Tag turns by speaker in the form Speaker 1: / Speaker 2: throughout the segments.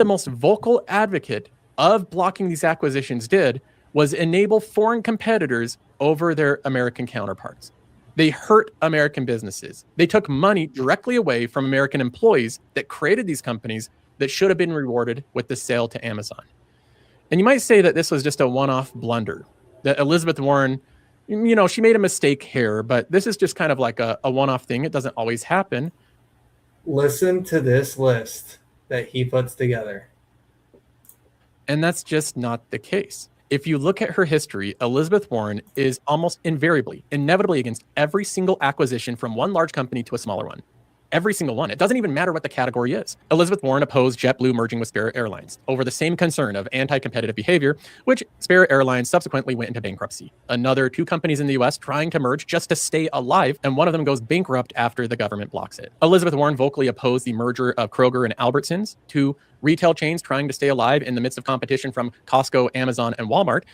Speaker 1: the most vocal advocate of blocking these acquisitions did was enable foreign competitors over their American counterparts. They hurt American businesses. They took money directly away from American employees that created these companies that should have been rewarded with the sale to Amazon. And you might say that this was just a one-off blunder, that Elizabeth Warren, she made a mistake here, but this is just kind of like a one-off thing. It doesn't always happen.
Speaker 2: Listen to this list that he puts together.
Speaker 1: And that's just not the case. If you look at her history, Elizabeth Warren is almost inevitably against every single acquisition from one large company to a smaller one. Every single one. It doesn't even matter what the category is. Elizabeth Warren opposed JetBlue merging with Spirit Airlines over the same concern of anti-competitive behavior, which Spirit Airlines subsequently went into bankruptcy. Another two companies in the US trying to merge just to stay alive, and one of them goes bankrupt after the government blocks it. Elizabeth Warren vocally opposed the merger of Kroger and Albertsons, two retail chains trying to stay alive in the midst of competition from Costco, Amazon, and Walmart.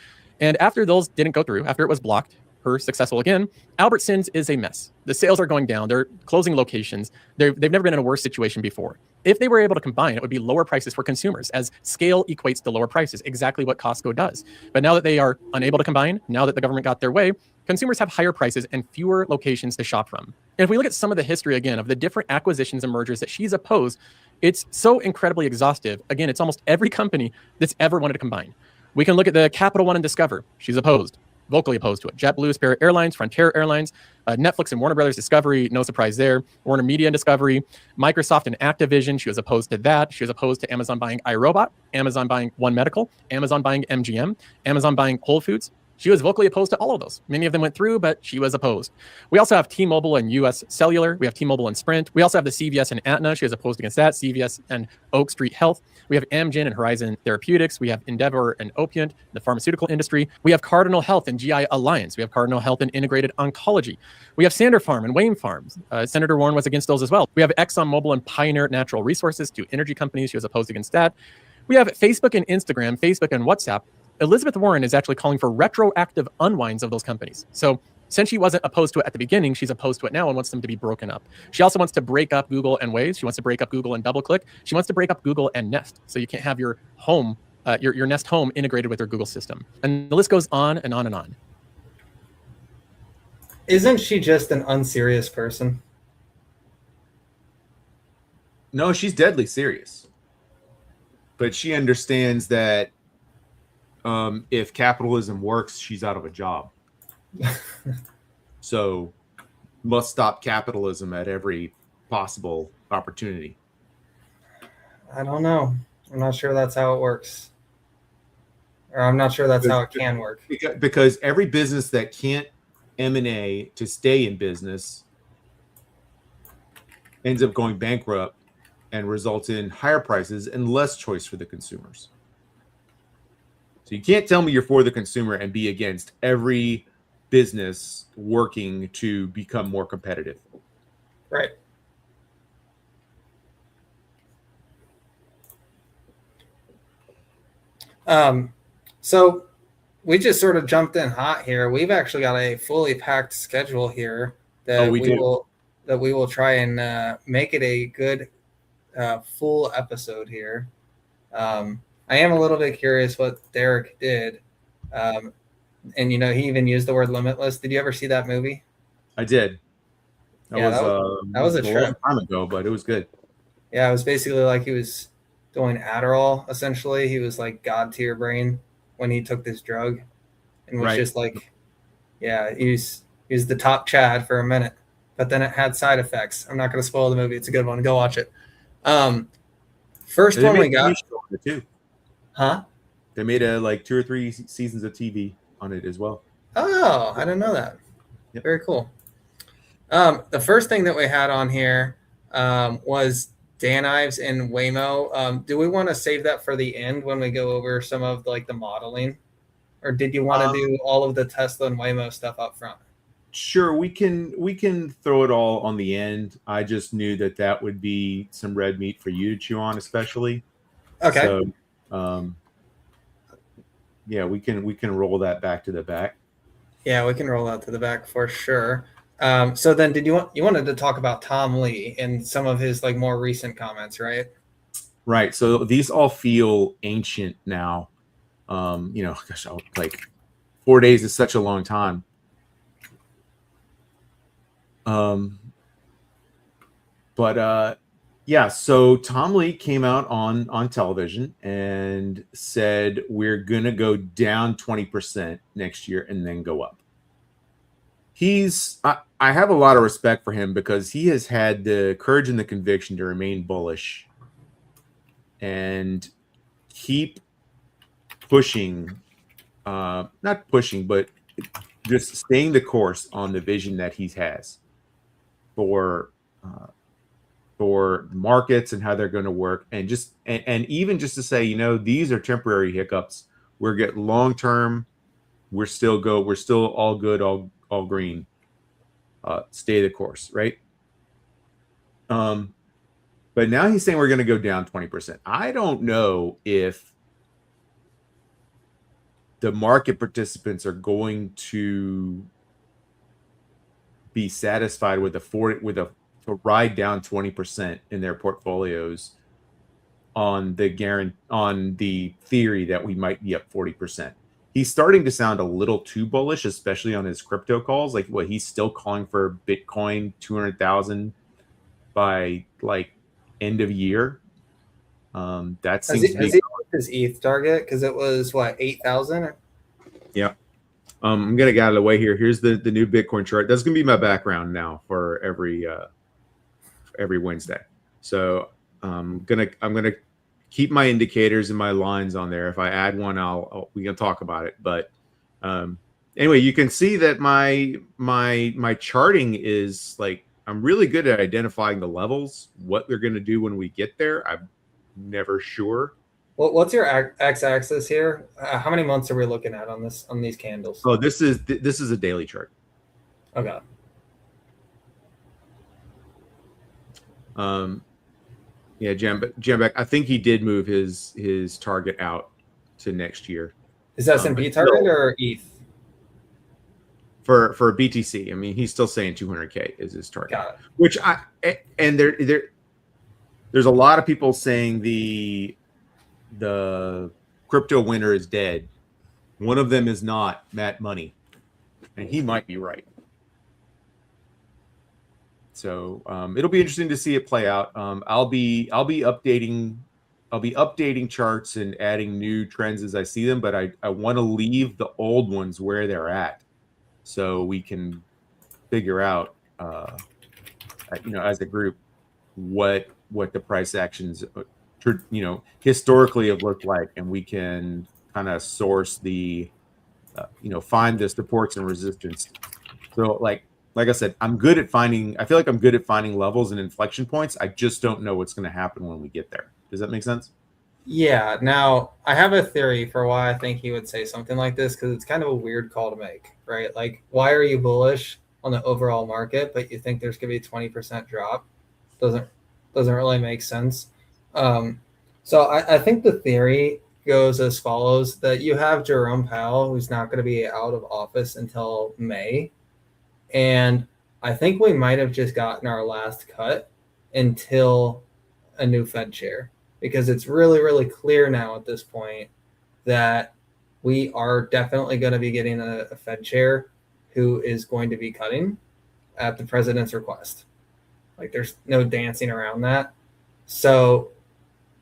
Speaker 1: And after those didn't go through, after it was blocked, her successful again, Albertsons is a mess. The sales are going down. They're closing locations. They've never been in a worse situation before. If they were able to combine, it would be lower prices for consumers, as scale equates to lower prices, exactly what Costco does. But now that they are unable to combine, now that the government got their way, consumers have higher prices and fewer locations to shop from. And if we look at some of the history, again, of the different acquisitions and mergers that she's opposed, it's so incredibly exhaustive. Again, it's almost every company that's ever wanted to combine. We can look at the Capital One and Discover. She's opposed. Vocally opposed to it. JetBlue, Spirit Airlines, Frontier Airlines, Netflix and Warner Brothers Discovery, no surprise there. Warner Media and Discovery, Microsoft and Activision, she was opposed to that. She was opposed to Amazon buying iRobot, Amazon buying One Medical, Amazon buying MGM, Amazon buying Whole Foods. She was vocally opposed to all of those. Many of them went through, but she was opposed. We also have T-Mobile and US Cellular. We have T-Mobile and Sprint. We also have the CVS and Aetna. She was opposed against that. CVS and Oak Street Health. We have Amgen and Horizon Therapeutics. We have Endeavor and Opiant, the pharmaceutical industry. We have Cardinal Health and GI Alliance. We have Cardinal Health and Integrated Oncology. We have Sander Farm and Wayne Farms. Senator Warren was against those as well. We have ExxonMobil and Pioneer Natural Resources, two energy companies. She was opposed against that. We have Facebook and Instagram, Facebook and WhatsApp. Elizabeth Warren is actually calling for retroactive unwinds of those companies. So since she wasn't opposed to it at the beginning, she's opposed to it now and wants them to be broken up. She also wants to break up Google and Waze. She wants to break up Google and DoubleClick. She wants to break up Google and Nest. So you can't have your home, your Nest home integrated with your Google system. And the list goes on and on and on.
Speaker 2: Isn't she just an unserious person?
Speaker 3: No, she's deadly serious. But she understands that if capitalism works, she's out of a job. So must stop capitalism at every possible opportunity.
Speaker 2: I don't know. I'm not sure that's how it works. Or I'm not sure that's how it can work.
Speaker 3: Because every business that can't M&A to stay in business ends up going bankrupt and results in higher prices and less choice for the consumers. So you can't tell me you're for the consumer and be against every business working to become more competitive.
Speaker 2: Right. So we just sort of jumped in hot here. We've actually got a fully packed schedule here that we will try and make it a good full episode here. I am a little bit curious what Derek did. And, he even used the word limitless. Did you ever see that movie?
Speaker 3: I did.
Speaker 2: That was a trip.
Speaker 3: long time ago, but it was good.
Speaker 2: Yeah, it was basically like he was doing Adderall, essentially. He was like God to your brain when he took this drug. And was just like, yeah, he was the top Chad for a minute. But then it had side effects. I'm not going to spoil the movie. It's a good one. Go watch it. First one we got.
Speaker 3: Too.
Speaker 2: Huh?
Speaker 3: They made 2 or 3 seasons of TV on it as well.
Speaker 2: Oh, I didn't know that. Yep. Very cool. The first thing that we had on here was Dan Ives and Waymo. Do we want to save that for the end when we go over some of the modeling? Or did you want to do all of the Tesla and Waymo stuff up front?
Speaker 3: Sure, we can throw it all on the end. I just knew that would be some red meat for you to chew on, especially.
Speaker 2: Okay.
Speaker 3: So, yeah, we can roll that back to the back.
Speaker 2: Yeah, we can roll that to the back for sure. So then, you wanted to talk about Tom Lee and some of his more recent comments, right?
Speaker 3: Right. So these all feel ancient now. Gosh, like 4 days is such a long time. Yeah, so Tom Lee came out on television and said we're gonna go down 20% next year and then go up. I have a lot of respect for him because he has had the courage and the conviction to remain bullish and keep pushing, not pushing, but just staying the course on the vision that he has for markets and how they're going to work, and even just to say, these are temporary hiccups. We're getting long term. We're still all good, all green. Stay the course, right? But now he's saying we're going to go down 20%. I don't know if the market participants are going to be satisfied with a ride down 20% in their portfolios on the theory that we might be up 40%. He's starting to sound a little too bullish, especially on his crypto calls. Like, he's still calling for Bitcoin 200,000 by like end of year. That seems to be
Speaker 2: his ETH target, because it was 8,000.
Speaker 3: Yeah. I'm gonna get out of the way here. Here's the new Bitcoin chart. That's gonna be my background now for every Wednesday. So I'm gonna keep my indicators and my lines on there. If I add one, we can talk about it. But anyway, you can see that my charting is like, I'm really good at identifying the levels, what they're gonna do when we get there. I'm never sure.
Speaker 2: Well, what's your x-axis here? How many months are we looking at on these candles?
Speaker 3: Oh, this is a daily chart.
Speaker 2: Okay.
Speaker 3: Yeah, Jambek, I think he did move his target out to next year.
Speaker 2: Is that S&P target or ETH?
Speaker 3: For BTC, I mean, he's still saying 200K is his target.
Speaker 2: Got it.
Speaker 3: Which there's a lot of people saying the crypto winter is dead. One of them is not Matt Money, and he might be right. So it'll be interesting to see it play out. I'll be updating charts and adding new trends as I see them, but I want to leave the old ones where they're at, so we can figure out, as a group, what the price actions, historically have looked like, and we can kind of source the, find the supports and resistance. So like I said, I feel like I'm good at finding levels and inflection points. I just don't know what's going to happen when we get there. Does that make sense?
Speaker 2: Yeah. Now, I have a theory for why I think he would say something like this, because it's kind of a weird call to make, right? Like, why are you bullish on the overall market, but you think there's going to be a 20% drop? Doesn't really make sense. So I think the theory goes as follows, that you have Jerome Powell, who's not going to be out of office until May. And I think we might have just gotten our last cut until a new Fed chair, because it's really, really clear now at this point that we are definitely going to be getting a Fed chair who is going to be cutting at the president's request. Like, there's no dancing around that. So,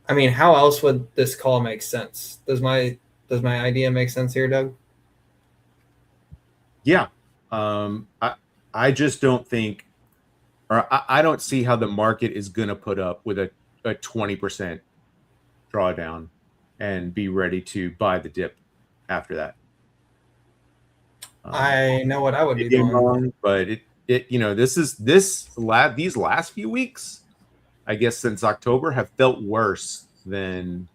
Speaker 2: I mean, how else would this call make sense? Does my idea make sense here, Doug?
Speaker 3: Yeah. I just don't think, or I don't see how the market is going to put up with a 20% drawdown and be ready to buy the dip after that.
Speaker 2: I know what I would be doing,
Speaker 3: but these last few weeks, I guess since October, have felt worse than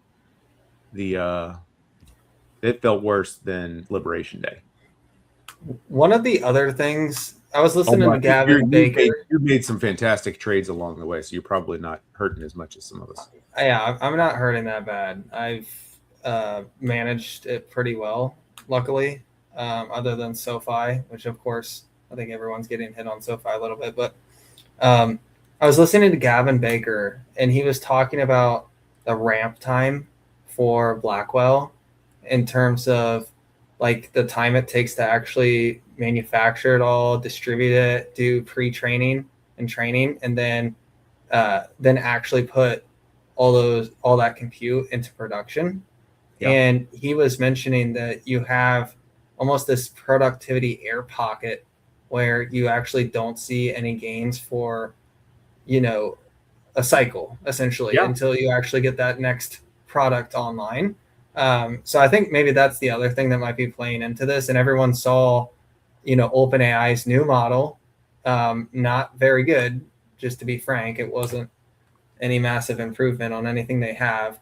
Speaker 3: Liberation Day.
Speaker 2: One of the other things, I was listening to Gavin Baker.
Speaker 3: You made some fantastic trades along the way, so you're probably not hurting as much as some of us.
Speaker 2: Yeah, I'm not hurting that bad. I've managed it pretty well, luckily, other than SoFi, which, of course, I think everyone's getting hit on SoFi a little bit. But I was listening to Gavin Baker, and he was talking about the ramp time for Blackwell in terms of like the time it takes to actually manufacture it all, distribute it, do pre-training and training, and then actually put all that compute into production. Yeah. And he was mentioning that you have almost this productivity air pocket where you actually don't see any gains for, a cycle essentially until you actually get that next product online. So I think maybe that's the other thing that might be playing into this. And everyone saw, OpenAI's new model, not very good, just to be frank. It wasn't any massive improvement on anything they have.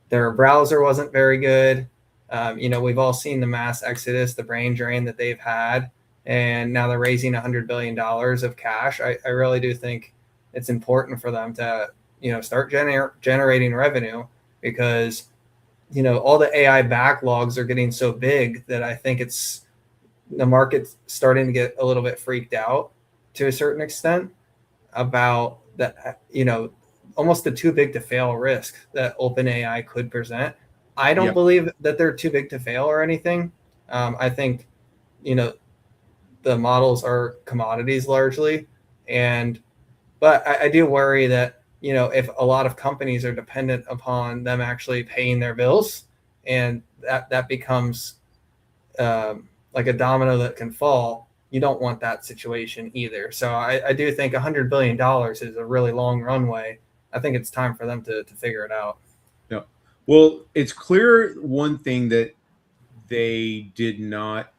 Speaker 2: Their browser wasn't very good. We've all seen the mass exodus, the brain drain that they've had, and now they're raising $100 billion of cash. I really do think it's important for them to, start generating revenue, because, all the AI backlogs are getting so big that I think it's the market's starting to get a little bit freaked out to a certain extent about that, almost the too big to fail risk that OpenAI could present. I don't believe that they're too big to fail or anything. I think, the models are commodities largely. But I do worry that, if a lot of companies are dependent upon them actually paying their bills, and that becomes like a domino that can fall, you don't want that situation either. So I do think $100 billion is a really long runway. I think it's time for them to figure it out.
Speaker 3: Yeah. Well, it's clear one thing that they did not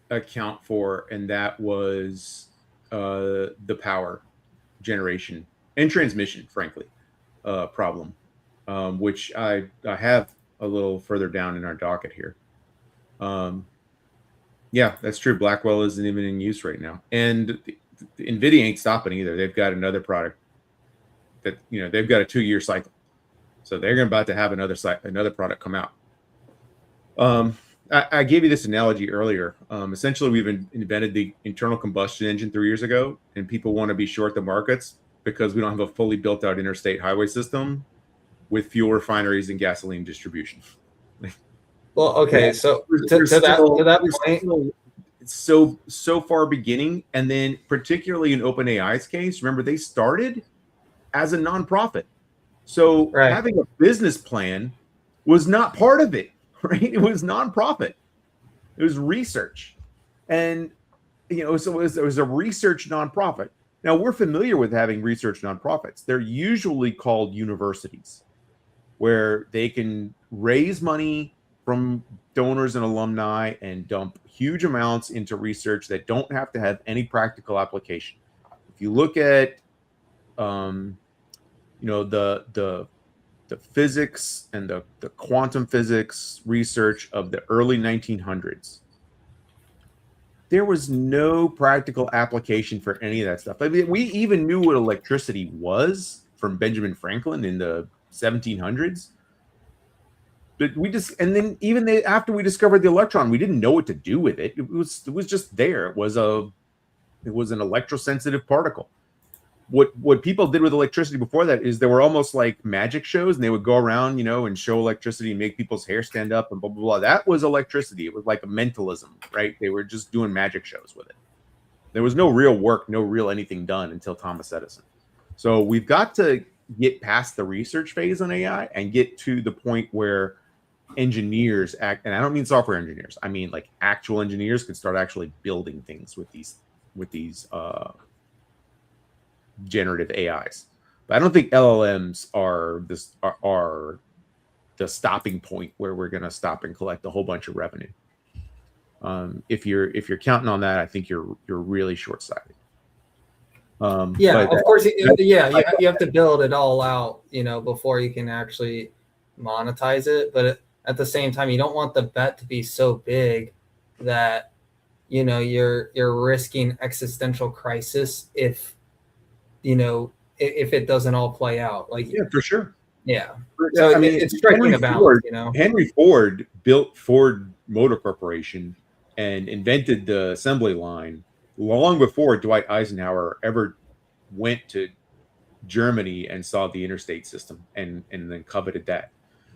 Speaker 3: account for, and that was the power generation and transmission, frankly, problem, which I have a little further down in our docket here. Yeah, that's true. Blackwell isn't even in use right now. And NVIDIA ain't stopping either. They've got another product that, they've got a 2-year cycle. So they're about to have another product come out. I gave you this analogy earlier. Essentially, we've invented the internal combustion engine 3 years ago, and people want to be short the markets because we don't have a fully built out interstate highway system with fuel refineries and gasoline distribution.
Speaker 2: Well, okay, so to that point,
Speaker 3: it's so far beginning, and then particularly in OpenAI's case, remember they started as a nonprofit, so having a business plan was not part of it. Right, it was nonprofit, it was research, and so it was a research nonprofit. Now we're familiar with having research nonprofits. They're usually called universities, where they can raise money from donors and alumni and dump huge amounts into research that don't have to have any practical application. If you look at, the physics and the quantum physics research of the early 1900s, there was no practical application for any of that stuff. I mean, we even knew what electricity was from Benjamin Franklin in the 1700s. But after we discovered the electron, we didn't know what to do with it. It was just there. It was an electrosensitive particle. What people did with electricity before that is there were almost like magic shows, and they would go around, and show electricity and make people's hair stand up and blah, blah, blah. That was electricity. It was like a mentalism, right? They were just doing magic shows with it. There was no real work, no real anything done until Thomas Edison. So we've got to get past the research phase on AI and get to the point where engineers act, and I don't mean software engineers, I mean like actual engineers can start actually building things with these generative AIs. But I don't think LLMs are the stopping point where we're going to stop and collect a whole bunch of revenue. If you're counting on that, I think you're really short-sighted.
Speaker 2: Of course, you have to build it all out, before you can actually monetize it. But at the same time, you don't want the bet to be so big that you're risking existential crisis if it doesn't all play out.
Speaker 3: For sure.
Speaker 2: Yeah. So it's striking a balance.
Speaker 3: Henry Ford built Ford Motor Corporation and invented the assembly line long before Dwight Eisenhower ever went to Germany and saw the interstate system and then coveted that.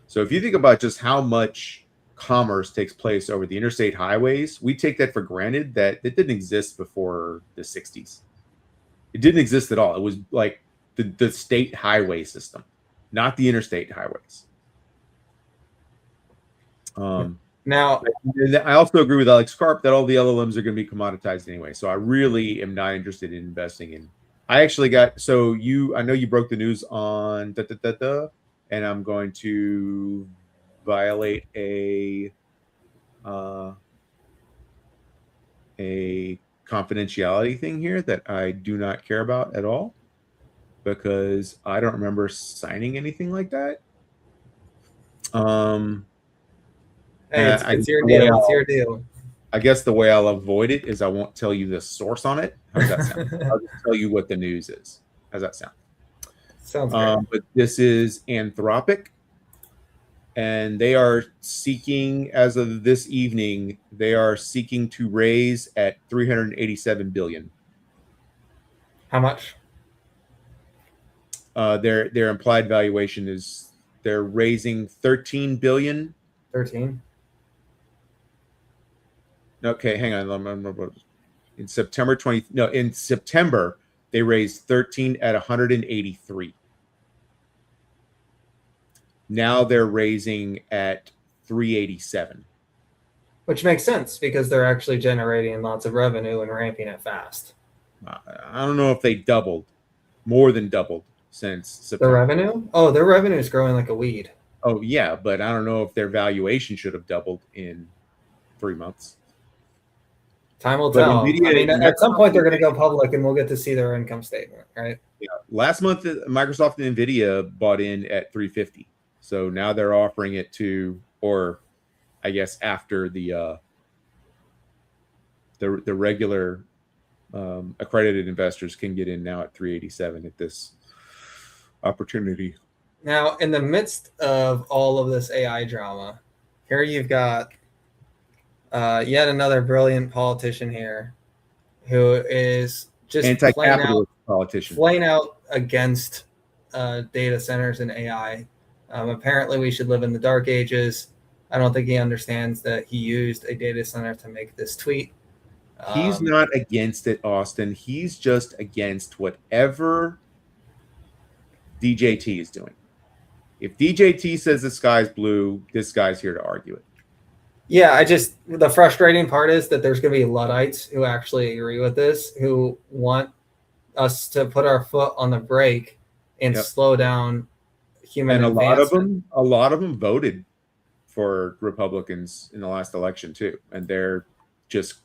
Speaker 3: So if you think about just how much commerce takes place over the interstate highways, we take that for granted that it didn't exist before the 60s. It didn't exist at all. It was like the state highway system, not the interstate highways.
Speaker 2: Now,
Speaker 3: I also agree with Alex Karp that all the LLMs are going to be commoditized anyway. So I really am not interested in investing in. I actually got, so I know you broke the news on and I'm going to violate a confidentiality thing here that I do not care about at all, because I don't remember signing anything like that.
Speaker 2: hey, it's your deal. It's your deal.
Speaker 3: I guess the way I'll avoid it is I won't tell you the source on it. How does that sound? I'll just tell you what the news is. How's that sound?
Speaker 2: Sounds good.
Speaker 3: But this is Anthropic, and they are seeking, as of this evening, they are seeking to raise at 387 billion.
Speaker 2: How much?
Speaker 3: Their implied valuation is they're raising 13 billion.
Speaker 2: 13.
Speaker 3: Okay, hang on. In September in September they raised 13 at 183. Now they're raising at 387.
Speaker 2: Which makes sense because they're actually generating lots of revenue and ramping it fast.
Speaker 3: I don't know if they doubled, more than doubled since September.
Speaker 2: The revenue? Oh, their revenue is growing like a weed.
Speaker 3: Oh yeah, but I don't know if their valuation should have doubled in 3 months.
Speaker 2: Time will tell. NVIDIA, I mean, at some point they're going to go public, and we'll get to see their income statement, right?
Speaker 3: Yeah. Last month, Microsoft and NVIDIA bought in at 350. So now they're offering it to, or I guess after the regular accredited investors can get in now at 387 at this opportunity.
Speaker 2: Now, in the midst of all of this AI drama, here you've got yet another brilliant politician here who is just
Speaker 3: anti-capitalist politician,
Speaker 2: flaying out against data centers and AI. Apparently, we should live in the dark ages. I don't think he understands that he used a data center to make this tweet.
Speaker 3: He's not against it, Austin. He's just against whatever DJT is doing. If DJT says the sky's blue, this guy's here to argue it.
Speaker 2: Yeah, the frustrating part is that there's going to be Luddites who actually agree with this, who want us to put our foot on the brake and slow down human advancement.
Speaker 3: A lot of them voted for Republicans in the last election too, and they're just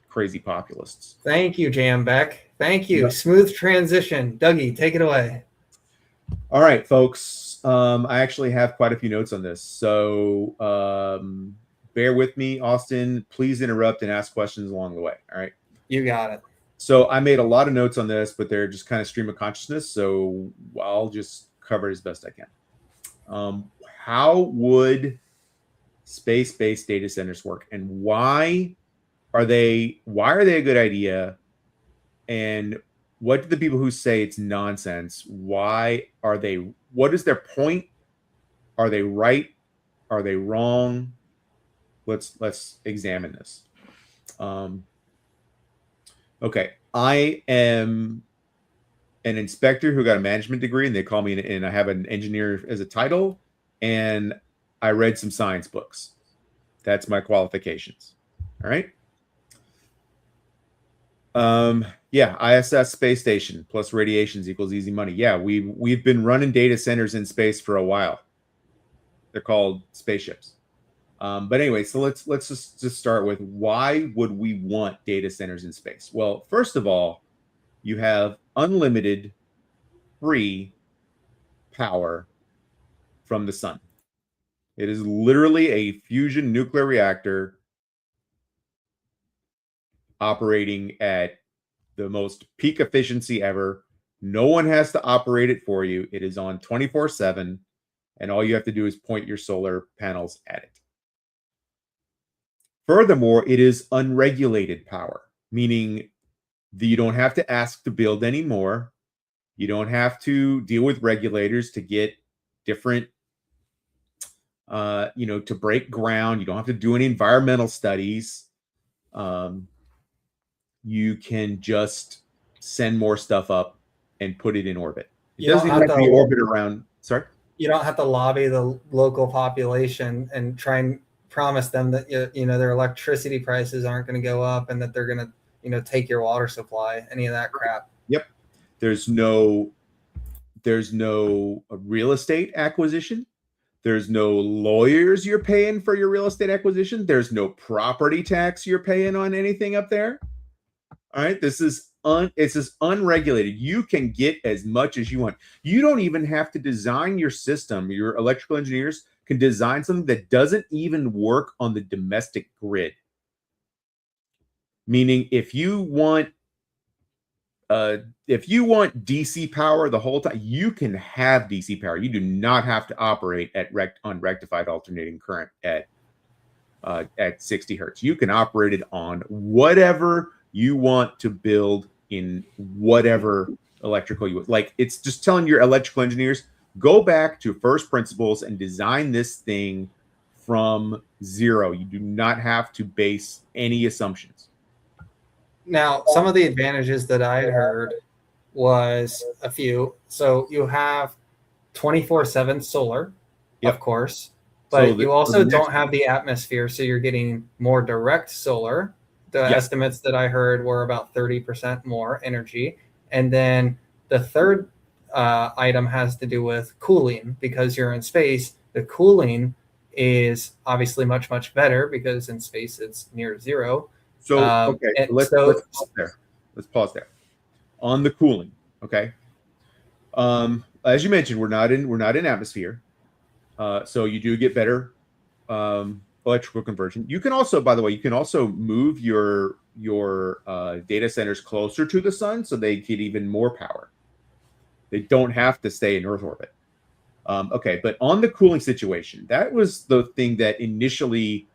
Speaker 3: crazy populists.
Speaker 2: Thank you, Jambeck. Thank you. Yep. Smooth transition. Dougie, take it away.
Speaker 3: All right, folks. I actually have quite a few notes on this, so bear with me, Austin. Please interrupt and ask questions along the way. All right.
Speaker 2: You got it.
Speaker 3: So I made a lot of notes on this, but they're just kind of stream of consciousness. So I'll just cover it as best I can. How would space-based data centers work, and why are they a good idea? And what do the people who say it's nonsense, why are they, what is their point? Are they right? Are they wrong? Let's examine this. Okay, I am an inspector who got a management degree, and they call me, and I have an engineer as a title, and I read some science books. That's my qualifications. All right. Yeah, ISS space station plus radiations equals easy money. Yeah, we've been running data centers in space for a while. They're called spaceships. But anyway, so let's just start with, why would we want data centers in space? Well, first of all, you have unlimited free power from the sun. It is literally a fusion nuclear reactor operating at the most peak efficiency ever. No one has to operate it for you. It is on 24/7, and all you have to do is point your solar panels at it. Furthermore, it is unregulated power, meaning that you don't have to ask to build anymore. You don't have to deal with regulators to get different to break ground. You don't have to do any environmental studies. You can just send more stuff up and put it in orbit. It doesn't even have to be orbit around. Sorry?
Speaker 2: You don't have to lobby the local population and try and promise them that their electricity prices aren't going to go up and that they're going to take your water supply, any of that crap.
Speaker 3: Yep. There's no real estate acquisition. There's no lawyers you're paying for your real estate acquisition. There's no property tax you're paying on anything up there. All right. This is it's just unregulated. You can get as much as you want. You don't even have to design your system. Your electrical engineers can design something that doesn't even work on the domestic grid. Meaning if you want DC power the whole time, you can have DC power. You do not have to operate at unrectified alternating current at 60 hertz. You can operate it on whatever you want to build in whatever electrical you want. Like, it's just telling your electrical engineers, go back to first principles and design this thing from zero. You do not have to base any assumptions.
Speaker 2: Now, some of the advantages that I had heard was a few. So you have 24/7 solar,
Speaker 3: Yep.
Speaker 2: of course, but you also don't have the atmosphere. So you're getting more direct solar. The estimates that I heard were about 30% more energy. And then the third item has to do with cooling, because you're in space. The cooling is obviously much, much better because in space it's near zero.
Speaker 3: So, okay, let's pause there. Let's pause there. On the cooling, okay? As you mentioned, we're not in atmosphere. So you do get better electrical conversion. You can also, by the way, move your data centers closer to the sun so they get even more power. They don't have to stay in Earth orbit. Okay, but on the cooling situation, that was the thing that initially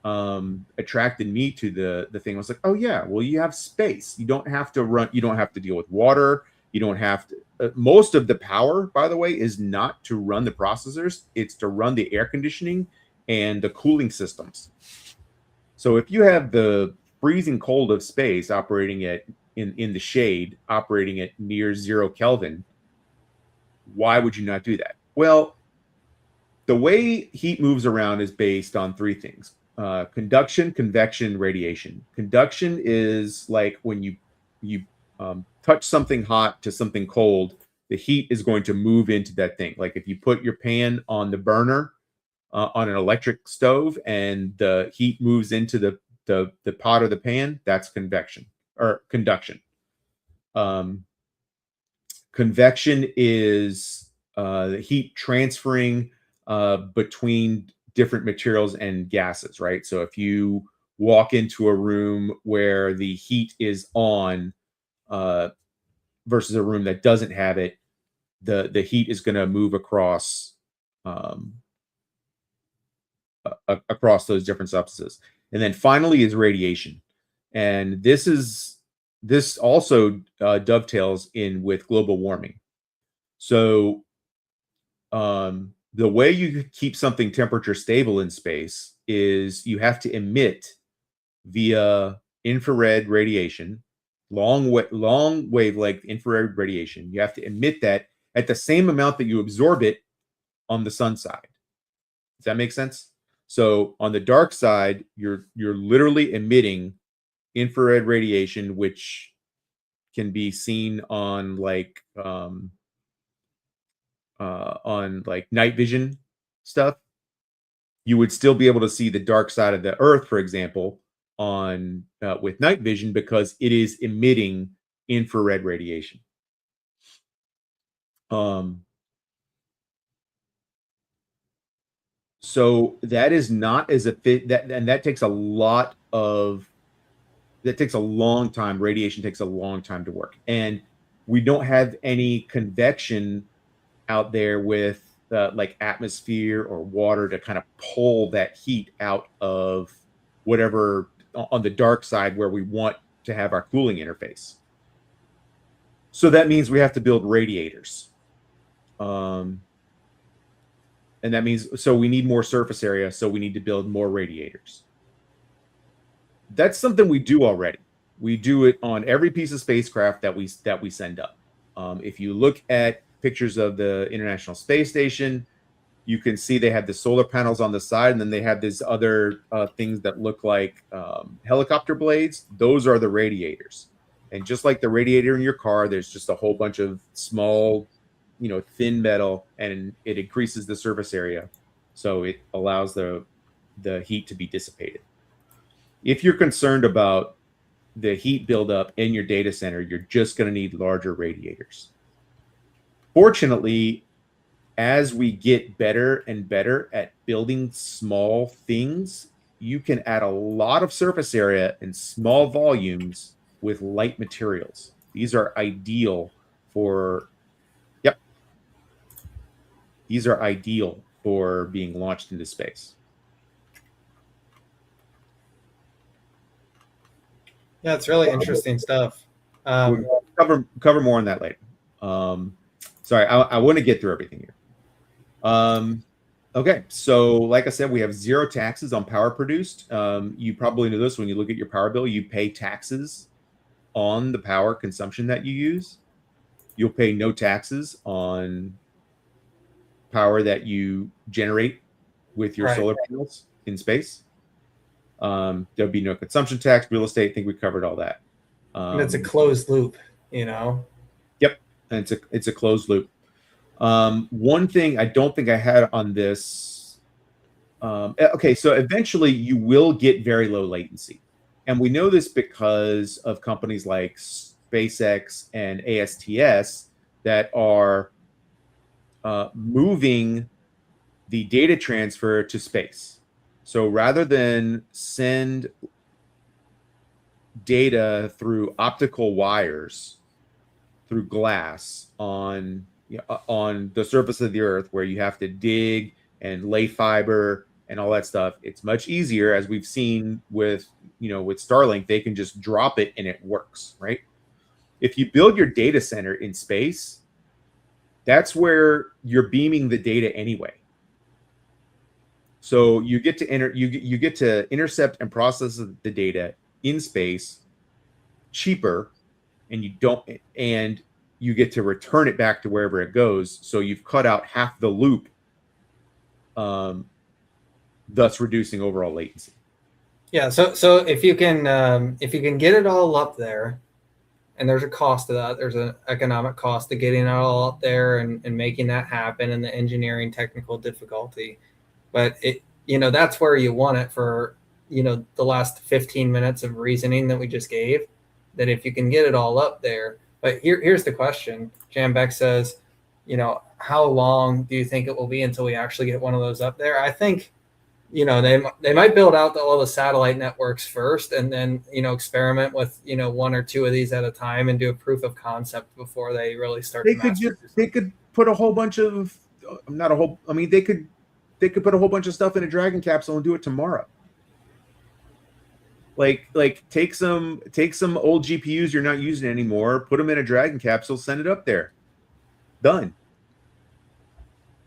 Speaker 3: attracted me to the thing. I was like, oh yeah, well, you have space. You don't have to deal with water. You don't have to. Most of the power, by the way, is not to run the processors. It's to run the air conditioning and the cooling systems. So if you have the freezing cold of space operating in the shade, operating at near 0 Kelvin, why would you not do that? Well, the way heat moves around is based on three things: conduction, convection, radiation. Conduction is like when you touch something hot to something cold, the heat is going to move into that thing. Like if you put your pan on the burner on an electric stove and the heat moves into the pot or the pan, that's convection or conduction. Convection is the heat transferring between different materials and gases, right? So if you walk into a room where the heat is on versus a room that doesn't have it, the heat is going to move across across those different substances. And then finally is radiation, and this also dovetails in with global warming. So the way you keep something temperature stable in space is you have to emit via infrared radiation, long wavelength infrared radiation. You have to emit that at the same amount that you absorb it on the sun side. Does that make sense? So on the dark side, you're literally emitting infrared radiation, which can be seen on like night vision stuff. You would still be able to see the dark side of the Earth, for example, on with night vision, because it is emitting infrared radiation. So that is not as that takes a long time. Radiation takes a long time to work, and we don't have any convection out there with like atmosphere or water to kind of pull that heat out of whatever on the dark side where we want to have our cooling interface. So that means we have to build radiators. And And that means, so we need more surface area, so we need to build more radiators. That's something we do already. We do it on every piece of spacecraft that we send up. If you look at pictures of the International Space Station, you can see they have the solar panels on the side, and then they have these other things that look like helicopter blades. Those are the radiators. And just like the radiator in your car, there's just a whole bunch of small, thin metal, and it increases the surface area. So it allows the heat to be dissipated. If you're concerned about the heat buildup in your data center, you're just going to need larger radiators. Fortunately, as we get better and better at building small things, you can add a lot of surface area in small volumes with light materials. These are ideal for, these are ideal for being launched into space.
Speaker 2: Yeah, it's really interesting stuff.
Speaker 3: We'll cover more on that later. Sorry, I want to get through everything here. Okay, so like I said, we have 0 taxes on power produced. You probably know this when you look at your power bill. You pay taxes on the power consumption that you use. You'll pay no taxes on power that you generate with your solar panels in space. There'll be no consumption tax, real estate. I think we covered all that.
Speaker 2: And it's a closed loop, Yep,
Speaker 3: and it's a closed loop. One thing I don't think I had on this. Okay, so eventually you will get very low latency, and we know this because of companies like SpaceX and ASTS that are moving the data transfer to space. So rather than send data through optical wires, through glass on the surface of the Earth, where you have to dig and lay fiber and all that stuff, it's much easier, as we've seen with Starlink. They can just drop it and it works, right? If you build your data center in space, that's where you're beaming the data anyway. So you get to you get to intercept and process the data in space cheaper, and you get to return it back to wherever it goes. So you've cut out half the loop, thus reducing overall latency.
Speaker 2: Yeah. So if you can get it all up there, and there's a cost to that, there's an economic cost to getting it all up there and making that happen, and the engineering technical difficulty. But that's where you want it for, the last 15 minutes of reasoning that we just gave, that if you can get it all up there. But here's the question. Jambeck says, how long do you think it will be until we actually get one of those up there? I think, they might build out all the satellite networks first, and then, experiment with, 1 or 2 of these at a time and do a proof of concept before they really start.
Speaker 3: They could put a whole bunch of, they could put a whole bunch of stuff in a Dragon capsule and do it tomorrow. Like take some old GPUs you're not using anymore, put them in a Dragon capsule, send it up there. Done.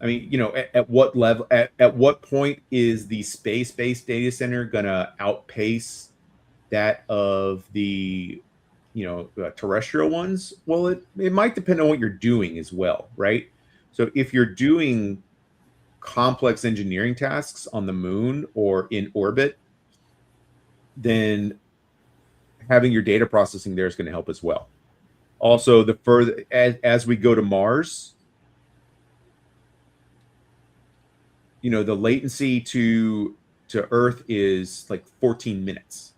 Speaker 3: I mean, at what level, at what point is the space-based data center gonna outpace that of the, terrestrial ones? Well, it might depend on what you're doing as well, right? So if you're doing complex engineering tasks on the moon or in orbit, then having your data processing there is going to help as well. Also, the further as we go to Mars, the latency to Earth is like 14 minutes.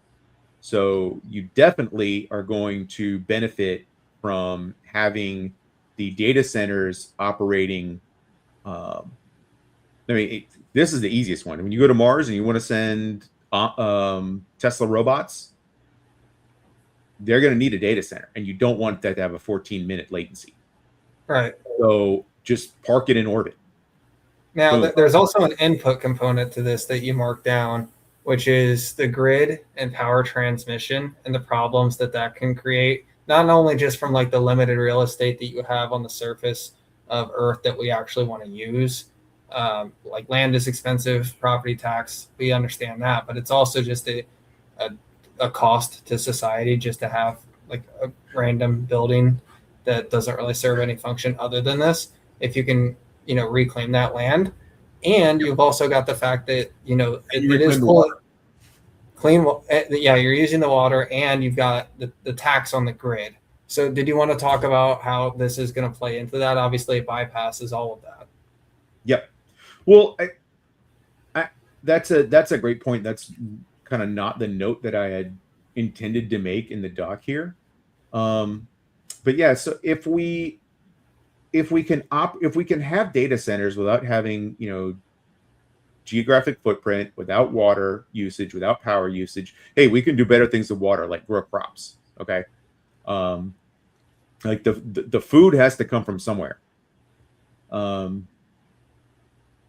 Speaker 3: So you definitely are going to benefit from having the data centers operating. This is the easiest one. When you go to Mars and you want to send Tesla robots, they're going to need a data center, and you don't want that to have a 14-minute latency.
Speaker 2: Right.
Speaker 3: So just park it in orbit.
Speaker 2: Now, there's also an input component to this that you mark down, which is the grid and power transmission and the problems that can create, not only just from the limited real estate that you have on the surface of Earth that we actually want to use, like land is expensive, property tax, we understand that, but it's also just a cost to society just to have like a random building that doesn't really serve any function other than this. If you can, reclaim that land, and you've also got the fact that it is full clean. Yeah, you're using the water, and you've got the tax on the grid. So, did you want to talk about how this is going to play into that? Obviously, it bypasses all of that.
Speaker 3: Yep. Well, that's a great point. That's kind of not the note that I had intended to make in the doc here. But yeah, so if we can have data centers without having, geographic footprint, without water usage, without power usage, hey, we can do better things with water, like grow crops. Okay. Like the food has to come from somewhere.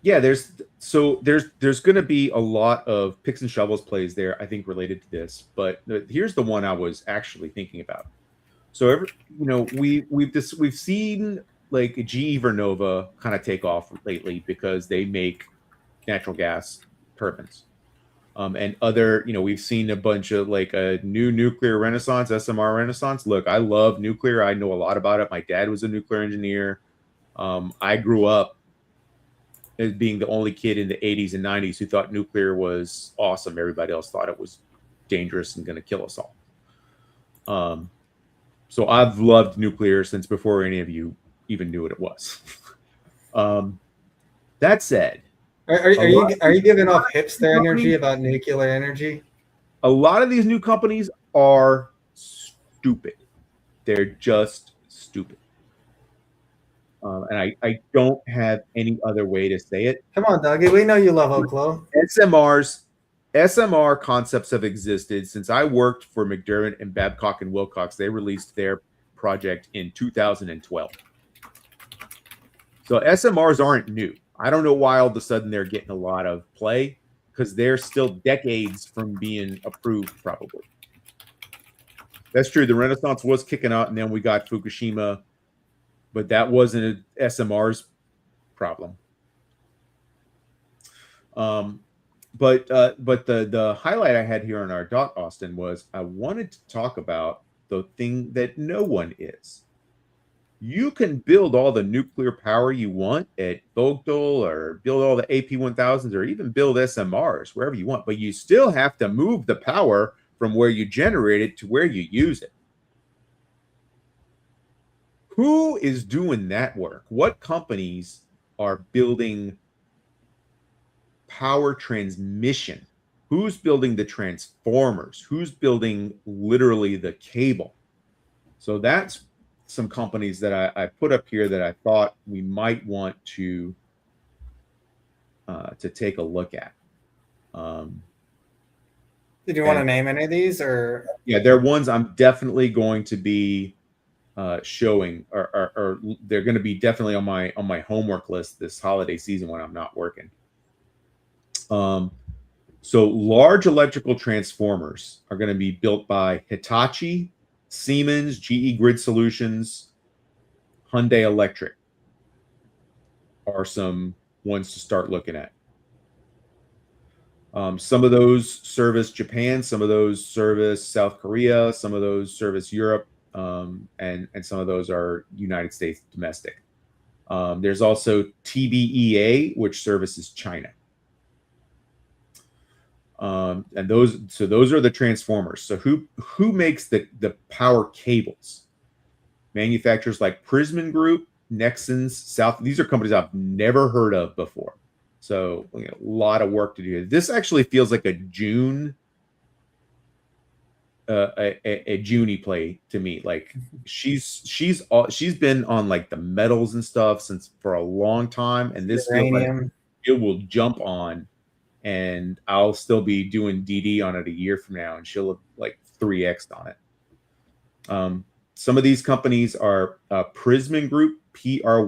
Speaker 3: Yeah, there's going to be a lot of picks and shovels plays there, I think, related to this. But here's the one I was actually thinking about. So we've seen like GE Vernova kind of take off lately because they make natural gas turbines, and other we've seen a bunch of like a new nuclear renaissance, SMR renaissance. Look, I love nuclear. I know a lot about it. My dad was a nuclear engineer. I grew up as being the only kid in the 80s and 90s who thought nuclear was awesome. Everybody else thought it was dangerous and going to kill us all. So I've loved nuclear since before any of you even knew what it was. That said,
Speaker 2: are you giving off hipster energy about nuclear energy?
Speaker 3: A lot of these new companies are stupid. They're just stupid. And I don't have any other way to say it.
Speaker 2: Come on, Dougie. We know you love Oklo.
Speaker 3: SMR concepts have existed since I worked for McDermott and Babcock and Wilcox. They released their project in 2012. So SMRs aren't new. I don't know why all of a sudden they're getting a lot of play, because they're still decades from being approved, probably. That's true. The Renaissance was kicking out, and then we got Fukushima, but that wasn't a SMR's problem. But the highlight I had here on our doc, Austin, was I wanted to talk about the thing that no one is. You can build all the nuclear power you want at Vogtle, or build all the AP1000s, or even build SMRs wherever you want, but you still have to move the power from where you generate it to where you use it. Who is doing that work? What companies are building power transmission? Who's building the transformers? Who's building literally the cable? So that's some companies that I put up here that I thought we might want to take a look at.
Speaker 2: Did you want to name any of these, or?
Speaker 3: Yeah, they're ones I'm definitely going to be showing, or they're going to be definitely on my homework list this holiday season when I'm not working. So large electrical transformers are going to be built by Hitachi, Siemens, GE Grid Solutions, Hyundai Electric are some ones to start looking at. Some of those service Japan, some of those service South Korea, some of those service Europe, and some of those are United States domestic. There's also TBEA, which services China. And those are the transformers. So who makes the power cables? Manufacturers like Prysmian Group, Nexans, South. These are companies I've never heard of before. So a lot of work to do. This actually feels like a June, a Junie play to me. Like she's been on like the metals and stuff since for a long time, and this feels like it will jump on. And I'll still be doing DD on it a year from now, and she'll have like 3x'd on it. Some of these companies are Prysmian Group, Prysmian,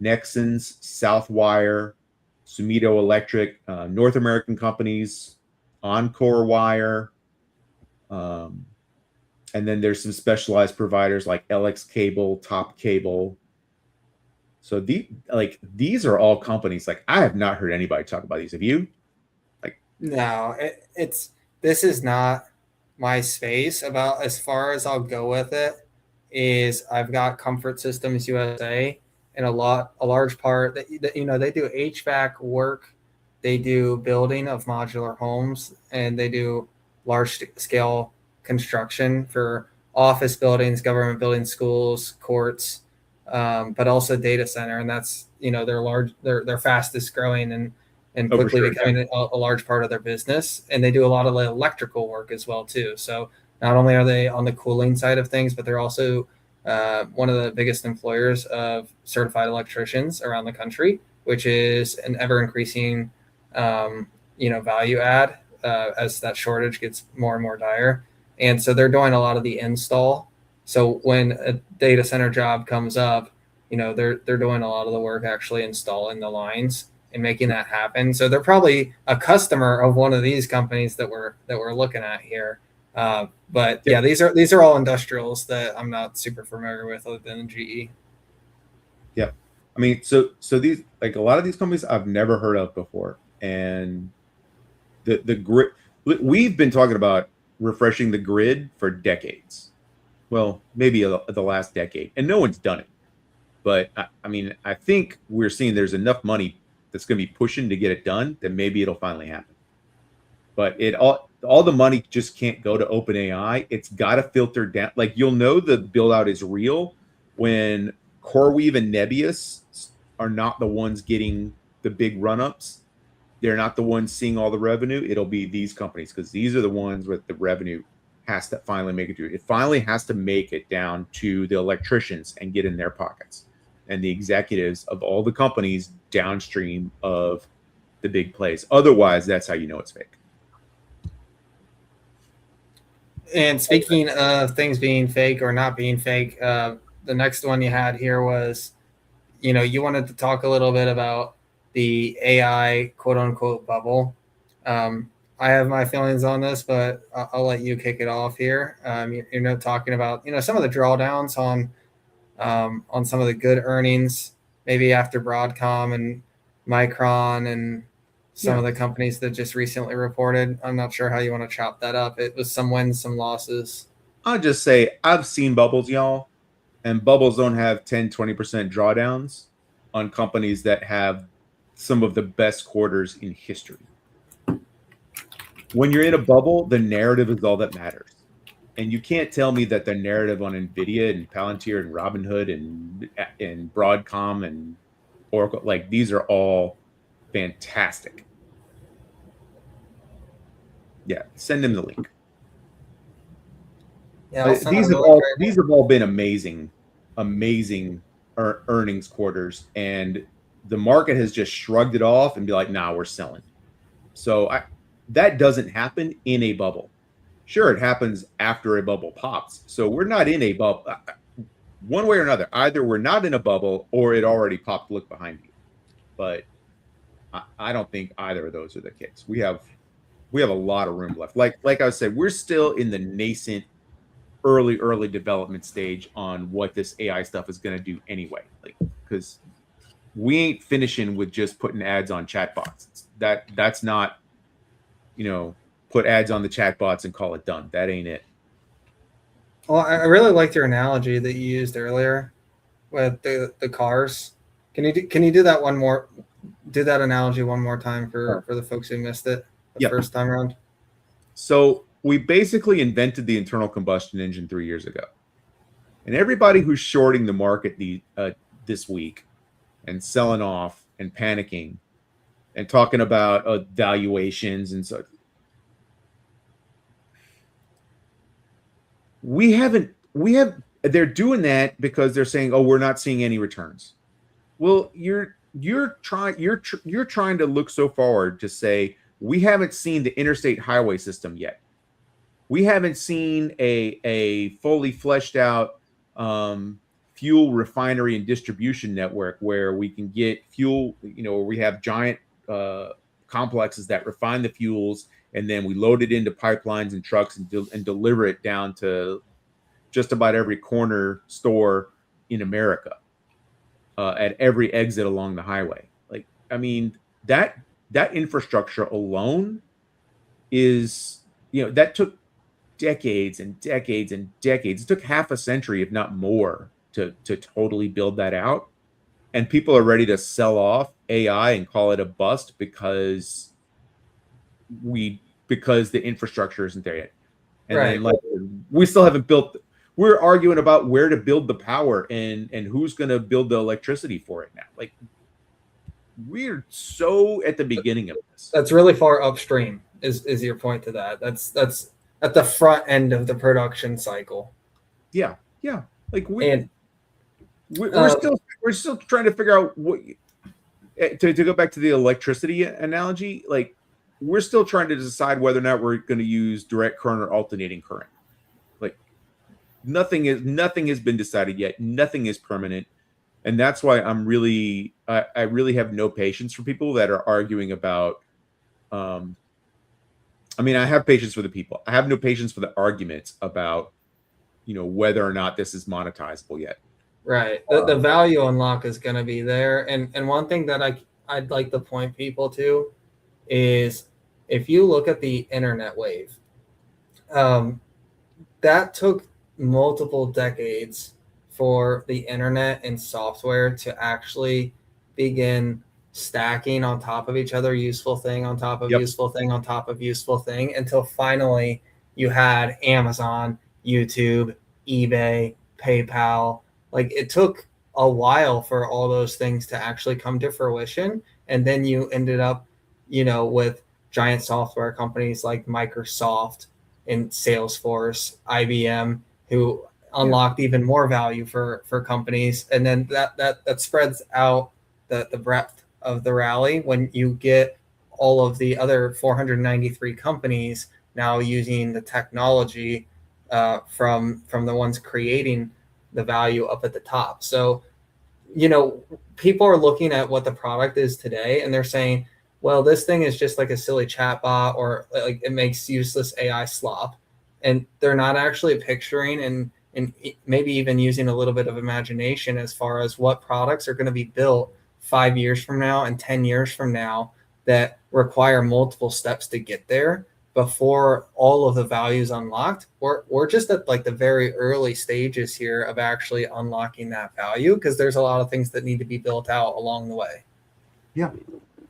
Speaker 3: Nexans, Southwire, Sumitomo Electric, North American companies, Encore Wire, and then there's some specialized providers like LX Cable, Top Cable, So these are all companies. Like, I have not heard anybody talk about these. Have you?
Speaker 2: No, this is not my space. About as far as I'll go with it is I've got Comfort Systems USA, and a large part that they do HVAC work, they do building of modular homes, and they do large scale construction for office buildings, government buildings, schools, courts, but also data center, and that's they're fastest growing and quickly becoming a large part of their business. And they do a lot of the electrical work as well too. So not only are they on the cooling side of things, but they're also one of the biggest employers of certified electricians around the country, which is an ever increasing value add as that shortage gets more and more dire. And so they're doing a lot of the install. So when a data center job comes up, they're doing a lot of the work actually installing the lines and making that happen. So they're probably a customer of one of these companies that we're looking at here. But yeah, these are all industrials that I'm not super familiar with other than GE.
Speaker 3: Yeah. I mean, so these, like, a lot of these companies I've never heard of before. And the grid, we've been talking about refreshing the grid for decades. Well, maybe the last decade, and no one's done it. But I mean, I think we're seeing there's enough money that's going to be pushing to get it done that maybe it'll finally happen. But all the money just can't go to OpenAI. It's got to filter down. Like, you'll know the build out is real when CoreWeave and Nebius are not the ones getting the big run ups. They're not the ones seeing all the revenue. It'll be these companies, because these are the ones with the revenue has to finally make it to it. It finally has to make it down to the electricians and get in their pockets, and the executives of all the companies downstream of the big plays. Otherwise, that's how you know it's fake.
Speaker 2: And speaking of things being fake or not being fake, the next one you had here was, you wanted to talk a little bit about the AI quote unquote bubble. I have my feelings on this, but I'll let you kick it off here. Talking about, some of the drawdowns on some of the good earnings, maybe after Broadcom and Micron and some of the companies that just recently reported. I'm not sure how you want to chop that up. It was some wins, some losses.
Speaker 3: I'll just say I've seen bubbles, y'all, and bubbles don't have 10, 20% drawdowns on companies that have some of the best quarters in history. When you're in a bubble, the narrative is all that matters. And you can't tell me that the narrative on NVIDIA and Palantir and Robinhood and Broadcom and Oracle, like, these are all fantastic. Yeah, send him the link.
Speaker 2: Yeah,
Speaker 3: these have all been amazing earnings quarters, and the market has just shrugged it off and be like, nah, we're selling. So that doesn't happen in a bubble. Sure, it happens after a bubble pops. So we're not in a bubble. One way or another, either we're not in a bubble or it already popped. Look behind you. But I don't think either of those are the case. We have a lot of room left. Like I said, we're still in the nascent, early development stage on what this AI stuff is going to do anyway. Like, because we ain't finishing with just putting ads on chatbots. That's not, put ads on the chatbots and call it done. That ain't it.
Speaker 2: Well, I really liked your analogy that you used earlier with the cars. Can you do that one more? Do that analogy one more time for the folks who missed it the first time around.
Speaker 3: So we basically invented the internal combustion engine 3 years ago, and everybody who's shorting the market this week and selling off and panicking and talking about valuations and so. They're doing that because they're saying, oh, we're not seeing any returns. Well, you're trying to look so forward to say, we haven't seen the interstate highway system yet. We haven't seen a fully fleshed out fuel refinery and distribution network where we can get fuel, where we have giant complexes that refine the fuels, and then we load it into pipelines and trucks and deliver it down to just about every corner store in America. at every exit along the highway. Like, I mean, that infrastructure alone is, that took decades and decades and decades. It took half a century, if not more, to totally build that out. And people are ready to sell off AI and call it a bust because the infrastructure isn't there yet. And
Speaker 2: Right.
Speaker 3: then, like, we still haven't built. We're arguing about where to build the power and who's going to build the electricity for it now. Like, we're so at the beginning of this.
Speaker 2: That's really far upstream. Is your point to that? That's at the front end of the production cycle.
Speaker 3: Yeah. Like we're still trying to figure out what to go back to the electricity analogy. Like, we're still trying to decide whether or not we're going to use direct current or alternating current. Like, nothing has been decided yet. Nothing is permanent. And that's why I really have no patience for people that are arguing about, I mean, I have patience for the people. I have no patience for the arguments about, whether or not this is monetizable yet.
Speaker 2: Right. The value unlock is going to be there. And one thing that I'd like to point people to is, if you look at the internet wave, that took multiple decades for the internet and software to actually begin stacking on top of each other, useful thing on top of useful thing on top of useful thing, until finally you had Amazon, YouTube, eBay, PayPal. Like, it took a while for all those things to actually come to fruition. And then you ended up, with giant software companies like Microsoft and Salesforce, IBM, who unlocked even more value for companies. And then that spreads out the breadth of the rally when you get all of the other 493 companies now using the technology from the ones creating the value up at the top. So, people are looking at what the product is today and they're saying, well, this thing is just like a silly chatbot, or like it makes useless AI slop. And they're not actually picturing and maybe even using a little bit of imagination as far as what products are going to be built 5 years from now and 10 years from now that require multiple steps to get there before all of the values unlocked. We're just at like the very early stages here of actually unlocking that value, because there's a lot of things that need to be built out along the way.
Speaker 3: Yeah.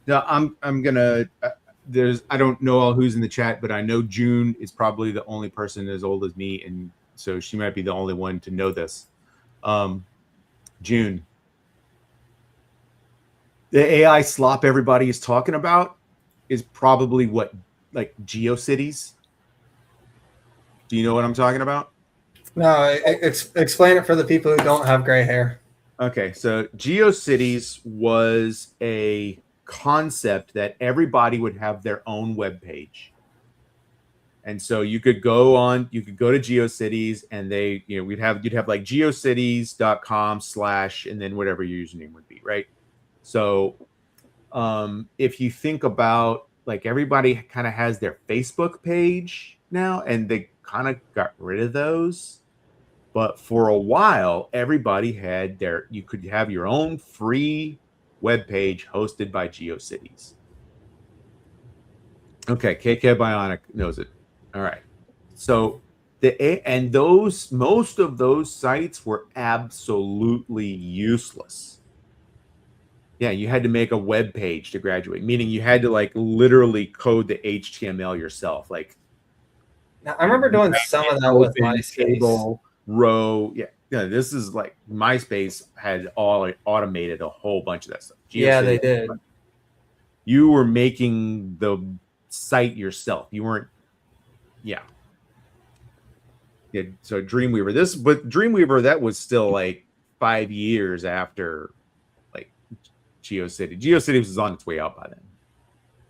Speaker 3: Now I'm gonna I don't know all who's in the chat, but I know June is probably the only person as old as me, and so she might be the only one to know this. June, the AI slop everybody is talking about is probably what, like, GeoCities. Do you know what I'm talking about?
Speaker 2: No, explain it for the people who don't have gray hair.
Speaker 3: Okay, so GeoCities was a concept that everybody would have their own web page. And so you could go to GeoCities, and you'd have like geocities.com/ and then whatever your username would be, right? So if you think about, like, everybody kind of has their Facebook page now, and they kind of got rid of those. But for a while, everybody had you could have your own free web page hosted by GeoCities. Okay, KK Bionic knows it. All right. So most of those sites were absolutely useless. Yeah, you had to make a web page to graduate, meaning you had to, like, literally code the HTML yourself. Like,
Speaker 2: now, I remember doing some of that with MySpace.
Speaker 3: Table, row, this is like MySpace had all automated a whole bunch of that stuff.
Speaker 2: Yeah, they did.
Speaker 3: You were making the site yourself. You weren't. Yeah. So Dreamweaver, but Dreamweaver, that was still like 5 years after, like, GeoCities. GeoCities was on its way out by then.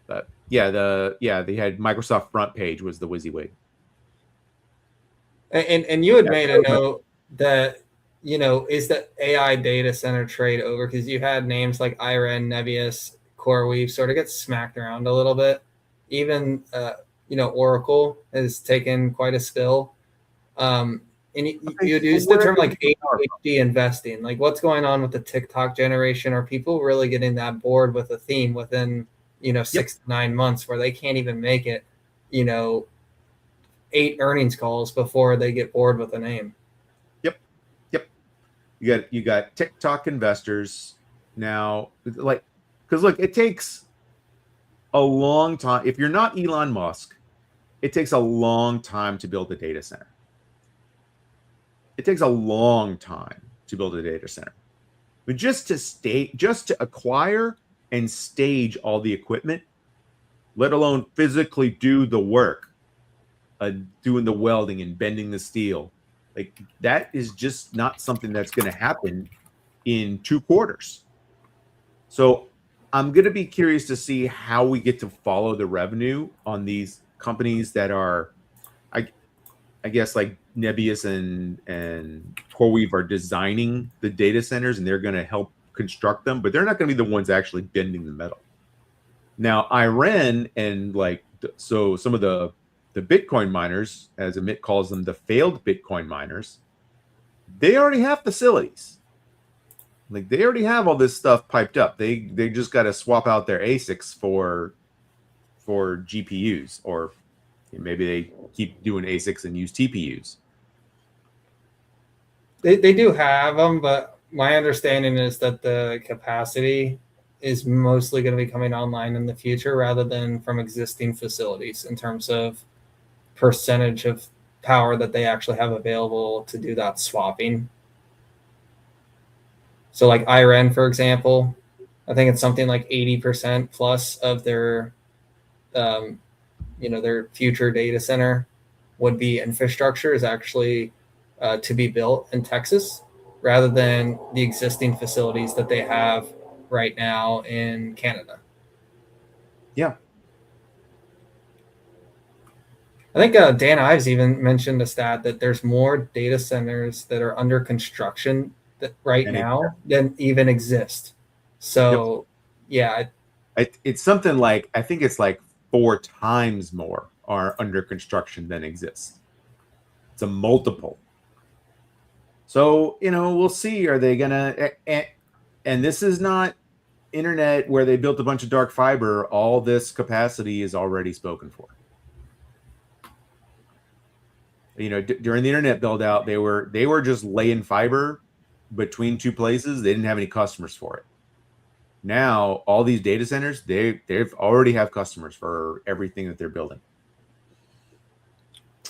Speaker 3: But they had Microsoft Front Page was the WYSIWYG.
Speaker 2: And you had made a note that, is the AI data center trade over? Because you had names like IREN, Nebius, CoreWeave sort of get smacked around a little bit. Even, Oracle has taken quite a spill. And you use the term like ADHD investing. Like, what's going on with the TikTok generation? Are people really getting that bored with a theme within 6 to 9 months where they can't even make it 8 earnings calls before they get bored with a name?
Speaker 3: You got TikTok investors now, like, because look, it takes a long time. If you're not Elon Musk, it takes a long time to build a data center. It takes a long time to build a data center. But just to acquire and stage all the equipment, let alone physically do the work, doing the welding and bending the steel, like that is just not something that's going to happen in 2 quarters. So I'm going to be curious to see how we get to follow the revenue on these companies that are, I guess, like Nebius and CoreWeave are designing the data centers and they're going to help construct them, but they're not going to be the ones actually bending the metal. Now, Iran and so some of the Bitcoin miners, as Amit calls them, the failed Bitcoin miners, they already have facilities. Like they already have all this stuff piped up. They just got to swap out their ASICs for GPUs, or maybe they keep doing ASICs and use TPUs.
Speaker 2: They do have them, but my understanding is that the capacity is mostly going to be coming online in the future rather than from existing facilities in terms of percentage of power that they actually have available to do that swapping. So like Iran, for example, I think it's something like 80% plus of their their future data center would be infrastructure is actually to be built in Texas rather than the existing facilities that they have right now in Canada.
Speaker 3: Yeah.
Speaker 2: I think Dan Ives even mentioned a stat that there's more data centers that are under construction now than even exist. So,
Speaker 3: it's something like, I think it's like 4 times more are under construction than exists. It's a multiple. So, we'll see. Are they gonna? And this is not internet where they built a bunch of dark fiber. All this capacity is already spoken for. During the internet build out, they were just laying fiber between 2 places. They didn't have any customers for it. Now, all these data centers, they've already have customers for everything that they're building.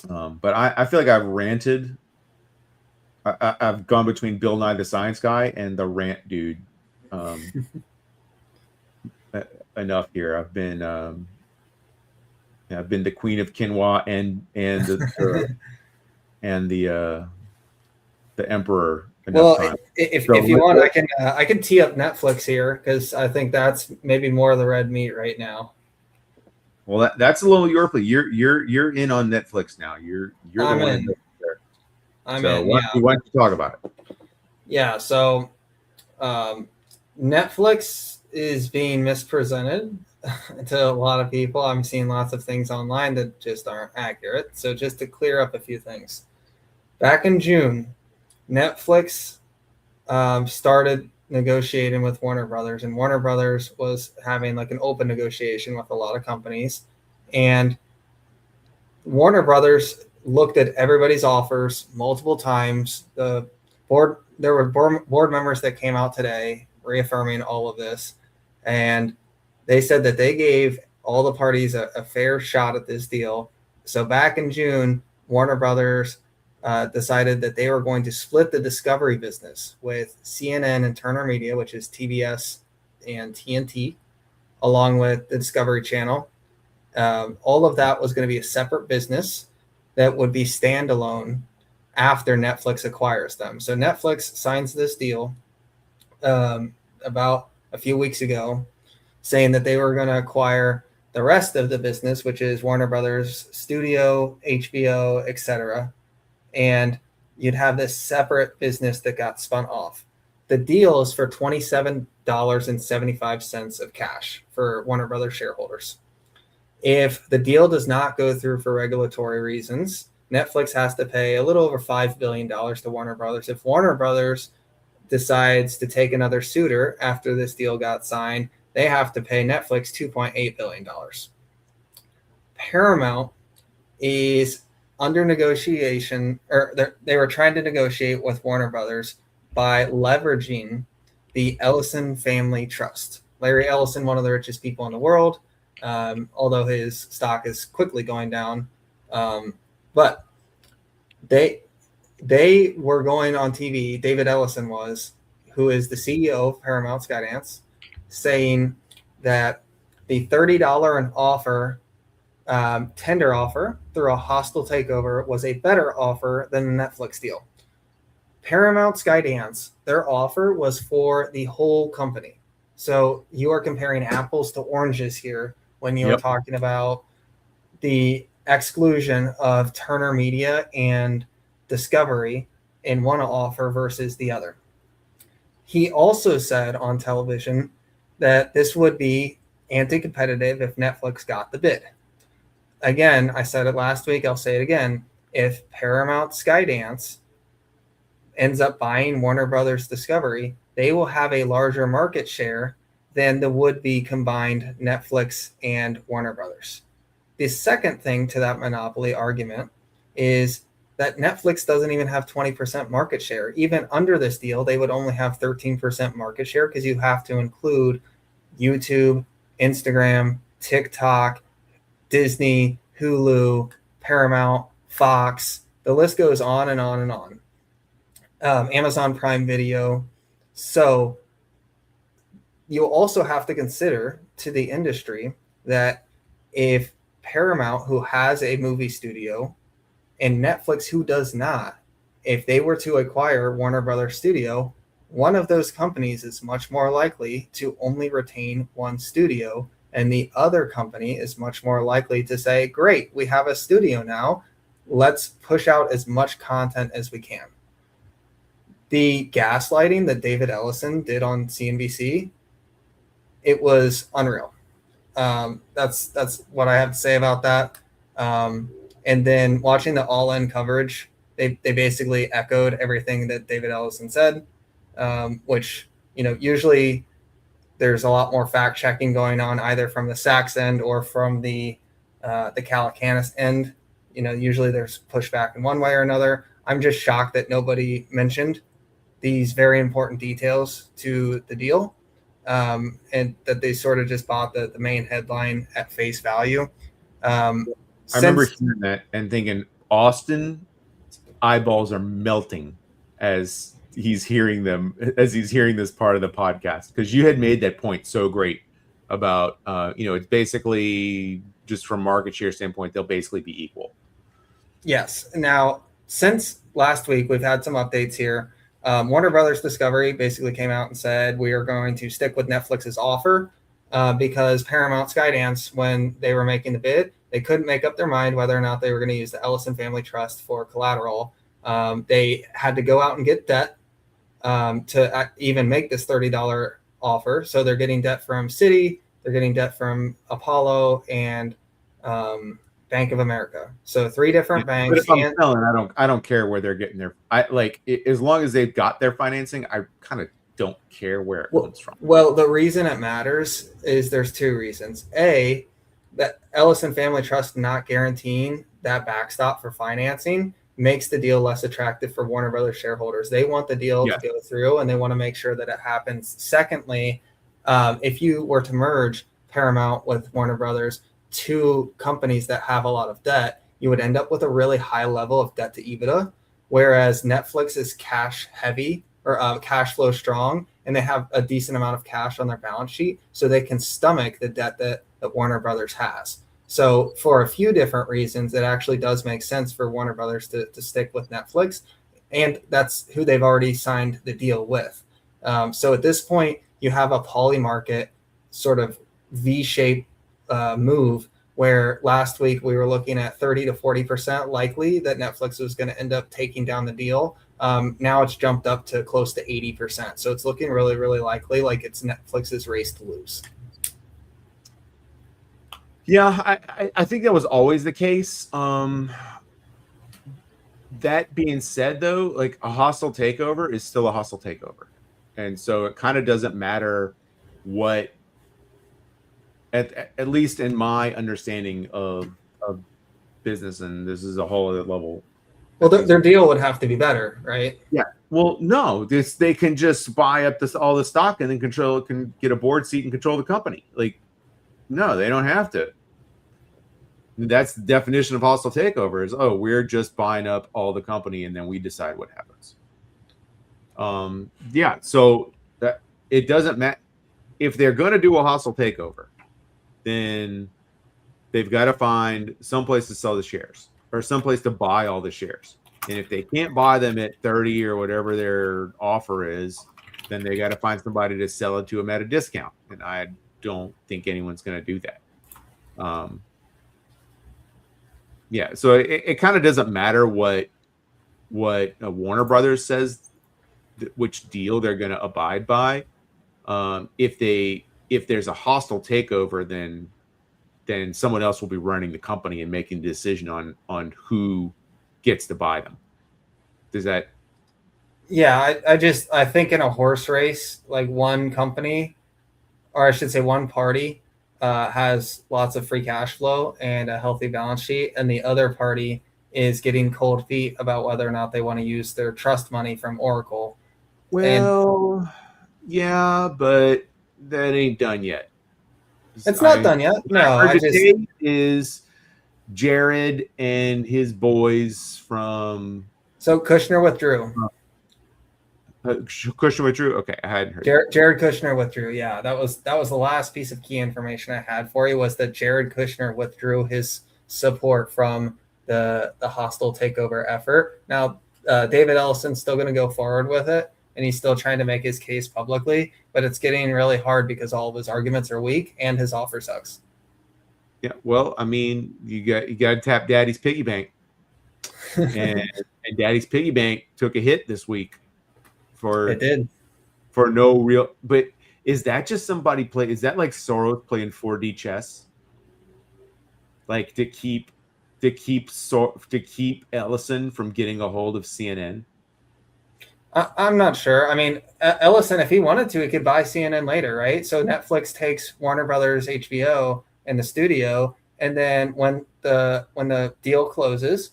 Speaker 3: But I feel like I've ranted. I've gone between Bill Nye the Science Guy and the rant dude enough here. I've been the queen of quinoa and the emperor.
Speaker 2: Well, if you want, I can tee up Netflix here because I think that's maybe more of the red meat right now.
Speaker 3: Well, that's a little your play. You're in on Netflix now. You're the
Speaker 2: I'm
Speaker 3: one.
Speaker 2: in.
Speaker 3: Why don't you talk about it?
Speaker 2: Yeah. So, Netflix is being mispresented to a lot of people. I'm seeing lots of things online that just aren't accurate. So, just to clear up a few things, back in June, Netflix started negotiating with Warner Brothers, and Warner Brothers was having like an open negotiation with a lot of companies, and Warner Brothers looked at everybody's offers multiple times. There were board members that came out today reaffirming all of this, and they said that they gave all the parties a fair shot at this deal. So back in June, Warner Brothers decided that they were going to split the Discovery business with CNN and Turner Media, which is TBS and TNT, along with the Discovery Channel. All of that was going to be a separate business that would be standalone after Netflix acquires them. So Netflix signs this deal about a few weeks ago, saying that they were going to acquire the rest of the business, which is Warner Brothers Studio, HBO, etc. And you'd have this separate business that got spun off. The deal is for $27.75 of cash for Warner Brothers shareholders. If the deal does not go through for regulatory reasons, Netflix has to pay a little over $5 billion to Warner Brothers. If Warner Brothers decides to take another suitor after this deal got signed, they have to pay Netflix $2.8 billion. Paramount is under negotiation, or they were trying to negotiate with Warner Brothers by leveraging the Ellison Family Trust. Larry Ellison, one of the richest people in the world, although his stock is quickly going down. But they were going on TV, David Ellison was, who is the CEO of Paramount Skydance, saying that the $30 an offer tender offer through a hostile takeover was a better offer than the Netflix deal. Paramount Skydance, their offer was for the whole company. So you are comparing apples to oranges here when you are talking about the exclusion of Turner Media and Discovery in one offer versus the other. He also said on television that this would be anti-competitive if Netflix got the bid. Again, I said it last week, I'll say it again. If Paramount Skydance ends up buying Warner Brothers Discovery, they will have a larger market share than the would-be combined Netflix and Warner Brothers. The second thing to that monopoly argument is that Netflix doesn't even have 20% market share. Even under this deal, they would only have 13% market share because you have to include YouTube, Instagram, TikTok, Disney, Hulu, Paramount, Fox. The list goes on and on and on. Amazon Prime Video. So you also have to consider to the industry that if Paramount, who has a movie studio, and Netflix, who does not, if they were to acquire Warner Brothers Studio, one of those companies is much more likely to only retain one studio, and the other company is much more likely to say, great, we have a studio now. Let's push out as much content as we can. The gaslighting that David Ellison did on CNBC, it was unreal. That's what I have to say about that. And then watching the All In coverage, they basically echoed everything that David Ellison said, which, usually there's a lot more fact checking going on either from the Sachs end or from the Calacanis end. Usually there's pushback in one way or another. I'm just shocked that nobody mentioned these very important details to the deal, and that they sort of just bought the main headline at face value.
Speaker 3: I remember hearing that and thinking Austin's eyeballs are melting as he's hearing this part of the podcast, because you had made that point so great about it's basically just from market share standpoint, they'll basically be equal.
Speaker 2: Yes. Now, since last week, we've had some updates here. Warner Brothers Discovery basically came out and said we are going to stick with Netflix's offer because Paramount Skydance, when they were making the bid, they couldn't make up their mind whether or not they were going to use the Ellison Family Trust for collateral. They had to go out and get debt to even make this $30 offer. So they're getting debt from Citi, they're getting debt from Apollo, and Bank of America. So three different banks.
Speaker 3: But if I'm selling, I don't care where they're getting their. As long as they've got their financing, I kind of don't care where it comes from.
Speaker 2: Well, the reason it matters is there's two reasons. A, that Ellison Family Trust not guaranteeing that backstop for financing makes the deal less attractive for Warner Brothers shareholders. They want the deal to go through, and they want to make sure that it happens. Secondly, if you were to merge Paramount with Warner Brothers, two companies that have a lot of debt, you would end up with a really high level of debt to EBITDA, whereas Netflix is cash heavy or cash flow strong, and they have a decent amount of cash on their balance sheet, so they can stomach the debt that Warner Brothers has. So for a few different reasons, it actually does make sense for Warner Brothers to stick with Netflix, and that's who they've already signed the deal with. So at this point, you have a poly market sort of V-shaped move, where last week we were looking at 30 to 40% likely that Netflix was going to end up taking down the deal. Now it's jumped up to close to 80%. So it's looking really, really likely like it's Netflix's race to lose.
Speaker 3: Yeah, I think that was always the case. That being said, though, like a hostile takeover is still a hostile takeover, and so it kind of doesn't matter what, at least in my understanding of business, and this is a whole other level.
Speaker 2: Well, their deal would have to be better, right?
Speaker 3: Yeah. Well, no, they can just buy up all the stock and then can get a board seat and control the company. Like, no, they don't have to. That's the definition of hostile takeover is, oh, we're just buying up all the company and then we decide what happens. Yeah. So that it doesn't matter if they're going to do a hostile takeover, then they've got to find someplace to sell the shares or someplace to buy all the shares. And if they can't buy them at 30 or whatever their offer is, then they got to find somebody to sell it to them at a discount. And I don't think anyone's going to do that. Yeah, so it kind of doesn't matter what Warner Brothers says, which deal they're going to abide by. If there's a hostile takeover, then someone else will be running the company and making the decision on who gets to buy them. Does that?
Speaker 2: Yeah, I think in a horse race, like one company, or I should say one party, has lots of free cash flow and a healthy balance sheet, and the other party is getting cold feet about whether or not they want to use their trust money from Oracle.
Speaker 3: Well, yeah, but that ain't done yet.
Speaker 2: It's not done yet. No,
Speaker 3: is Jared and his boys from.
Speaker 2: So Kushner withdrew.
Speaker 3: Kushner withdrew. Okay, I hadn't heard.
Speaker 2: Jared Kushner withdrew. Yeah, that was the last piece of key information I had for you was that Jared Kushner withdrew his support from the hostile takeover effort. Now, David Ellison's still going to go forward with it, and he's still trying to make his case publicly, but it's getting really hard because all of his arguments are weak and his offer sucks.
Speaker 3: Yeah, well, I mean, you got to tap Daddy's piggy bank, and Daddy's piggy bank took a hit this week.
Speaker 2: It did.
Speaker 3: For no real, but is that just somebody play? Is that like Soros playing 4D chess? Like to keep Ellison from getting a hold of CNN?
Speaker 2: I'm not sure. I mean, Ellison, if he wanted to, he could buy CNN later, right? So Netflix takes Warner Brothers, HBO, and the studio, and then when the deal closes,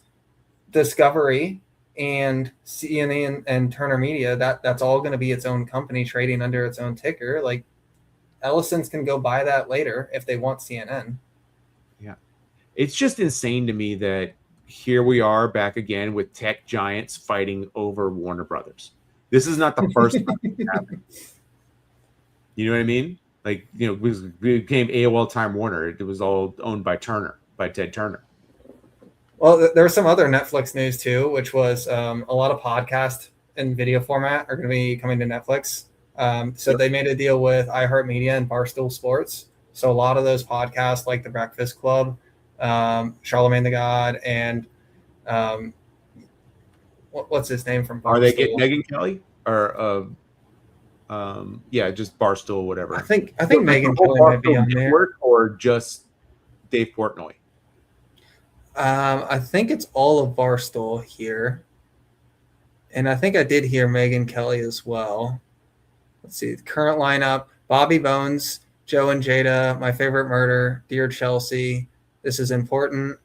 Speaker 2: Discovery and CNN and Turner Media, that's all going to be its own company trading under its own ticker. Like Ellison's can go buy that later if they want CNN.
Speaker 3: Yeah. It's just insane to me that here we are back again with tech giants fighting over Warner Brothers. This is not the first time it's happened. You know what I mean? Like, you know, it became AOL Time Warner. It was all owned by Ted Turner.
Speaker 2: Well, there was some other Netflix news too, which was a lot of podcasts in video format are going to be coming to Netflix. So they made a deal with iHeartMedia and Barstool Sports. So a lot of those podcasts, like The Breakfast Club, Charlemagne the God, and what's his name from Barstool?
Speaker 3: Are they getting Megyn Kelly or yeah, just Barstool, whatever?
Speaker 2: I think Megyn Kelly might be on there,
Speaker 3: or just Dave Portnoy.
Speaker 2: I think it's all of Barstool here. And I think I did hear Megyn Kelly as well. Let's see. The current lineup: Bobby Bones, Joe and Jada, My Favorite Murder, Dear Chelsea, This Is Important,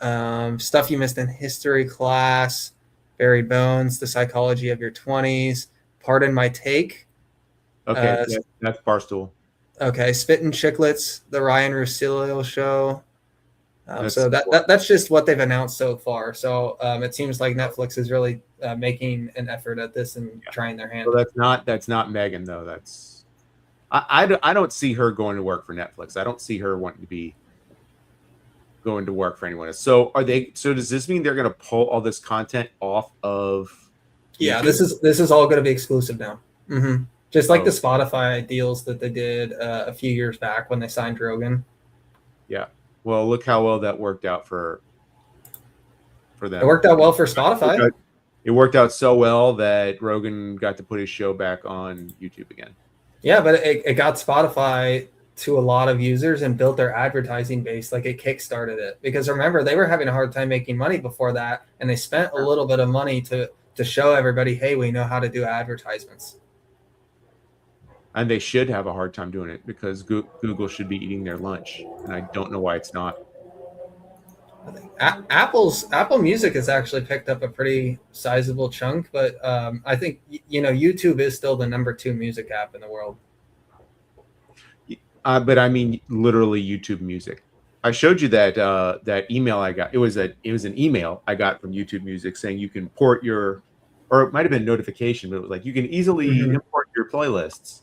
Speaker 2: Stuff You Missed in History Class, Barry Bones, The Psychology of Your 20s, Pardon My Take.
Speaker 3: Okay, that's Barstool.
Speaker 2: Okay, Spittin' Chicklets, The Ryan Russillo Show. So that's just what they've announced so far. So it seems like Netflix is really making an effort at this and trying their hand.
Speaker 3: So that's not Megyn though. That's I don't see her going to work for Netflix. I don't see her wanting to be going to work for anyone else. So does this mean they're going to pull all this content off of?
Speaker 2: Yeah,
Speaker 3: YouTube?
Speaker 2: this is all going to be exclusive now. Mm-hmm. Just like the Spotify deals that they did a few years back when they signed Rogan.
Speaker 3: Yeah. Well, look how well that worked out for them.
Speaker 2: It worked out well for Spotify.
Speaker 3: It worked out so well that Rogan got to put his show back on YouTube again.
Speaker 2: Yeah, but it got Spotify to a lot of users and built their advertising base. Like it kickstarted it, because remember, they were having a hard time making money before that, and they spent a little bit of money to show everybody, hey, we know how to do advertisements.
Speaker 3: And they should have a hard time doing it, because Google should be eating their lunch, and I don't know why it's not.
Speaker 2: Apple Music has actually picked up a pretty sizable chunk, but I think YouTube is still the #2 music app in the world.
Speaker 3: But I mean, literally YouTube Music. I showed you that email I got. It was an email I got from YouTube Music saying you can port your, or it might have been a notification, but it was like you can easily import your playlists.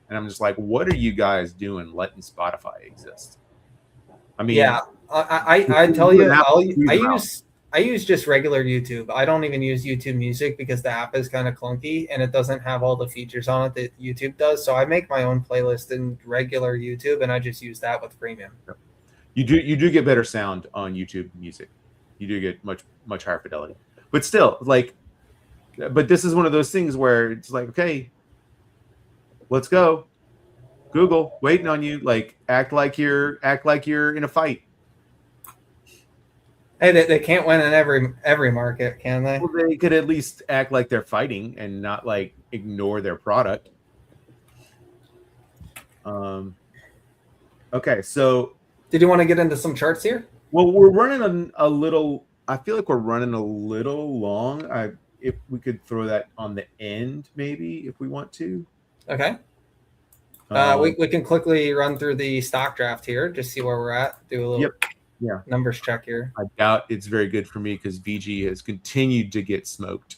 Speaker 3: And I'm just like, what are you guys doing letting Spotify exist? I mean,
Speaker 2: yeah, I tell you, I use just regular YouTube. I don't even use YouTube Music because the app is kind of clunky and it doesn't have all the features on it that YouTube does. So I make my own playlist in regular YouTube, and I just use that with premium.
Speaker 3: You do get better sound on YouTube Music. You do get much higher fidelity. But still, like, but this is one of those things where it's like, okay, let's go. Google, waiting on you. Like, act like you're in a fight.
Speaker 2: Hey, they can't win in every market, can they?
Speaker 3: Well, they could at least act like they're fighting and not like ignore their product. Okay, so
Speaker 2: did you want to get into some charts here?
Speaker 3: Well, we're running a little. I feel like we're running a little long. If we could throw that on the end, maybe, if we want to.
Speaker 2: Okay. We can quickly run through the stock draft here, just see where we're at. Do a little numbers check here.
Speaker 3: I doubt it's very good for me because VG has continued to get smoked.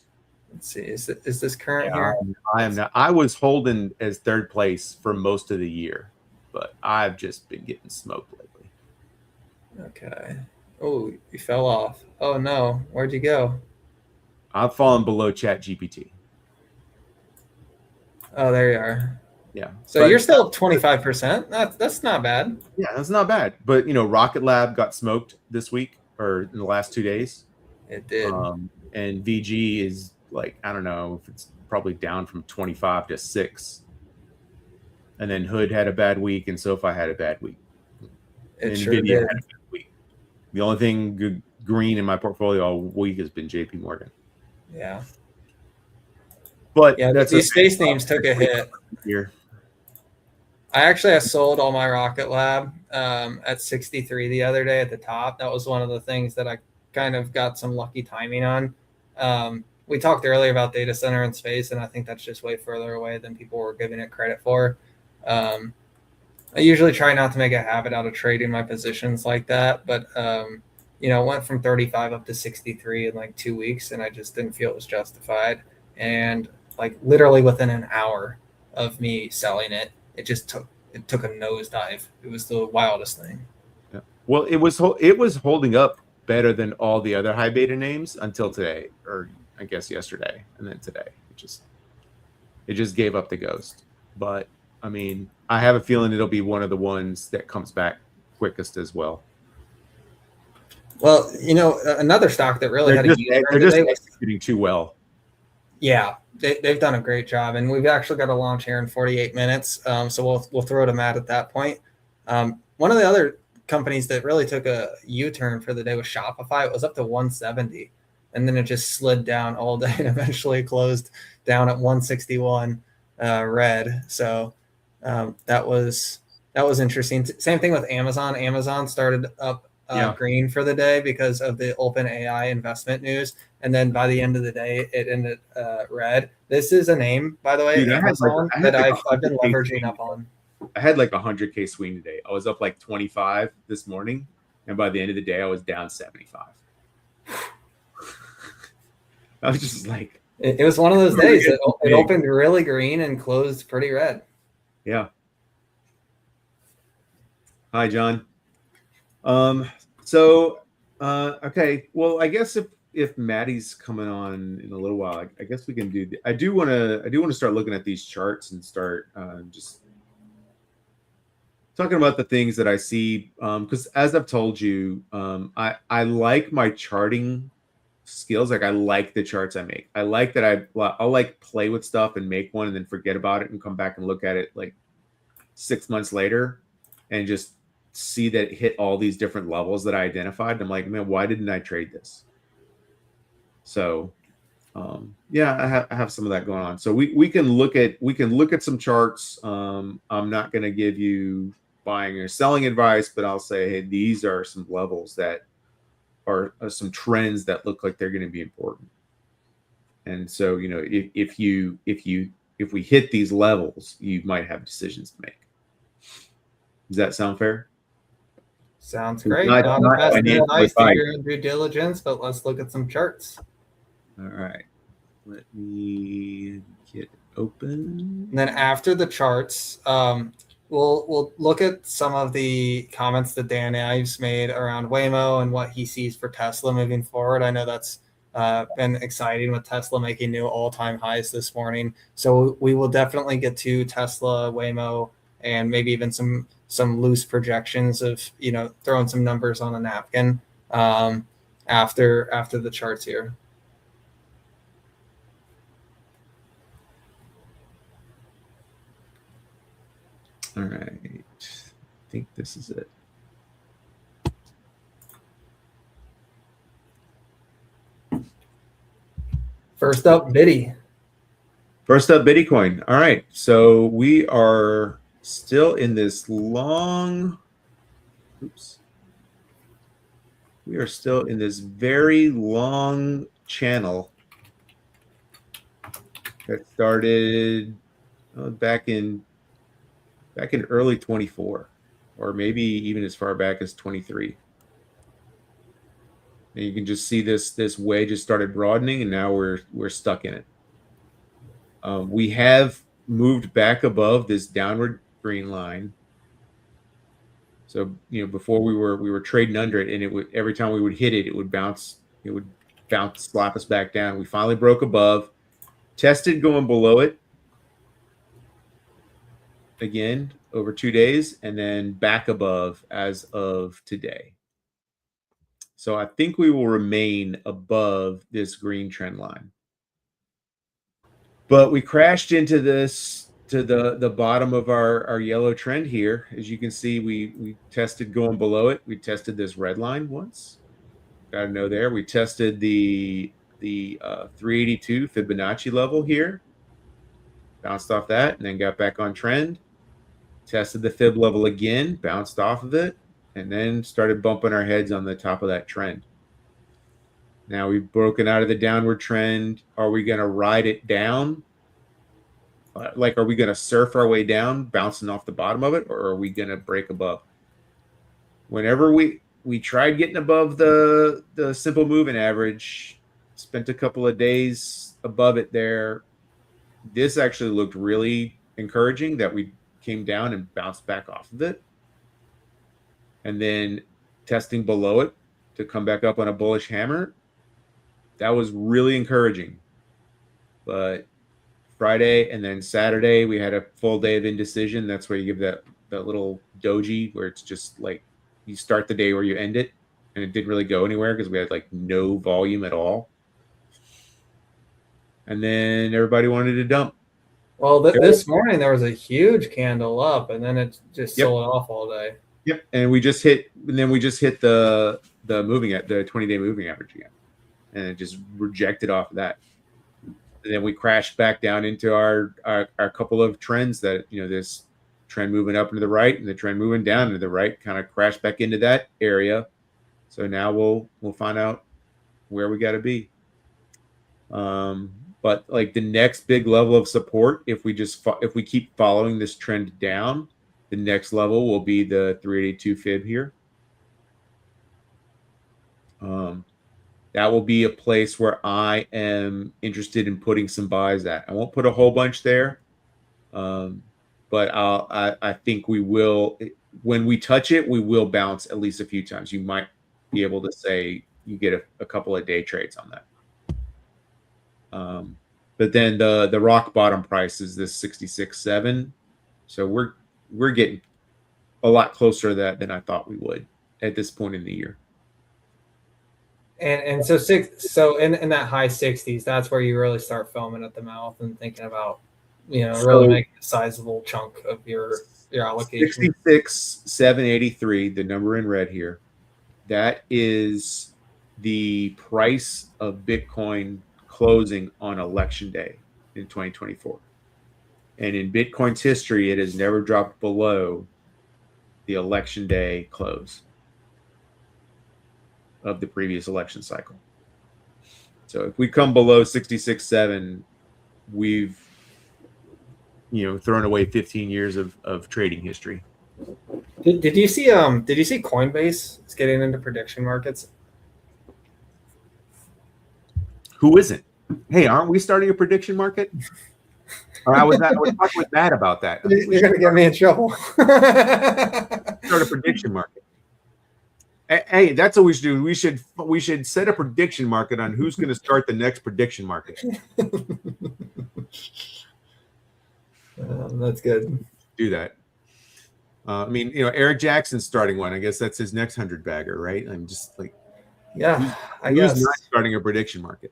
Speaker 2: Let's see. Is this current here?
Speaker 3: I am not. I was holding as third place for most of the year, but I've just been getting smoked lately.
Speaker 2: Okay. Oh, you fell off. Oh no, where'd you go?
Speaker 3: I've fallen below ChatGPT.
Speaker 2: Oh, there you are.
Speaker 3: Yeah.
Speaker 2: So you're still 25%. That's not bad.
Speaker 3: Yeah, that's not bad. But Rocket Lab got smoked this week or in the last 2 days.
Speaker 2: It did.
Speaker 3: And VG is like, I don't know if it's probably down from 25 to 6. And then Hood had a bad week and SoFi had a bad week.
Speaker 2: It sure did. Had a bad
Speaker 3: week. The only thing green in my portfolio all week has been JP Morgan.
Speaker 2: Yeah.
Speaker 3: But
Speaker 2: yeah, these space names took a hit
Speaker 3: here.
Speaker 2: I actually sold all my Rocket Lab at 63 the other day at the top. That was one of the things that I kind of got some lucky timing on. We talked earlier about data center and space, and I think that's just way further away than people were giving it credit for. I usually try not to make a habit out of trading my positions like that, but it went from 35 up to 63 in like 2 weeks, and I just didn't feel it was justified. And like literally within an hour of me selling it, it took a nosedive. It was the wildest thing.
Speaker 3: Yeah. Well, it was holding up better than all the other high beta names until today, or I guess yesterday, and then today it just gave up the ghost. But I mean, I have a feeling it'll be one of the ones that comes back quickest as well.
Speaker 2: Well, another stock that really
Speaker 3: they're just executing too well.
Speaker 2: Yeah, they've done a great job, and we've actually got a launch here in 48 minutes. So we'll throw to Matt at that point. One of the other companies that really took a U-turn for the day was Shopify. It was up to 170, and then it just slid down all day and eventually closed down at 161 red. So that was interesting. Same thing with Amazon. Amazon started up green for the day because of the OpenAI investment news, and then by the end of the day, it ended red. This is a name, by the way,
Speaker 3: Dude,
Speaker 2: Amazon, that I've been leveraging up on.
Speaker 3: I had like 100K swing today. I was up like 25 this morning, and by the end of the day, I was down 75. I was just like,
Speaker 2: it was one of those days. It opened really green and closed pretty red.
Speaker 3: Yeah. Hi, John. Okay. Well, I guess if Maddie's coming on in a little while, I guess we can do. I do want to start looking at these charts and start just talking about the things that I see. Because as I've told you, I like my charting skills. Like I like the charts I make. I like that I'll like play with stuff and make one and then forget about it and come back and look at it like 6 months later and just see that it hit all these different levels that I identified. I'm like, man, why didn't I trade this? So yeah, I have some of that going on. So we can look at some charts. I'm not going to give you buying or selling advice, but I'll say, hey, these are some levels that are some trends that look like they're going to be important. And so, you know, if we hit these levels, you might have decisions to make. Does that sound fair?
Speaker 2: Sounds great. Not advice to your due diligence, but let's look at some charts.
Speaker 3: All right. Let me get it open.
Speaker 2: And then after the charts, we'll look at some of the comments that Dan Ives made around Waymo and what he sees for Tesla moving forward. I know that's been exciting with Tesla making new all-time highs this morning. So we will definitely get to Tesla, Waymo, and maybe even some loose projections of, you know, throwing some numbers on a napkin after the charts here.
Speaker 3: All right. I think this is it.
Speaker 2: First up, Biddy.
Speaker 3: First up, Bitcoin. All right. So we are still in this long, we are still in this very long channel that started back in early 24, or maybe even as far back as 23. And you can just see this way just started broadening, and now we're stuck in it. We have moved back above this downward green line. So, you know, before we were trading under it, and it would, every time we would hit it, it would bounce, slap us back down. We finally broke above, tested going below it again over 2 days, and then back above as of today. So I think we will remain above this green trend line. But we crashed into this, to the bottom of our yellow trend here. As you can see, we tested going below it. We tested this red line once. Got to know there. We tested the 382 Fibonacci level here. Bounced off that and then got back on trend. Tested the fib level again, bounced off of it, and then started bumping our heads on the top of that trend. Now we've broken out of the downward trend. Are we going to ride it down? Like, are we going to surf our way down, bouncing off the bottom of it, or are we going to break above? Whenever we tried getting above the simple moving average, spent a couple of days above it there. This actually looked really encouraging that we came down and bounced back off of it. And then testing below it to come back up on a bullish hammer. That was really encouraging. But Friday and then Saturday, we had a full day of indecision. That's where you give that little doji, where it's just like you start the day where you end it. And it didn't really go anywhere because we had like no volume at all. And then everybody wanted to dump.
Speaker 2: Well, this morning there was a huge candle up, and then it just sold off all day.
Speaker 3: Yep, and we just hit the moving at the 20-day moving average again, and it just rejected off of that. And then we crashed back down into our couple of trends that, you know, this trend moving up into the right and the trend moving down into the right kind of crashed back into that area. So now we'll find out where we got to be. But like the next big level of support, if we keep following this trend down, the next level will be the 382 fib here. That will be a place where I am interested in putting some buys at. I won't put a whole bunch there, but I think we will. When we touch it, we will bounce at least a few times. You might be able to say you get a couple of day trades on that. But then the rock bottom price is this 66.7. So we're getting a lot closer to that than I thought we would at this point in the year.
Speaker 2: And so in that high 60s, that's where you really start foaming at the mouth and thinking about, you know, really making a sizable chunk of your your allocation.
Speaker 3: 66,783, the number in red here. That is the price of Bitcoin closing on election day in 2024. And in Bitcoin's history, it has never dropped below the election day close of the previous election cycle. So if we come below 66.7, we've thrown away 15 years of trading history.
Speaker 2: Did you see Coinbase is getting into prediction markets?
Speaker 3: Who isn't? Hey, aren't we starting a prediction market? Or I was talking with Matt about that.
Speaker 2: You're gonna get me in trouble.
Speaker 3: Start a prediction market. Hey, that's what we should do. We should set a prediction market on who's going to start the next prediction market.
Speaker 2: That's good.
Speaker 3: Do that. I mean, Eric Jackson's starting one. I guess that's his next 100-bagger, right? I'm just like,
Speaker 2: yeah, I guess.
Speaker 3: Who's not starting a prediction market?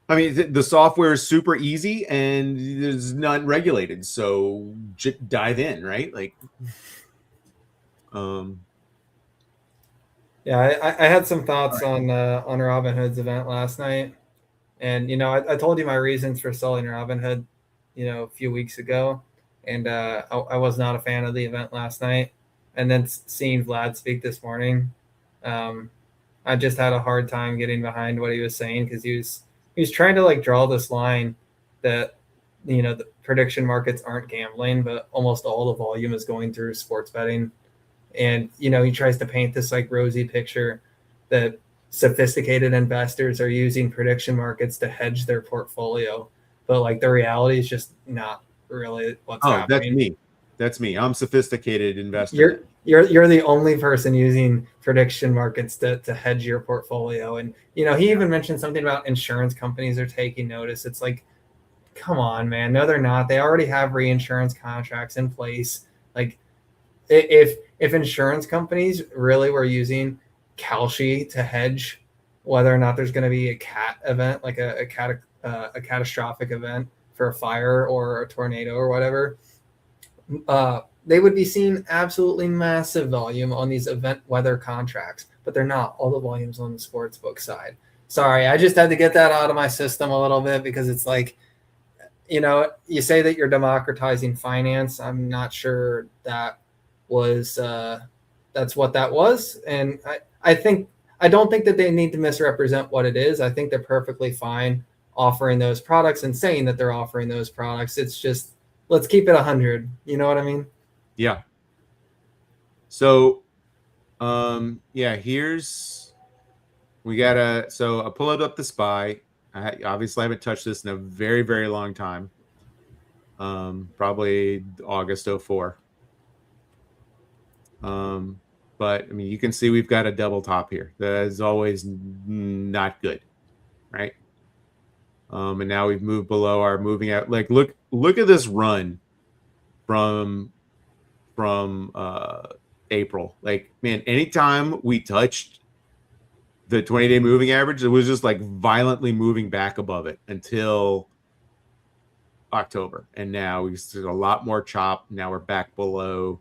Speaker 3: I mean, the software is super easy and it's not regulated, so dive in, right? Like,
Speaker 2: yeah, I had some thoughts on Robinhood's event last night, and I told you my reasons for selling Robinhood, a few weeks ago, and I was not a fan of the event last night, and then seeing Vlad speak this morning, I just had a hard time getting behind what he was saying because he was trying to like draw this line that the prediction markets aren't gambling, but almost all the volume is going through sports betting. And, he tries to paint this like rosy picture that sophisticated investors are using prediction markets to hedge their portfolio. But like the reality is just not really what's happening.
Speaker 3: That's me. I'm sophisticated investor.
Speaker 2: You're the only person using prediction markets to hedge your portfolio. And, he even mentioned something about insurance companies are taking notice. It's like, come on, man. No, they're not. They already have reinsurance contracts in place. Like if insurance companies really were using Kalshi to hedge whether or not there's going to be a cat event, like a catastrophic event for a fire or a tornado or whatever, they would be seeing absolutely massive volume on these event weather contracts, but they're not. All the volume's on the sportsbook side. Sorry, I just had to get that out of my system a little bit because it's like, you say that you're democratizing finance. I'm not sure that was that's what that was, and I don't think that they need to misrepresent what it is. I think they're perfectly fine offering those products and saying that they're offering those products. It's just, let's keep it 100. You know what I mean?
Speaker 3: Yeah. So here's so I pull it up the SPY. I obviously haven't touched this in a very, very long time. Probably August 04. But I mean, you can see we've got a double top here. That is always not good, right? And now we've moved below our moving out. Like, look at this run from April. Like, man, anytime we touched the 20-day moving average, it was just like violently moving back above it until October. And now we've seen a lot more chop. Now we're back below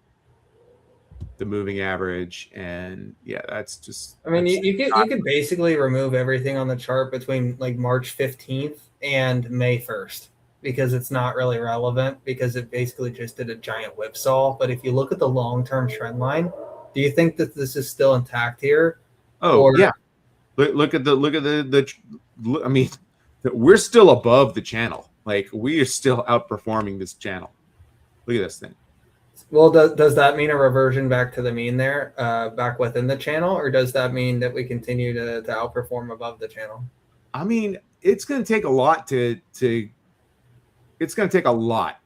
Speaker 3: the moving average, and yeah, that's just.
Speaker 2: I mean, you could basically remove everything on the chart between like March 15th and May 1st because it's not really relevant because it basically just did a giant whipsaw. But if you look at the long-term trend line, do you think that this is still intact here?
Speaker 3: Yeah. Look at the. I mean, we're still above the channel. Like, we are still outperforming this channel. Look at this thing.
Speaker 2: Well, does that mean a reversion back to the mean there, back within the channel, or does that mean that we continue to outperform above the channel?
Speaker 3: I mean, it's going to take a lot it's going to take a lot.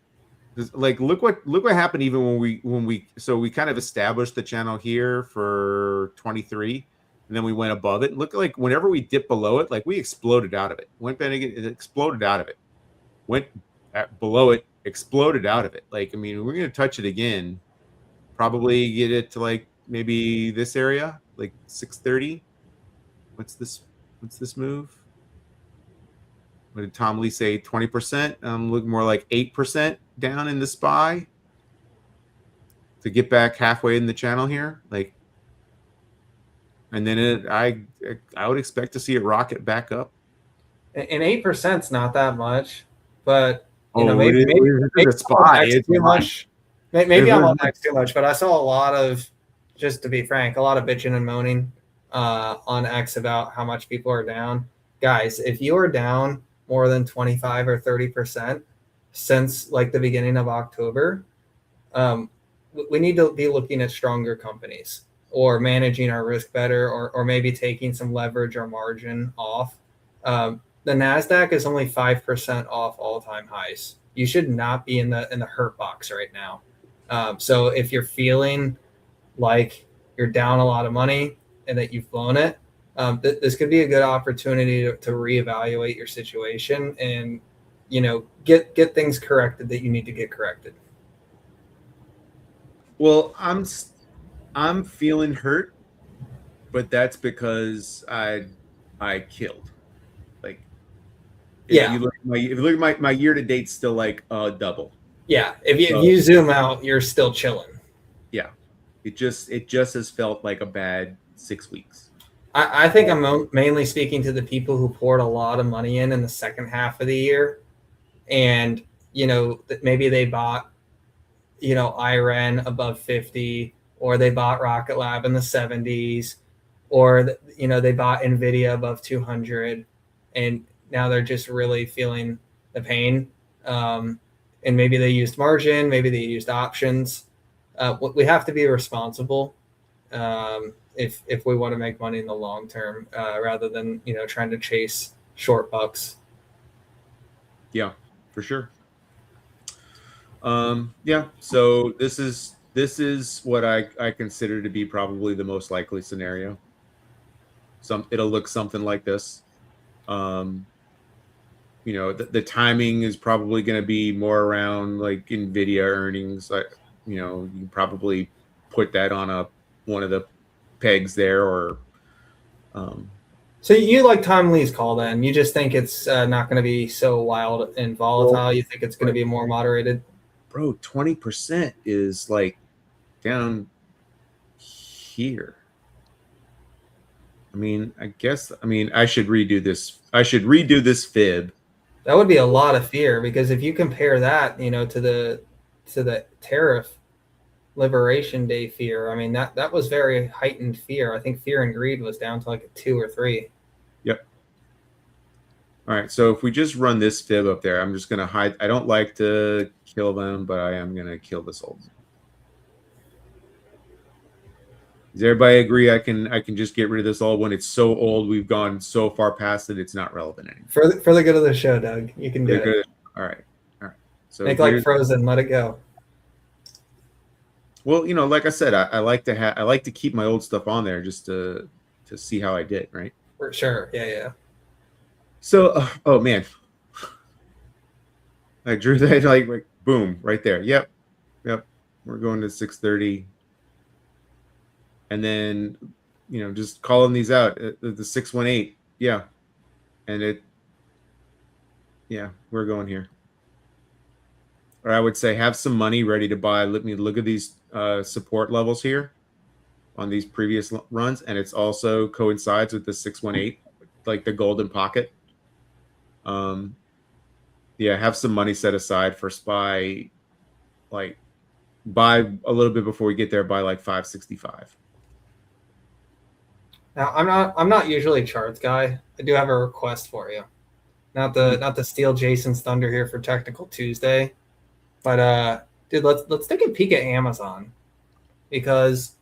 Speaker 3: Like, look what happened even when we kind of established the channel here for 23, and then we went above it. Look, like whenever we dipped below it, like we exploded out of it. Went back again, it exploded out of it. Went below it, exploded out of it. Like, I mean, we're going to touch it again, probably get it to like maybe this area, like 630. What's this move? what did Tom Lee say? 20%. Look more like 8% down in the SPY to get back halfway in the channel here. Like, and then I would expect to see it rocket back up.
Speaker 2: And 8% is not that much, but
Speaker 3: maybe the SPY is
Speaker 2: too much. Maybe I'm on X too much, but I saw a lot of, just to be frank, a lot of bitching and moaning on X about how much people are down. Guys, if you are down more than 25 or 30% since like the beginning of October, we need to be looking at stronger companies or managing our risk better, or maybe taking some leverage or margin off. The NASDAQ is only 5% off all-time highs. You should not be in the hurt box right now. So if you're feeling like you're down a lot of money and that you've blown it, this could be a good opportunity to reevaluate your situation and, get things corrected that you need to get corrected.
Speaker 3: Well, I'm feeling hurt, but that's because I killed. Like, if you look at my year to date, still like double.
Speaker 2: Yeah, if you zoom out, you're still chilling.
Speaker 3: Yeah, it just has felt like a bad 6 weeks.
Speaker 2: I think I'm mainly speaking to the people who poured a lot of money in the second half of the year, and maybe they bought IREN above 50, or they bought Rocket Lab in the 70s, or they bought Nvidia above 200, and now they're just really feeling the pain. And maybe they used margin, maybe they used options. We have to be responsible if we want to make money in the long term, rather than trying to chase short bucks.
Speaker 3: Yeah, for sure. Yeah, so this is what I consider to be probably the most likely scenario. It'll look something like this. The timing is probably going to be more around like Nvidia earnings. You can probably put that on one of the pegs there, or
Speaker 2: So you like Tom Lee's call then? You just think it's not going to be so wild and volatile? Well, you think it's going to be more moderated?
Speaker 3: Bro, 20% is like down here. I should redo this. I should redo this fib.
Speaker 2: That would be a lot of fear, because if you compare that, to the tariff liberation day fear, that was very heightened fear. I think fear and greed was down to like a 2 or 3.
Speaker 3: Yep. All right, so if we just run this fib up there, I'm just going to hide. I don't like to kill them, but I am going to kill this old. Does everybody agree I can just get rid of this old one? It's so old, we've gone so far past it, it's not relevant anymore.
Speaker 2: For the good of the show, Doug, you can do it.
Speaker 3: All right. So
Speaker 2: make like Frozen, let it go.
Speaker 3: Well, like I said, I like to keep my old stuff on there just to see how I did, right?
Speaker 2: For sure. Yeah.
Speaker 3: So, oh man, I drew that like boom right there. Yep. We're going to 630, and then just calling these out. The 618, yeah, and we're going here. Or I would say have some money ready to buy. Let me look at these support levels here on these previous runs, and it's also coincides with the 618, like the golden pocket. Have some money set aside for SPY, like buy a little bit before we get there, by like 565.
Speaker 2: Now I'm not usually a charts guy. I do have a request for you. Not to steal Jason's thunder here for Technical Tuesday, but dude, let's take a peek at Amazon, because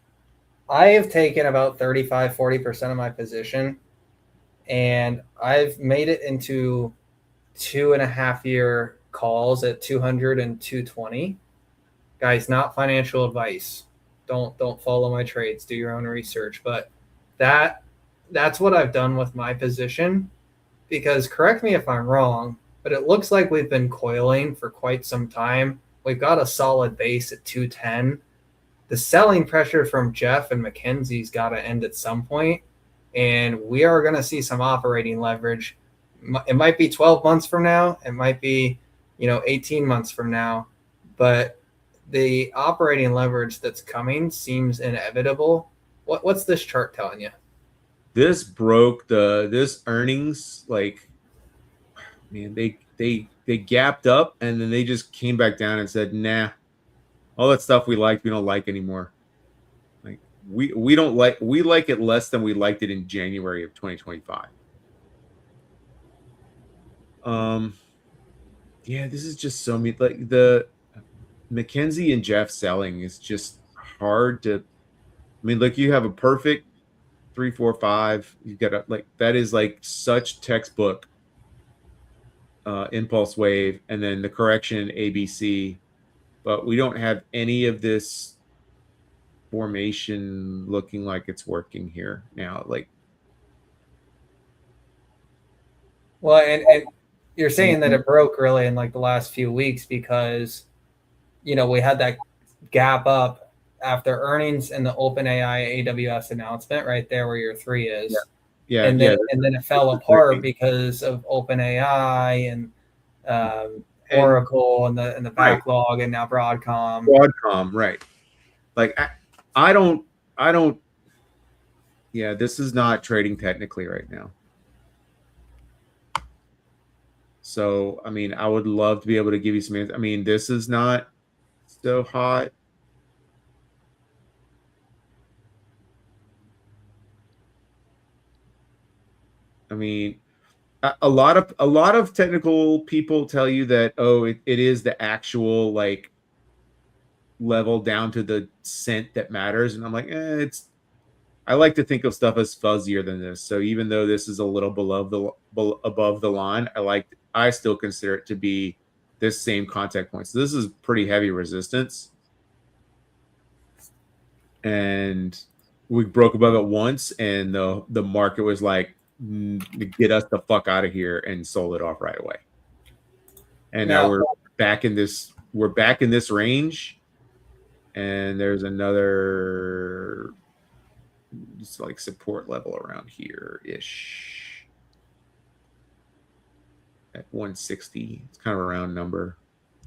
Speaker 2: I have taken about 35-40% of my position, and I've made it into 2.5-year calls at 200 and 220. Guys, not financial advice. Don't follow my trades. Do your own research. But that's what I've done with my position, because correct me if I'm wrong, but it looks like we've been coiling for quite some time. We've got a solid base at 210. The selling pressure from Jeff and Mackenzie's got to end at some point, and we are going to see some operating leverage It might be 12 months from now. It might be, 18 months from now. But the operating leverage that's coming seems inevitable. What's this chart telling you?
Speaker 3: This broke this earnings, like, man, they gapped up and then they just came back down and said, nah, all that stuff we liked, we don't like anymore. Like we like it less than we liked it in January of 2025. Yeah, this is just so mean. Like the Mackenzie and Jeff selling is just hard to. I mean, like you have a perfect 3, 4, 5. You got a, like that is like such textbook impulse wave, and then the correction ABC, but we don't have any of this formation looking like it's working here now. Like,
Speaker 2: well, and you're saying that it broke really in like the last few weeks because, we had that gap up after earnings and the OpenAI AWS announcement right there where your 3 is.
Speaker 3: Yeah.
Speaker 2: And then it fell apart because of OpenAI and Oracle and the backlog, right. And now Broadcom.
Speaker 3: Right. Like I don't. Yeah, this is not trading technically right now. So, I mean, I would love to be able to give you some. I mean, this is not so hot. I mean, a lot of technical people tell you that, oh, it is the actual like level down to the cent that matters, and I'm like, I like to think of stuff as fuzzier than this. So even though this is a little above the line, I still consider it to be this same contact point. So this is pretty heavy resistance, and we broke above it once, and the market was like, get us the fuck out of here, and sold it off right away. And now we're back in this range, and there's another it's like support level around here ish at 160. It's kind of a round number,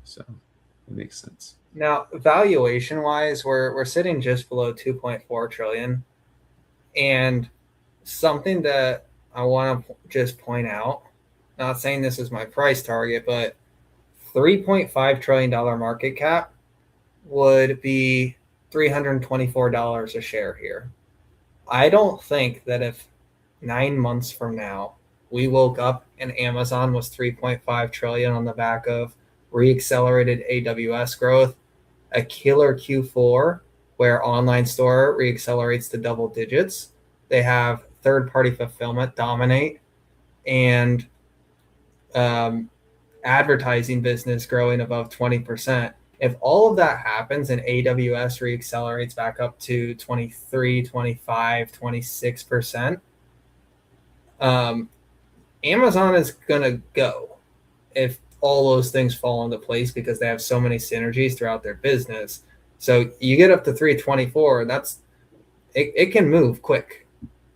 Speaker 3: so it makes sense.
Speaker 2: Now, valuation wise, we're sitting just below 2.4 trillion, and something that I want to just point out, not saying this is my price target, but $3.5 trillion market cap would be $324 a share here. I don't think that if 9 months from now we woke up and Amazon was 3.5 trillion on the back of reaccelerated AWS growth, a killer Q4 where online store reaccelerates to double digits, they have third-party fulfillment dominate, and advertising business growing above 20%. If all of that happens and AWS reaccelerates back up to 23, 25, 26%, Amazon is going to go if all those things fall into place because they have so many synergies throughout their business. So you get up to 324, it can move quick.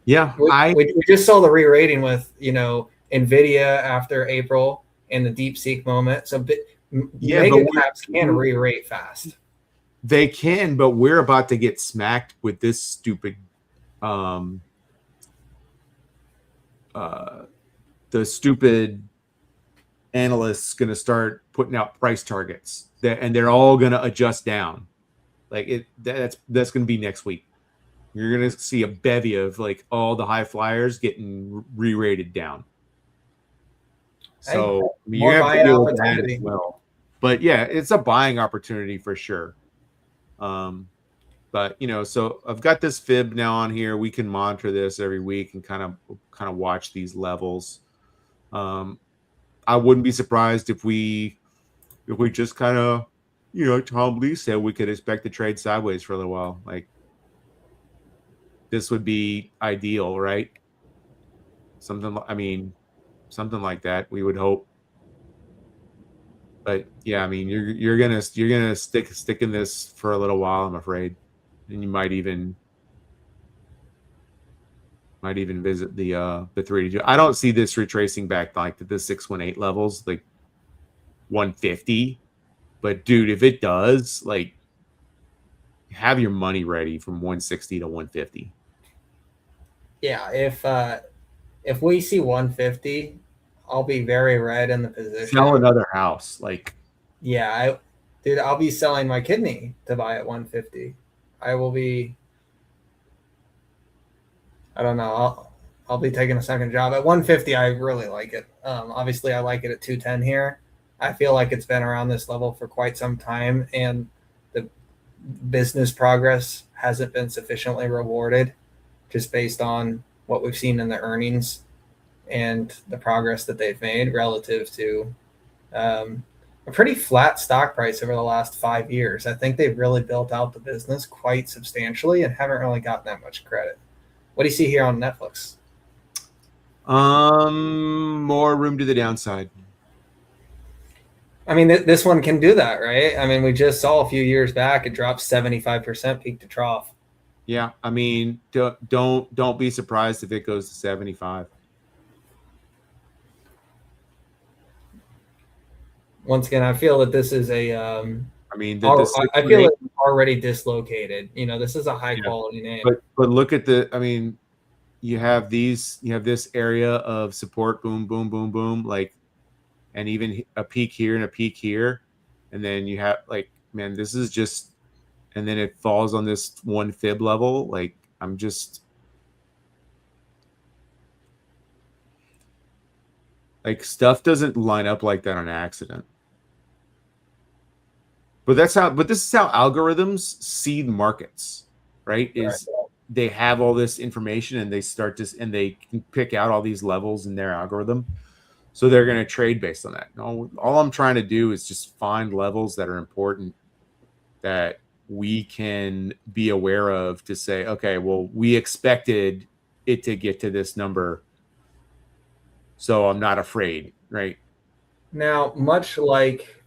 Speaker 3: Yeah.
Speaker 2: We just saw the re-rating with, NVIDIA after April and the DeepSeek moment. So mega caps can re-rate fast.
Speaker 3: They can, but we're about to get smacked with this stupid the stupid analysts going to start putting out price targets and they're all going to adjust down. Like that's going to be next week. You're going to see a bevy of like all the high flyers getting re-rated down. So you have to deal with that as well. But yeah, it's a buying opportunity for sure. But so I've got this fib now on here. We can monitor this every week and kind of watch these levels. I wouldn't be surprised if we just kind of, Tom Lee said we could expect to trade sideways for a little while. Like this would be ideal, right? Something like that. We would hope. But yeah, I mean, you're gonna stick in this for a little while, I'm afraid, and you might even Might even visit the 382. I don't see this retracing back like to the 618 levels, like 150. But dude, if it does, like, have your money ready from 160 to 150.
Speaker 2: Yeah, if we see 150, I'll be very red in the position.
Speaker 3: Sell another house, like.
Speaker 2: Yeah, dude, I'll be selling my kidney to buy at 150. I will be. I don't know. I'll be taking a second job at 150. I really like it. Obviously, I like it at 210 here. I feel like it's been around this level for quite some time, and the business progress hasn't been sufficiently rewarded, just based on what we've seen in the earnings and the progress that they've made relative to a pretty flat stock price over the last 5 years. I think they've really built out the business quite substantially and haven't really gotten that much credit. What do you see here on Netflix?
Speaker 3: More room to the downside.
Speaker 2: I mean, this one can do that, right? I mean, we just saw a few years back it dropped 75% peak to trough.
Speaker 3: Yeah, I mean, don't be surprised if it goes to 75.
Speaker 2: Once again, I feel that this is a.
Speaker 3: I mean,
Speaker 2: I feel it's already dislocated. You know, this is a high quality name.
Speaker 3: But look at the. I mean, you have this area of support. Boom, boom, boom, boom. Like, and even a peak here and a peak here, and then you have like, man, this is just, and then it falls on this one fib level. Like, I'm just. Like, stuff doesn't line up like that on accident. But this is how algorithms seed markets, right? Is they have all this information and they they can pick out all these levels in their algorithm. So they're going to trade based on that. No, all I'm trying to do is just find levels that are important that we can be aware of to say, okay, well, we expected it to get to this number, so I'm not afraid, right?
Speaker 2: Now, much like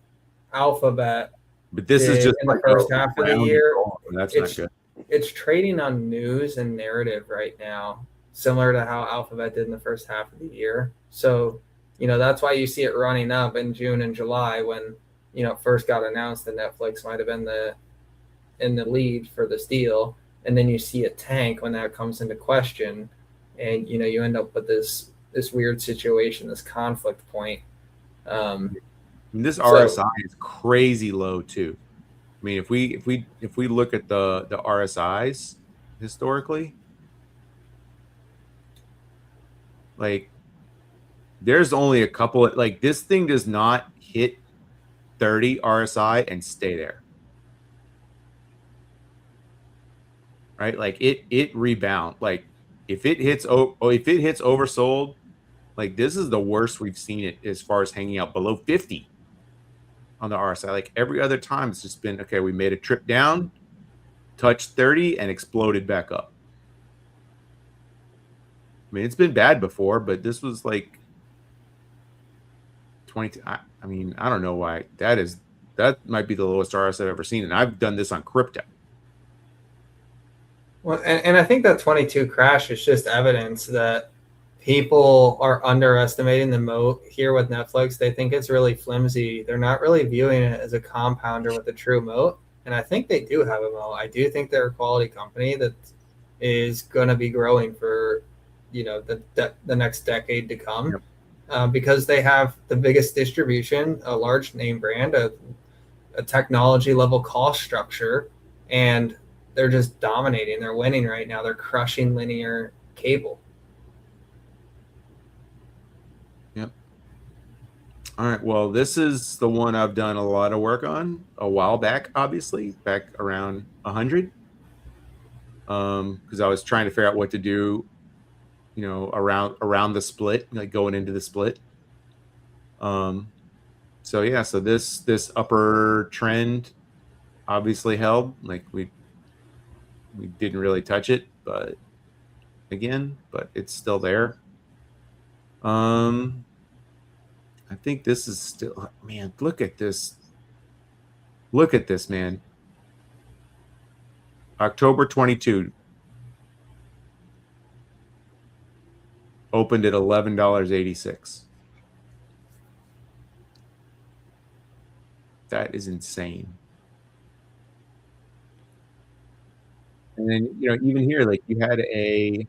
Speaker 2: Alphabet,
Speaker 3: but this is just
Speaker 2: in the first half of the year.
Speaker 3: That's not good.
Speaker 2: It's trading on news and narrative right now, similar to how Alphabet did in the first half of the year. So, you know, that's why you see it running up in June and July when, you know, it first got announced that Netflix might have been in the lead for this deal. And then you see it tank when that comes into question. And, you know, you end up with this weird situation, this conflict point.
Speaker 3: And this RSI is crazy low too. I mean, if we look at the RSIs historically, like there's only a couple like this thing does not hit 30 RSI and stay there. Right? Like it rebound. Like if it hits oversold, like this is the worst we've seen it as far as hanging out below 50 on the RSI. Like every other time it's just been, okay, we made a trip down, touched 30 and exploded back up. I mean, it's been bad before, but this was like 20. I mean, I don't know why that might be the lowest RSI I've ever seen. And I've done this on crypto.
Speaker 2: Well, and I think that 22 crash is just evidence that people are underestimating the moat here with Netflix. They think it's really flimsy. They're not really viewing it as a compounder with a true moat. And I think they do have a moat. I do think they're a quality company that is going to be growing for, you know, the next decade to come. Yep. Because they have the biggest distribution, a large name brand, a technology level cost structure, and they're just dominating. They're winning right now. They're crushing linear cable.
Speaker 3: Yep. All right. Well, this is the one I've done a lot of work on a while back, obviously, back around 100. Because I was trying to figure out what to do, you know, around the split, like going into the split. So yeah, so this upper trend obviously held. Like we didn't really touch it, but it's still there. I think this is still, man, look at this. Look at this, man. October 22. Opened at $11.86. That is insane. And then, even here, like you had I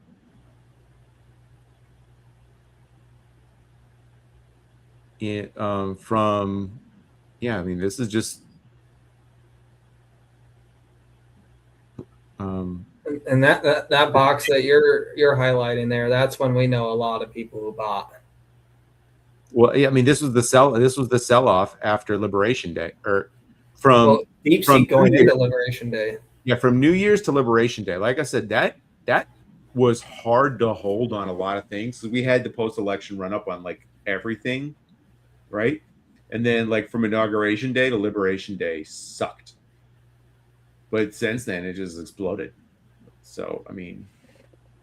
Speaker 3: mean, this is just,
Speaker 2: and that box that you're highlighting there, that's when we know a lot of people who bought.
Speaker 3: Well, yeah, I mean, this was the sell off after Liberation Day, or from
Speaker 2: DeepSeek going into Liberation Day.
Speaker 3: Yeah, from New Year's to Liberation Day. Like I said, that was hard to hold on a lot of things. So we had the post-election run up on like everything, right? And then like from Inauguration Day to Liberation Day sucked. But since then, it just exploded. So, I mean,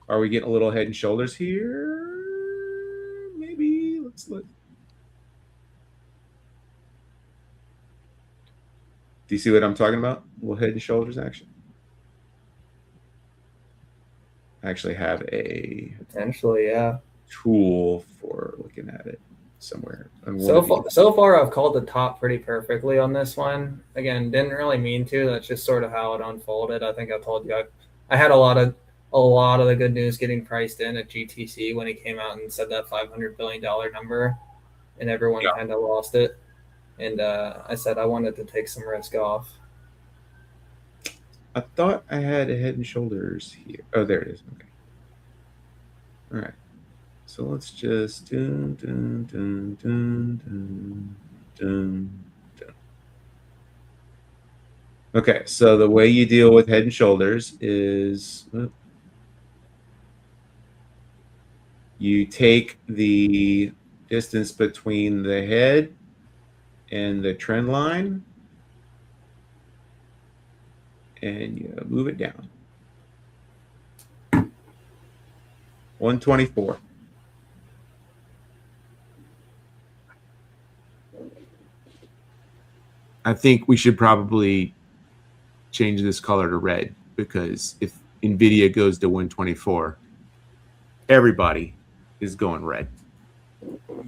Speaker 3: are we getting a little head and shoulders here? Maybe. Let's look. Do you see what I'm talking about? A little head and shoulders action. I actually have a
Speaker 2: potentially, yeah,
Speaker 3: tool for looking at it somewhere.
Speaker 2: So far, I've called the top pretty perfectly on this one. Again, didn't really mean to. That's just sort of how it unfolded. I think I told you I had a lot of the good news getting priced in at GTC when he came out and said that $500 billion number, and everyone kind of lost it. And I said I wanted to take some risk off.
Speaker 3: I thought I had a head and shoulders here. Oh, there it is. Okay. All right. So let's just Okay, so the way you deal with head and shoulders is you take the distance between the head and the trend line and you move it down. 124. I think we should probably change this color to red, because if NVIDIA goes to 124, everybody is going red.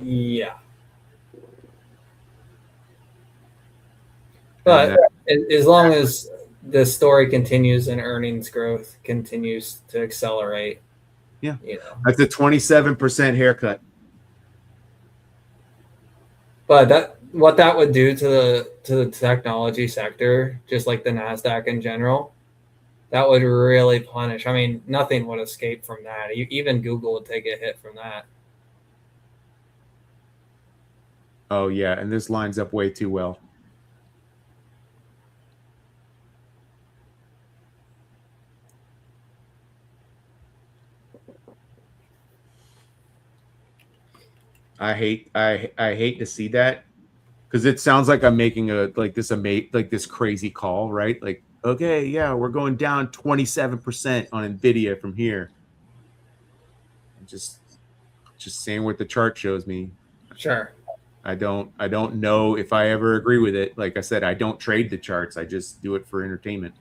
Speaker 2: Yeah. But as long as the story continues and earnings growth continues to accelerate,
Speaker 3: that's a 27% haircut.
Speaker 2: But what that would do to the technology sector, just like the NASDAQ in general, that would really punish. I mean, nothing would escape from that. Even Google would take a hit from that.
Speaker 3: Oh, yeah, and this lines up way too well. I hate to see that, because it sounds like I'm making this crazy call, right? Like, okay, yeah, we're going down 27% on NVIDIA from here. I'm just saying what the chart shows me.
Speaker 2: Sure.
Speaker 3: I don't know if I ever agree with it. Like I said, I don't trade the charts. I just do it for entertainment.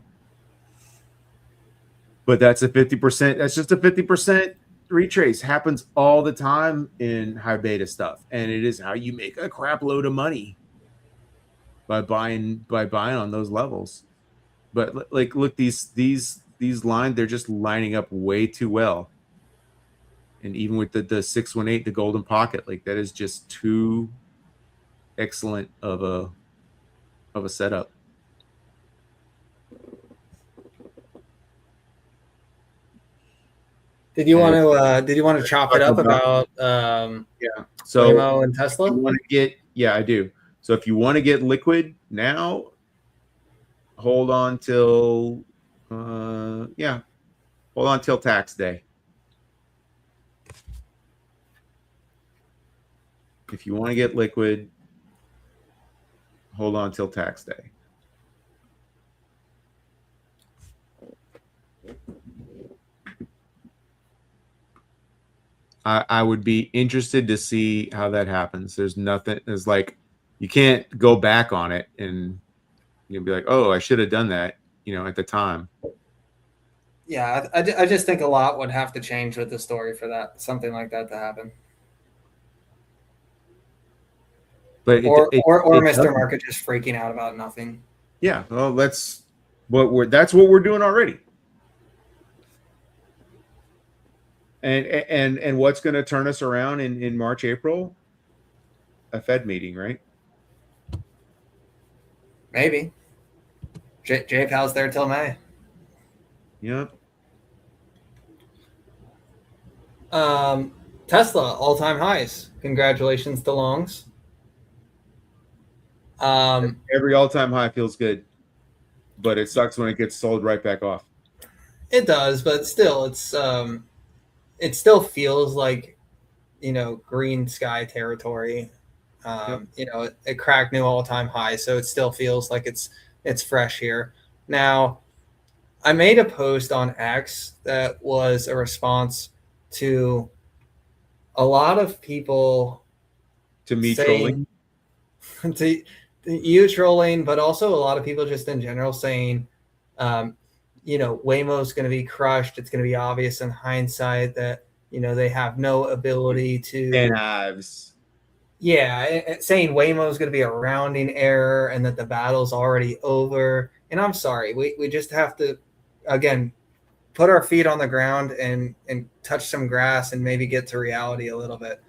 Speaker 3: But that's a 50%. That's just a 50% retrace. Happens all the time in high beta stuff, and it is how you make a crap load of money, by buying on those levels. But like, look, these lines, they're just lining up way too well. And even with the 618, the golden pocket, like that is just too excellent of a setup.
Speaker 2: Did you want to chop it up about
Speaker 3: so
Speaker 2: Waymo and Tesla?
Speaker 3: I do. So if you want to get liquid now, hold on till tax day. If you want to get liquid, hold on till tax day. I would be interested to see how that happens. There's nothing. There's like, you can't go back on it and you'll be like, oh, I should have done that, at the time.
Speaker 2: Yeah, I just think a lot would have to change with the story for that something like that to happen.
Speaker 3: But
Speaker 2: Or Mr.
Speaker 3: doesn't.
Speaker 2: Market just freaking out about nothing.
Speaker 3: Yeah, well, that's what we're doing already. And what's going to turn us around in March, April? A Fed meeting, right?
Speaker 2: Maybe. J Powell's there till May.
Speaker 3: Yep.
Speaker 2: Tesla all-time highs. Congratulations to longs.
Speaker 3: Every all-time high feels good, but it sucks when it gets sold right back off.
Speaker 2: It does, but still, it still feels like, green sky territory.
Speaker 3: Yep.
Speaker 2: It cracked new all-time high, so it still feels like it's fresh here. Now, I made a post on X that was a response to a lot of people
Speaker 3: To me trolling.
Speaker 2: to you trolling, but also a lot of people just in general saying, Waymo's going to be crushed. It's going to be obvious in hindsight that, they have no ability to.
Speaker 3: And Ives.
Speaker 2: Yeah, saying Waymo's going to be a rounding error and that the battle's already over. And I'm sorry, we just have to, again, put our feet on the ground and touch some grass and maybe get to reality a little bit.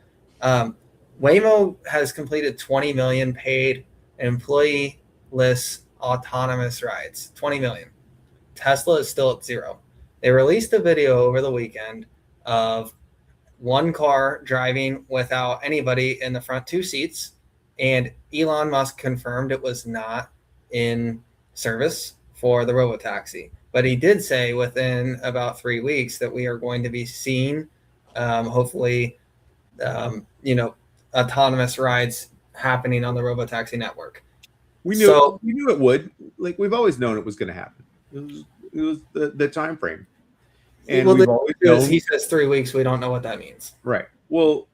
Speaker 2: Waymo has completed 20 million paid employee-less autonomous rides. 20 million. Tesla is still at 0. They released a video over the weekend of one car driving without anybody in the front 2 seats, and Elon Musk confirmed it was not in service for the robotaxi. But he did say within about 3 weeks that we are going to be seeing, hopefully, autonomous rides happening on the robotaxi network.
Speaker 3: We knew it would. Like, we've always known it was going to happen. It was the time frame. And we've always known.
Speaker 2: He says 3 weeks. We don't know what that means.
Speaker 3: Right. Well,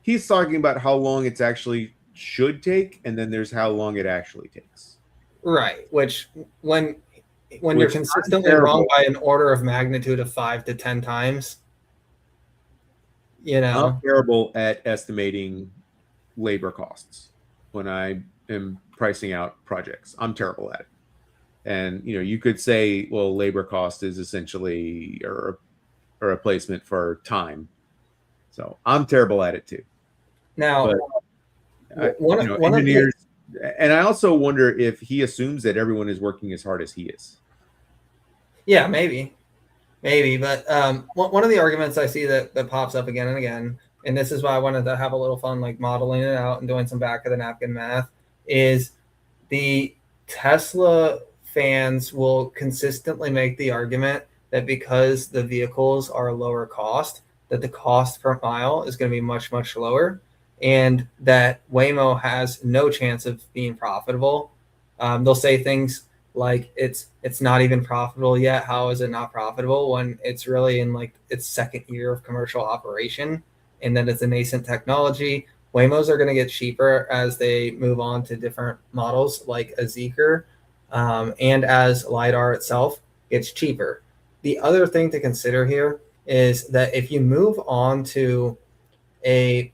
Speaker 3: he's talking about how long it's actually should take, and then there's how long it actually takes.
Speaker 2: Right. Which when you're consistently wrong by an order of magnitude of 5 to 10 times,
Speaker 3: I'm terrible at estimating labor costs when I am pricing out projects. I'm terrible at it. And, you could say, well, labor cost is essentially a replacement for time. So I'm terrible at it too.
Speaker 2: Now,
Speaker 3: engineers, and I also wonder if he assumes that everyone is working as hard as he is.
Speaker 2: Yeah, maybe. But one of the arguments I see that pops up again and again, and this is why I wanted to have a little fun, like modeling it out and doing some back of the napkin math, is the Tesla fans will consistently make the argument that because the vehicles are lower cost, that the cost per mile is going to be much, much lower, and that Waymo has no chance of being profitable. They'll say things like it's not even profitable yet. How is it not profitable when it's really in like its second year of commercial operation, and then it's a nascent technology? Waymos are going to get cheaper as they move on to different models like a Zeekr, and as LiDAR itself gets cheaper. The other thing to consider here is that if you move on to a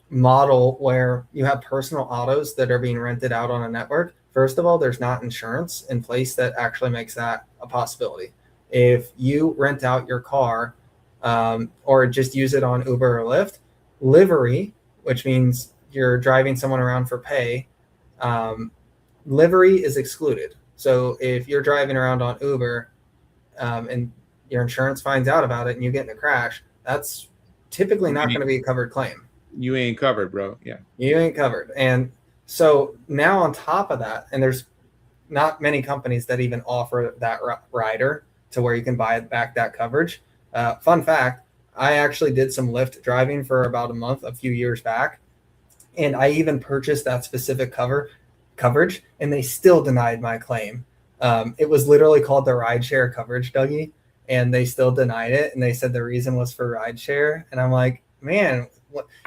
Speaker 2: model where you have personal autos that are being rented out on a network, first of all, there's not insurance in place that actually makes that a possibility. If you rent out your car or just use it on Uber or Lyft, livery, which means you're driving someone around for pay, livery is excluded. So if you're driving around on Uber and your insurance finds out about it and you get in a crash, that's typically not going to be a covered claim.
Speaker 3: You ain't covered, bro. Yeah.
Speaker 2: You ain't covered. And so now on top of that, and there's not many companies that even offer that rider to where you can buy back that coverage. Fun fact, I actually did some Lyft driving for about a month a few years back, and I even purchased that specific coverage, and they still denied my claim. It was literally called the rideshare coverage, Dougie, and they still denied it, and they said the reason was for rideshare. And I'm like, man,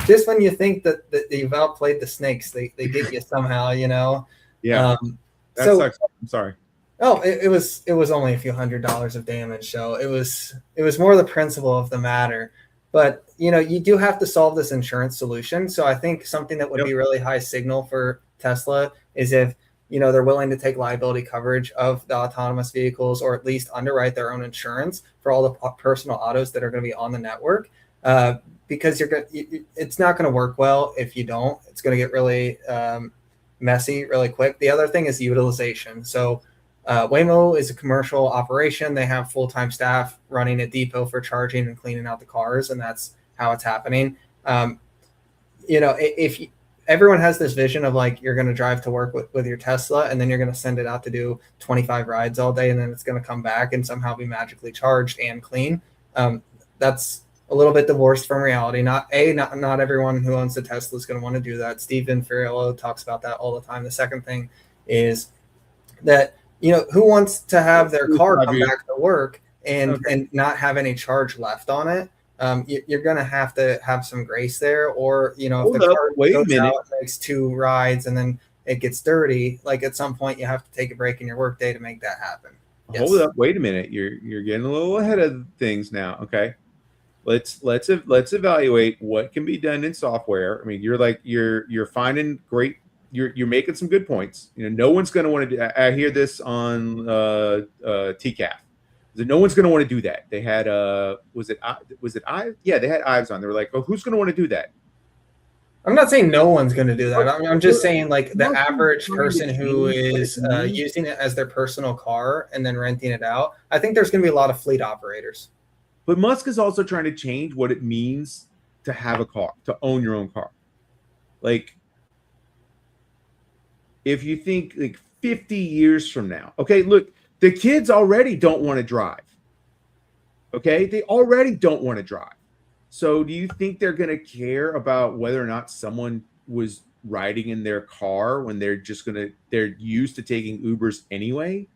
Speaker 2: just when you think that you've outplayed the snakes, they get you somehow,
Speaker 3: Yeah. That sucks. I'm sorry.
Speaker 2: Oh, it was only a few $100s of damage, so it was more the principle of the matter. But you do have to solve this insurance solution. So I think something that would be really high signal for Tesla is if they're willing to take liability coverage of the autonomous vehicles, or at least underwrite their own insurance for all the personal autos that are going to be on the network. Because it's not going to work well if you don't. It's going to get really messy really quick. The other thing is utilization. So Waymo is a commercial operation. They have full-time staff running a depot for charging and cleaning out the cars, and that's how it's happening. If everyone has this vision of like you're going to drive to work with your Tesla, and then you're going to send it out to do 25 rides all day, and then it's going to come back and somehow be magically charged and clean. That's a little bit divorced from reality. Not everyone who owns a Tesla is going to want to do that. Steven Ferriello talks about that all the time. The second thing is that who wants to have their car come back to work and not have any charge left on it? You're going to have some grace there, or if the car goes out, makes 2 rides, and then it gets dirty. Like at some point, you have to take a break in your workday to make that happen.
Speaker 3: Hold up, wait a minute. You're getting a little ahead of things now. Okay, let's evaluate what can be done in software. I mean, you're finding great. You're making some good points. No one's going to want to do. I hear this on TCAF. No one's going to want to do that. They had was it Ives? Yeah, they had Ives on. They were like, oh, who's going to want to do that?
Speaker 2: I'm not saying no one's going to do that. I'm just saying like the average person who is using it as their personal car and then renting it out. I think there's going to be a lot of fleet operators.
Speaker 3: But Musk is also trying to change what it means to have a car, to own your own car. Like, if you think like 50 years from now, okay, look, the kids already don't want to drive. Okay, they already don't want to drive. So do you think they're going to care about whether or not someone was riding in their car when they're used to taking Ubers anyway?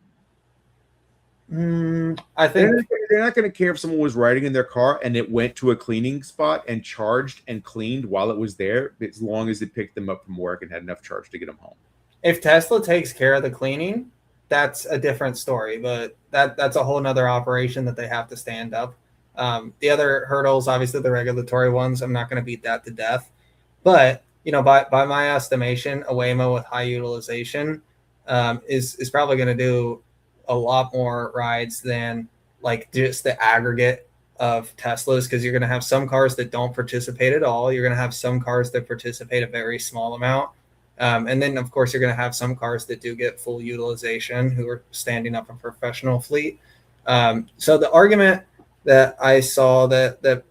Speaker 2: I think
Speaker 3: they're not going to care if someone was riding in their car and it went to a cleaning spot and charged and cleaned while it was there, as long as it picked them up from work and had enough charge to get them home.
Speaker 2: If Tesla takes care of the cleaning, that's a different story, but that's a whole nother operation that they have to stand up. The other hurdles, obviously the regulatory ones, I'm not going to beat that to death, but by my estimation, a Waymo with high utilization is probably going to do a lot more rides than like just the aggregate of Teslas, because you're going to have some cars that don't participate at all. You're going to have some cars that participate a very small amount. And then, of course, you're going to have some cars that do get full utilization who are standing up a professional fleet. So the argument that I saw that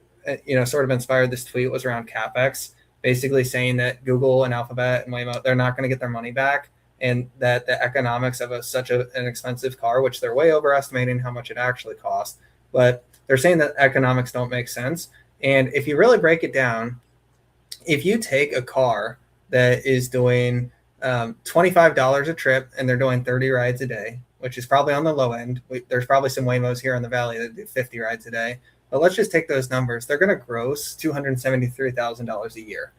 Speaker 2: sort of inspired this tweet was around CapEx, basically saying that Google and Alphabet and Waymo, they're not going to get their money back, and that the economics of such an expensive car, which they're way overestimating how much it actually costs, but they're saying that economics don't make sense. And if you really break it down, if you take a car that is doing $25 a trip and they're doing 30 rides a day, which is probably on the low end. There's probably some Waymos here in the Valley that do 50 rides a day. But let's just take those numbers. They're going to gross $273,000 a year.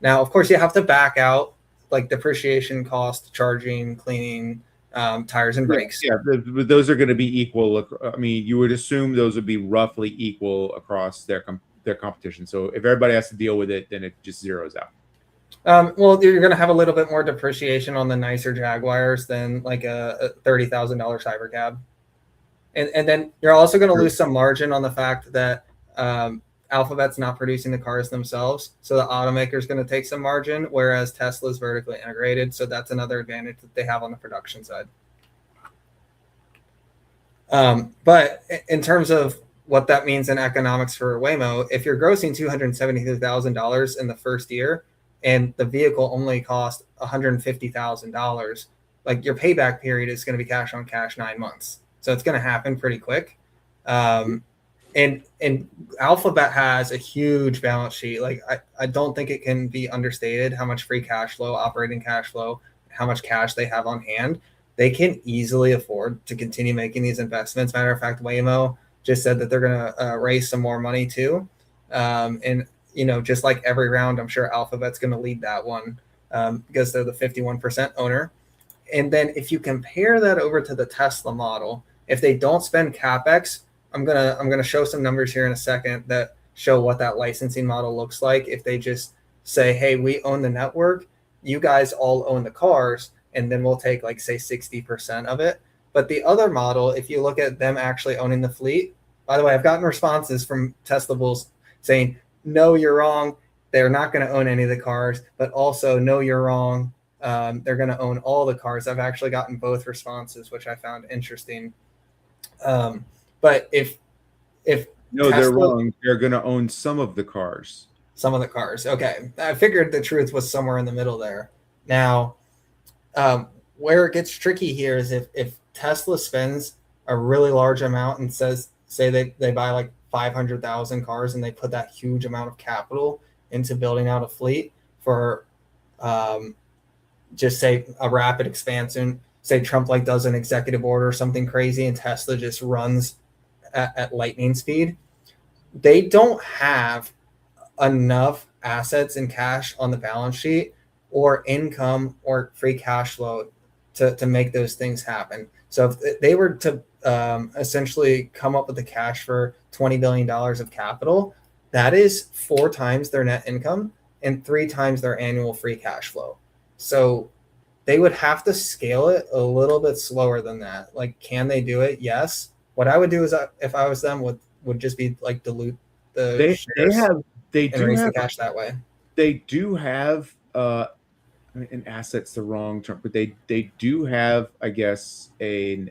Speaker 2: Now, of course, you have to back out like depreciation cost, charging, cleaning, tires and brakes.
Speaker 3: Yeah, those are going to be equal. I mean, you would assume those would be roughly equal across their competition. So if everybody has to deal with it, then it just zeroes out.
Speaker 2: Well, you're going to have a little bit more depreciation on the nicer Jaguars than like a $30,000 Cybercab. And then you're also going to lose some margin on the fact that Alphabet's not producing the cars themselves. So the automaker is going to take some margin, whereas Tesla's vertically integrated. So that's another advantage that they have on the production side. But in terms of what that means in economics for Waymo, if you're grossing $272,000 in the first year, and the vehicle only cost $150,000, like your payback period is going to be cash on cash 9 months. So it's going to happen pretty quick. And Alphabet has a huge balance sheet. Like I don't think it can be understated how much free cash flow, operating cash flow, how much cash they have on hand. They can easily afford to continue making these investments. Matter of fact, Waymo just said that they're going to raise some more money too. And just like every round, I'm sure Alphabet's going to lead that one because they're the 51% owner. And then if you compare that over to the Tesla model, if they don't spend CapEx, I'm gonna show some numbers here in a second that show what that licensing model looks like. If they just say, hey, we own the network, you guys all own the cars, and then we'll take like say 60% of it. But the other model, if you look at them actually owning the fleet, by the way, I've gotten responses from Tesla bulls saying, no, you're wrong. They're not going to own any of the cars, but also, no, you're wrong. They're going to own all the cars. I've actually gotten both responses, which I found interesting. But if
Speaker 3: no,
Speaker 2: Tesla,
Speaker 3: they're wrong. They're going to own some of the cars.
Speaker 2: Some of the cars. Okay. I figured the truth was somewhere in the middle there. Now, where it gets tricky here is if Tesla spends a really large amount and say they buy like 500,000 cars and they put that huge amount of capital into building out a fleet for just say a rapid expansion, say Trump like does an executive order or something crazy and Tesla just runs at lightning speed, they don't have enough assets and cash on the balance sheet or income or free cash flow to make those things happen. So if they were to essentially come up with the cash for $20 billion of capital, that is 4 times their net income and 3 times their annual free cash flow. So they would have to scale it a little bit slower than that. Like, can they do it? Yes. What I would do is, if I was them, would just be like dilute the shares. They do raise the cash that way.
Speaker 3: They do have an asset's the wrong term, but they do have, I guess, a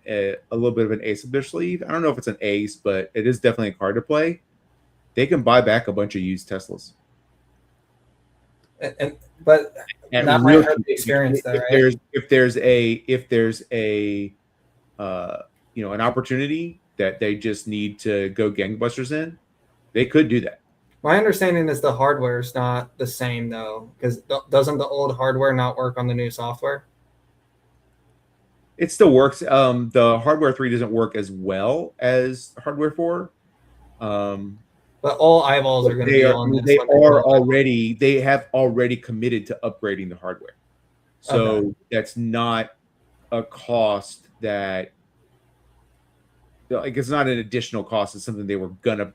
Speaker 3: little bit of an ace up their sleeve. I don't know if it's an ace, but it is definitely a card to play. They can buy back a bunch of used Teslas.
Speaker 2: But not might hurt the experience though, right?
Speaker 3: If there's a an opportunity that they just need to go gangbusters in, they could do that.
Speaker 2: My understanding is the hardware is not the same though, because doesn't the old hardware not work on the new software?
Speaker 3: It still works. The hardware 3 doesn't work as well as hardware 4.
Speaker 2: But all eyeballs are going to be on this.
Speaker 3: They have already committed to upgrading the hardware. So that's not a cost that, like, it's not an additional cost. It's something they were going to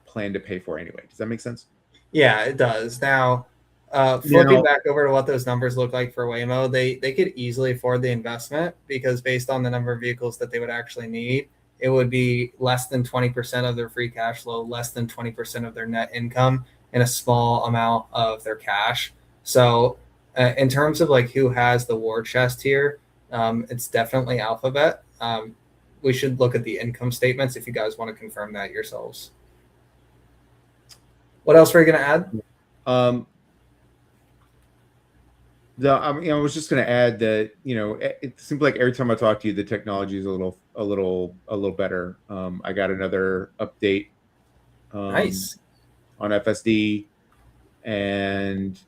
Speaker 3: plan to pay for anyway. Does that make sense?
Speaker 2: Yeah, it does. Now, flipping back over to what those numbers look like for Waymo, they could easily afford the investment because based on the number of vehicles that they would actually need, it would be less than 20% of their free cash flow, less than 20% of their net income, and a small amount of their cash. So in terms of like who has the war chest here, it's definitely Alphabet. We should look at the income statements if you guys want to confirm that yourselves. What else were you going to add?
Speaker 3: I was just going to add that, it seems like every time I talk to you, the technology is a little better. I got another update
Speaker 2: Nice
Speaker 3: on FSD, and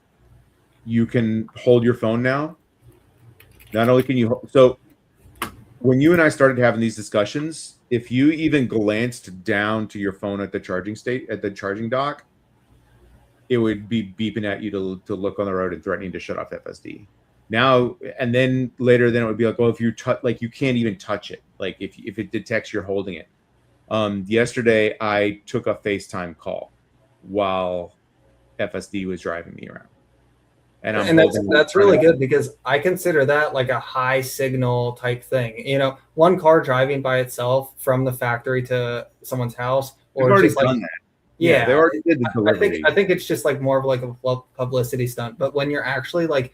Speaker 3: you can hold your phone now. Not only can you, so when you and I started having these discussions, if you even glanced down to your phone at the charging dock, it would be beeping at you to look on the road and threatening to shut off FSD. Now, and then later, then it would be like, well, if you touch, like, you can't even touch it. Like if it detects you're holding it. Yesterday, I took a FaceTime call while FSD was driving me around. And
Speaker 2: that's really good because I consider that like a high signal type thing. One car driving by itself from the factory to someone's house, or
Speaker 3: already
Speaker 2: just
Speaker 3: done that.
Speaker 2: Yeah,
Speaker 3: they already did the delivery.
Speaker 2: I think it's just like more of like a publicity stunt. But when you're actually like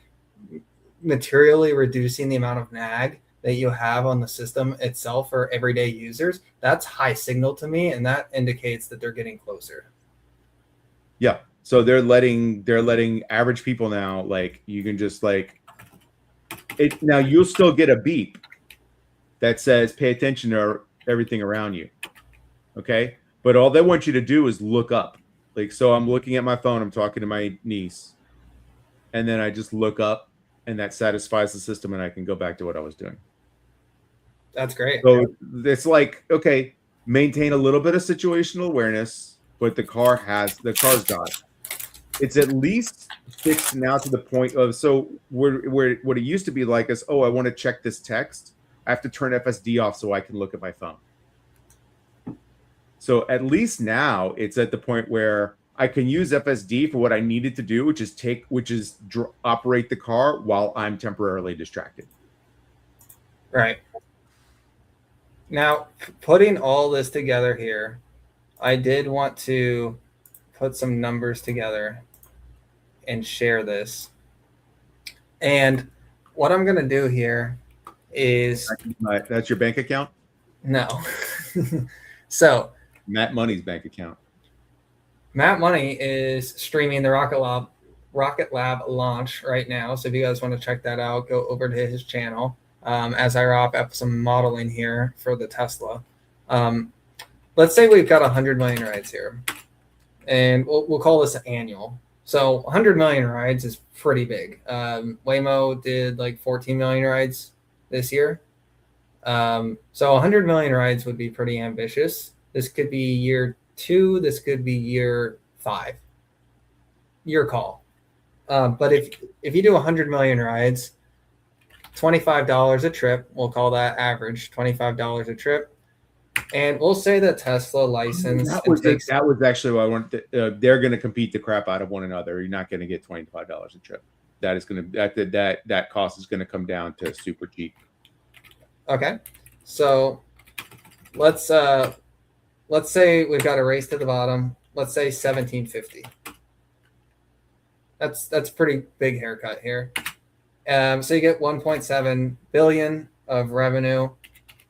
Speaker 2: materially reducing the amount of nag that you have on the system itself for everyday users, that's high signal to me, and that indicates that they're getting closer.
Speaker 3: Yeah. So they're letting average people now, like, you can just like it. Now you'll still get a beep that says pay attention to everything around you. Okay. But all they want you to do is look up. Like, so I'm looking at my phone, I'm talking to my niece, and then I just look up, and that satisfies the system, and I can go back to what I was doing.
Speaker 2: That's great.
Speaker 3: So it's like, okay, maintain a little bit of situational awareness, but the car's got it. It's at least fixed now to the point of, so where what it used to be like is, oh, I want to check this text, I have to turn FSD off so I can look at my phone. So at least now it's at the point where I can use FSD for what I needed to do, which is operate the car while I'm temporarily distracted.
Speaker 2: Right. Now, putting all this together here, I did want to put some numbers together and share this. And what I'm going to do here is...
Speaker 3: That's your bank account?
Speaker 2: No. So...
Speaker 3: Matt Money's bank account.
Speaker 2: Matt Money is streaming the Rocket Lab launch right now. So if you guys want to check that out, go over to his channel. As I wrap up some modeling here for the Tesla. Let's say we've got 100 million rides here, and we'll call this annual. So 100 million rides is pretty big. Waymo did like 14 million rides this year. So 100 million rides would be pretty ambitious. This could be year 2. This could be year 5. Your call. But if you do 100 million rides, $25 a trip, we'll call that average, $25 a trip. And we'll say that Tesla license.
Speaker 3: That was actually what I wanted. They're going to compete the crap out of one another. You're not going to get $25 a trip. That is going to that cost is going to come down to super cheap.
Speaker 2: Okay, so let's say we've got a race to the bottom. Let's say 1750. That's pretty big haircut here. So you get 1.7 billion of revenue,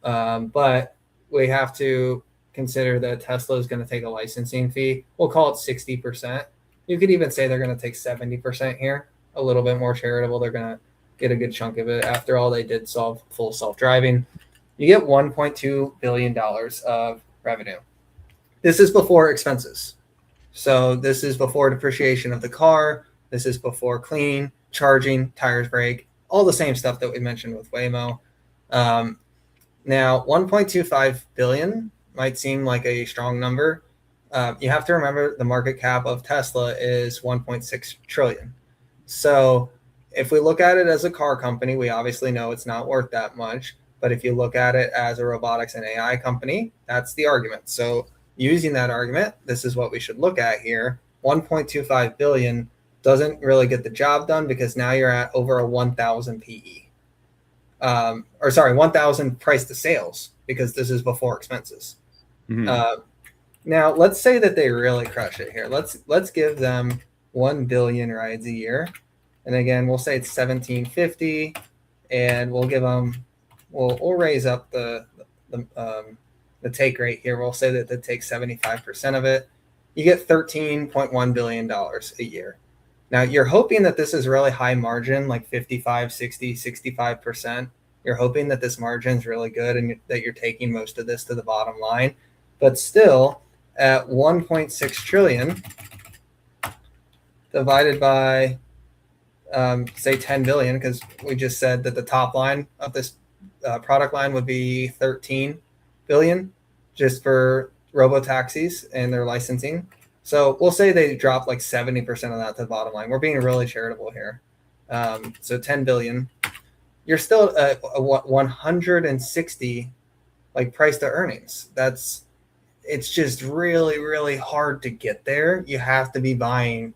Speaker 2: but we have to consider that Tesla is going to take a licensing fee. We'll call it 60%. You could even say they're going to take 70% here, a little bit more charitable. They're going to get a good chunk of it. After all, they did solve full self-driving. You get $1.2 billion of revenue. This is before expenses. So this is before depreciation of the car. This is before cleaning, charging, tires break, all the same stuff that we mentioned with Waymo. Now, 1.25 billion might seem like a strong number. You have to remember the market cap of Tesla is 1.6 trillion. So if we look at it as a car company, we obviously know it's not worth that much. But if you look at it as a robotics and AI company, that's the argument. So using that argument, this is what we should look at here. 1.25 billion doesn't really get the job done because now you're at over a 1,000 PE. 1,000 price to sales, because this is before expenses. Mm-hmm. Now let's say that they really crush it here. Let's give them 1 billion rides a year. And again, we'll say it's 1750, and we'll give them, we'll raise up the take rate here. We'll say that they take 75% of it. You get $13.1 billion a year. Now, you're hoping that this is really high margin, like 55, 60, 65%. You're hoping that this margin is really good and that you're taking most of this to the bottom line. But still, at 1.6 trillion divided by, say, 10 billion, because we just said that the top line of this product line would be 13 billion just for robo-taxis and their licensing. So we'll say they drop like 70% of that to the bottom line. We're being really charitable here. So 10 billion, you're still at a 160 like price to earnings. It's just really, really hard to get there. You have to be buying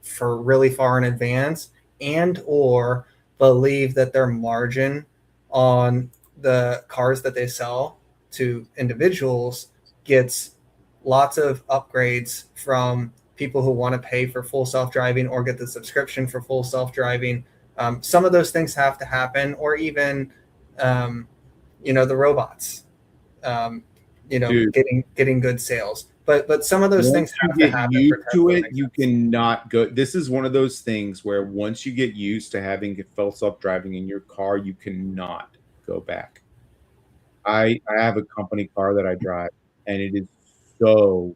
Speaker 2: for really far in advance and or believe that their margin on the cars that they sell to individuals gets lots of upgrades from people who want to pay for full self-driving or get the subscription for full self-driving. Some of those things have to happen, or even, the robots, getting good sales. But some of those things have to happen.
Speaker 3: Used to it, you cannot go. This is one of those things where once you get used to having full self-driving in your car, you cannot go back. I have a company car that I drive, and it is so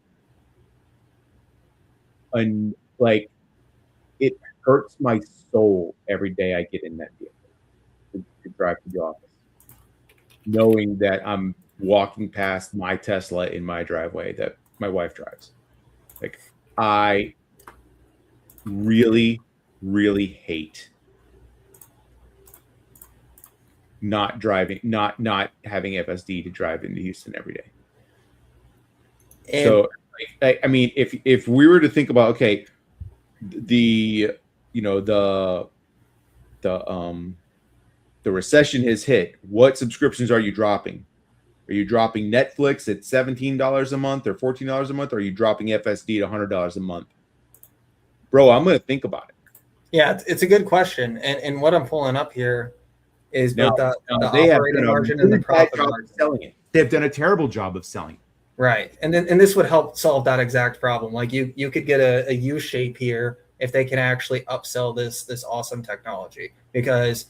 Speaker 3: it hurts my soul every day I get in that vehicle to drive to the office, knowing that I'm walking past my Tesla in my driveway that my wife drives. Like, I really really hate not having FSD to drive into Houston every day.
Speaker 2: And
Speaker 3: so I mean, if we were to think about, okay, the recession has hit, what subscriptions are you dropping? Are you dropping Netflix at $17 a month or $14 a month? Or are you dropping FSD to $100 a month? Bro, I'm going to think about it.
Speaker 2: Yeah, it's a good question. And what I'm pulling up here is both the operating margin and the profit margin.
Speaker 3: Selling it. They've done a terrible job of selling it.
Speaker 2: Right. And this would help solve that exact problem. Like you could get a U shape here if they can actually upsell this awesome technology. Because,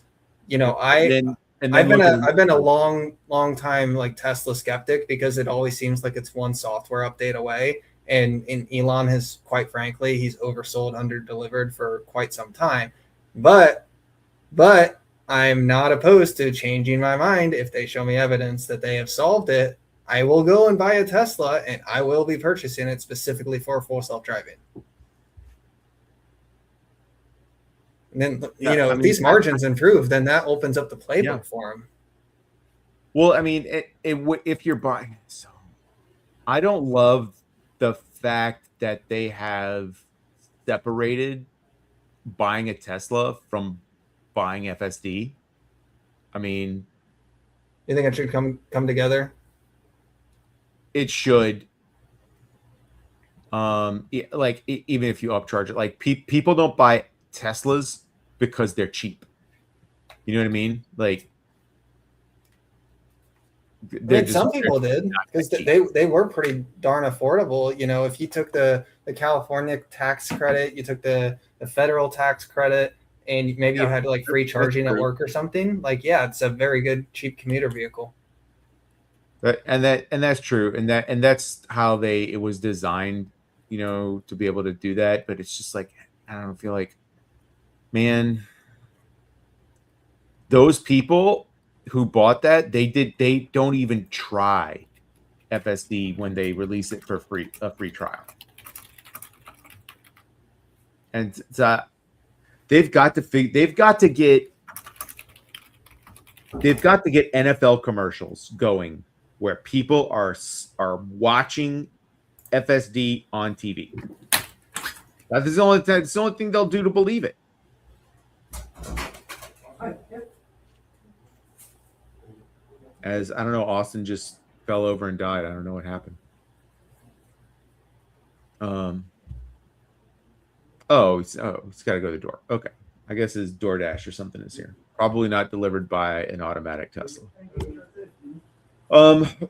Speaker 2: I've been a long time like Tesla skeptic, because it always seems like it's one software update away. And Elon has, quite frankly, he's oversold, underdelivered for quite some time. But I'm not opposed to changing my mind if they show me evidence that they have solved it. I will go and buy a Tesla, and I will be purchasing it specifically for full self-driving. And then, if these margins improve, then that opens up the playbook for them.
Speaker 3: Well, I mean, if you're buying, so I don't love the fact that they have separated buying a Tesla from buying FSD. I mean,
Speaker 2: you think it should come together?
Speaker 3: It should. Like even if you upcharge it, like people don't buy Teslas because they're cheap. You know what I mean? Like,
Speaker 2: some people did, because they were pretty darn affordable. If you took the California tax credit, you took the federal tax credit, and maybe you had like free charging at work or something. Like, it's a very good cheap commuter vehicle.
Speaker 3: And that's true, and that's how it was designed, to be able to do that. But it's just like, I don't feel like, man, those people who bought that, they don't even try FSD when they release it for a free trial, and they've got to get NFL commercials going where people are watching FSD on TV. That's the only thing they'll do to believe it. As I don't know, Austin just fell over and died. I don't know what happened. He's got to go to the door. Okay, I guess his DoorDash or something is here. Probably not delivered by an automatic Tesla.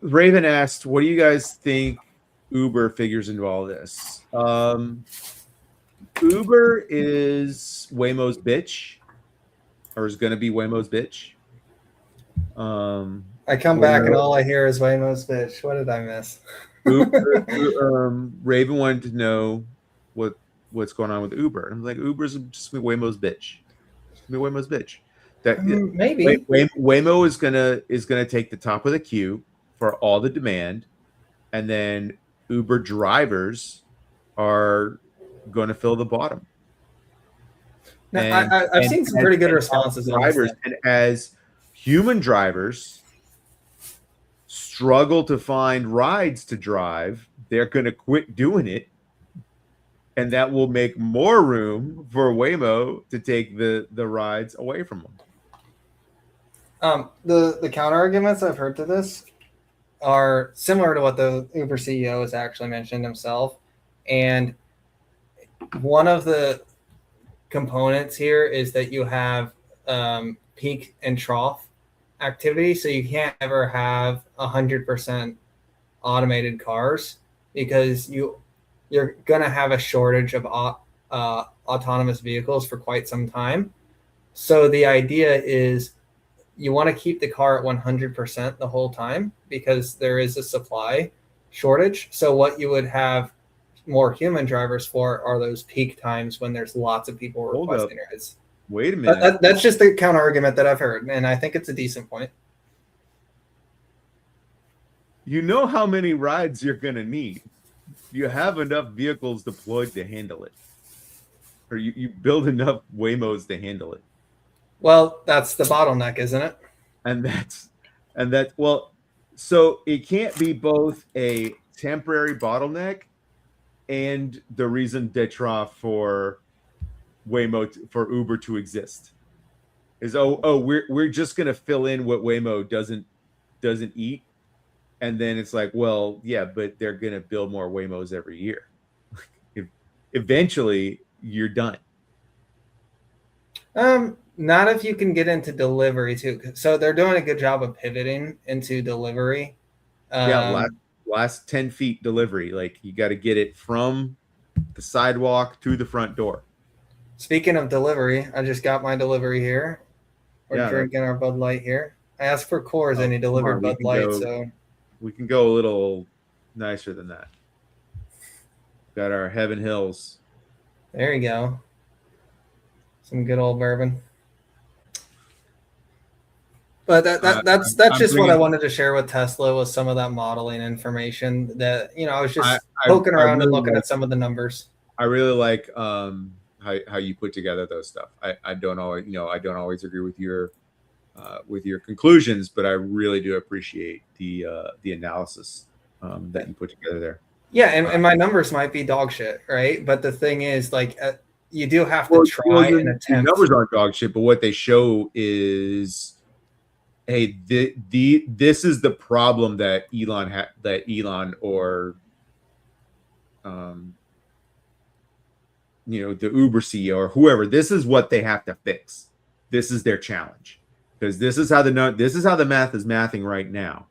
Speaker 3: Raven asked, what do you guys think Uber figures into all this? Uber is Waymo's bitch, or is going to be Waymo's bitch.
Speaker 2: I come back and all I hear is Waymo's bitch. What did I miss?
Speaker 3: Raven wanted to know what's going on with Uber. I'm like, Uber's just Waymo's bitch. Waymo's bitch. That
Speaker 2: maybe
Speaker 3: Waymo is gonna take the top of the queue for all the demand, and then Uber drivers are going to fill the bottom.
Speaker 2: Now, I've seen some pretty good responses.
Speaker 3: Drivers, and as human drivers struggle to find rides to drive, they're going to quit doing it, and that will make more room for Waymo to take the rides away from them.
Speaker 2: The counter arguments I've heard to this are similar to what the Uber CEO has actually mentioned himself, and one of the components here is that you have peak and trough activity, so you can't ever have 100% automated cars, because you're gonna have a shortage of autonomous vehicles for quite some time. So the idea is you want to keep the car at 100% the whole time, because there is a supply shortage. So what you would have more human drivers for are those peak times when there's lots of people requesting rides.
Speaker 3: Wait a minute.
Speaker 2: That's just the counter argument that I've heard, and I think it's a decent point.
Speaker 3: You know how many rides you're going to need. You have enough vehicles deployed to handle it. or you build enough Waymos to handle it.
Speaker 2: Well, that's the bottleneck, isn't it?
Speaker 3: And that's well, so it can't be both a temporary bottleneck and the reason d'etre for for Uber to exist. Is we're just gonna fill in what Waymo doesn't eat, and then it's like, well, yeah, but they're gonna build more Waymos every year. Eventually, you're done.
Speaker 2: Not if you can get into delivery too. So they're doing a good job of pivoting into delivery.
Speaker 3: Last 10 feet delivery. Like you got to get it from the sidewalk to the front door.
Speaker 2: Speaking of delivery, I just got my delivery here. We're drinking our Bud Light here. I asked for Coors and he delivered Bud Light. So
Speaker 3: we can go a little nicer than that. Got our Heaven Hills.
Speaker 2: There you go. Some good old bourbon. But that's just what I wanted to share with Tesla, was some of that modeling information that, I was just poking around and looking at some of the numbers.
Speaker 3: I really like how you put together those stuff. I don't always agree with your conclusions, but I really do appreciate the analysis that you put together there.
Speaker 2: Yeah, and my numbers might be dog shit, right? But the thing is, like, you do have to try and attempt.
Speaker 3: Your numbers aren't dog shit, but what they show is, hey, this is the problem that Elon or the Uber CEO or whoever, this is what they have to fix. This is their challenge, because this is how the math is mathing right now,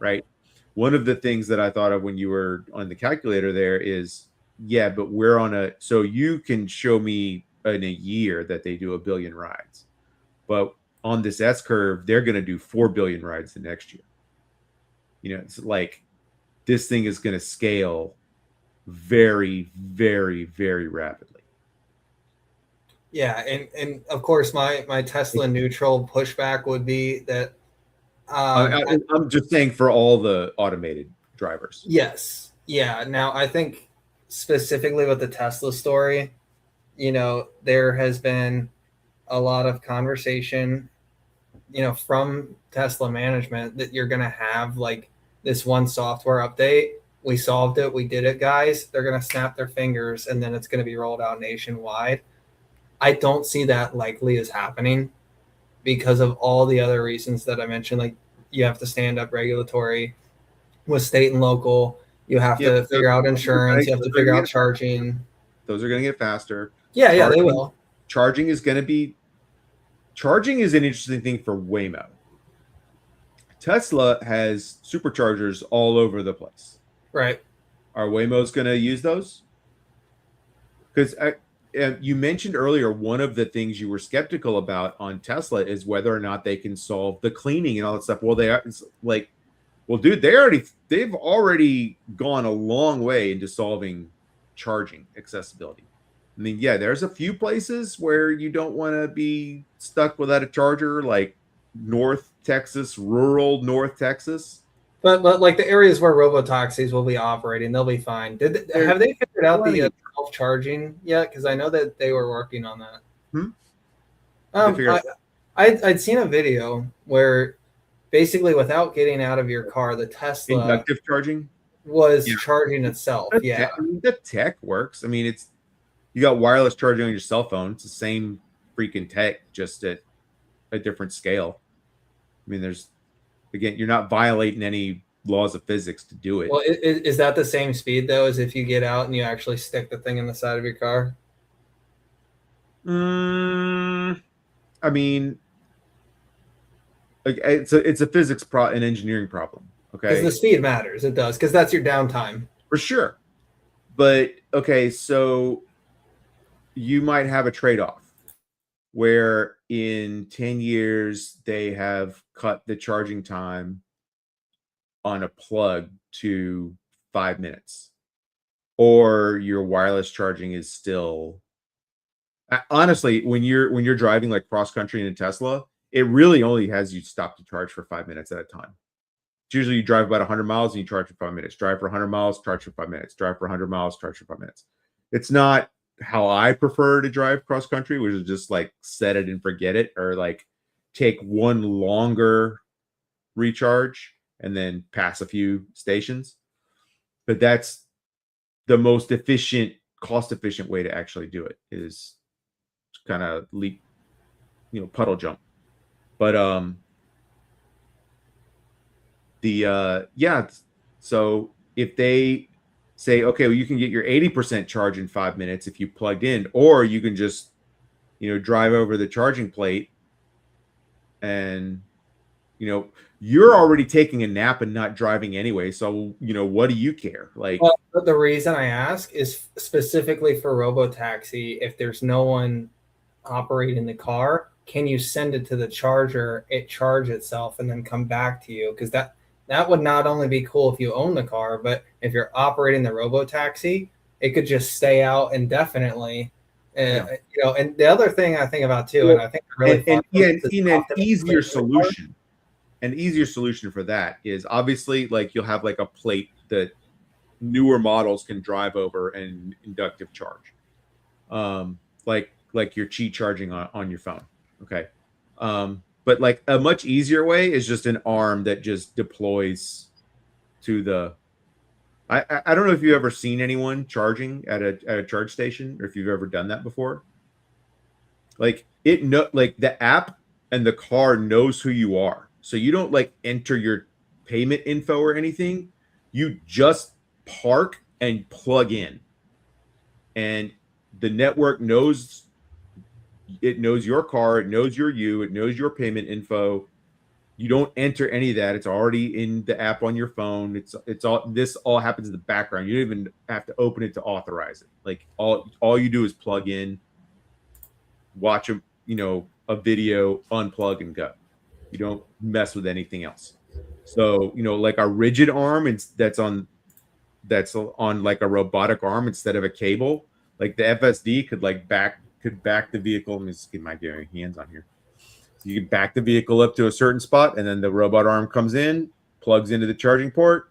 Speaker 3: right? One of the things that I thought of when you were on the calculator there is, yeah, but so you can show me in a year that they do 1 billion rides, but on this S curve, they're going to do 4 billion rides the next year. It's like this thing is going to scale very, very, very rapidly.
Speaker 2: Yeah, and of course, my Tesla neutral pushback would be that.
Speaker 3: I'm just saying for all the automated drivers.
Speaker 2: Yes. Yeah. Now, I think specifically with the Tesla story, there has been a lot of conversation, from Tesla management that you're going to have like this one software update. We solved it. We did it, guys. They're going to snap their fingers and then it's going to be rolled out nationwide. I don't see that likely as happening because of all the other reasons that I mentioned. Like, you have to stand up regulatory with state and local. You have to figure out insurance. You have to figure out charging.
Speaker 3: Those are going to get faster.
Speaker 2: Yeah, they will.
Speaker 3: Charging is an interesting thing for Waymo. Tesla has superchargers all over the place.
Speaker 2: Right.
Speaker 3: Are Waymos going to use those? Because you mentioned earlier, one of the things you were skeptical about on Tesla is whether or not they can solve the cleaning and all that stuff. Well, dude, they've already gone a long way into solving charging accessibility. I mean, yeah, there's a few places where you don't want to be stuck without a charger, like North Texas, rural North Texas.
Speaker 2: But like the areas where robotaxis will be operating, they'll be fine. Have they figured out the self-charging yet? Because I know that they were working on that. I'd seen a video where basically without getting out of your car, the Tesla
Speaker 3: inductive charging
Speaker 2: was charging itself.
Speaker 3: The tech works. I mean, you got wireless charging on your cell phone. It's the same freaking tech, just at a different scale. I mean, you're not violating any laws of physics to do it.
Speaker 2: Well, is that the same speed though as if you get out and you actually stick the thing in the side of your car?
Speaker 3: I mean, like it's a physics an engineering problem. Okay,
Speaker 2: because the speed matters. It does, because that's your downtime
Speaker 3: for sure. But okay, so you might have a trade-off where in 10 years they have cut the charging time on a plug to 5 minutes, or your wireless charging is still, honestly, when you're driving like cross country in a Tesla, it really only has you stop to charge for 5 minutes at a time. It's usually you drive about 100 miles and you charge for 5 minutes, drive for 100 miles, charge for 5 minutes, drive for 100 miles, charge for 5 minutes. It's not how I prefer to drive cross country, which is just like set it and forget it, or like take one longer recharge and then pass a few stations. But that's the most efficient, cost efficient way to actually do it, is kind of leap, puddle jump. But so if they say, okay, well, you can get your 80% charge in 5 minutes if you plugged in, or you can just drive over the charging plate, and you're already taking a nap and not driving anyway, so what do you care? Like,
Speaker 2: well, the reason I ask is specifically for robotaxi. If there's no one operating the car, can you send it to the charger, it charge itself, and then come back to you? Because that would not only be cool if you own the car, but if you're operating the robotaxi, it could just stay out indefinitely. And the other thing I think about too, and I think really
Speaker 3: an easier solution. An easier solution for that is obviously like you'll have like a plate that newer models can drive over and inductive charge, like your Qi charging on your phone. Okay. But like a much easier way is just an arm that just deploys to the. I don't know if you've ever seen anyone charging at a charge station, or if you've ever done that before. Like like the app and the car knows who you are, so you don't like enter your payment info or anything. You just park and plug in, and the network knows. It knows your car, it knows you, it knows your payment info. You don't enter any of that. It's already in the app on your phone. It's all, this all happens in the background. You don't even have to open it to authorize it. Like all you do is plug in, watch a video, unplug and go. You don't mess with anything else. So, like a rigid arm, that's on like a robotic arm instead of a cable. Like the FSD could back the vehicle. Let me just get my hands on here. So you can back the vehicle up to a certain spot, and then the robot arm comes in, plugs into the charging port,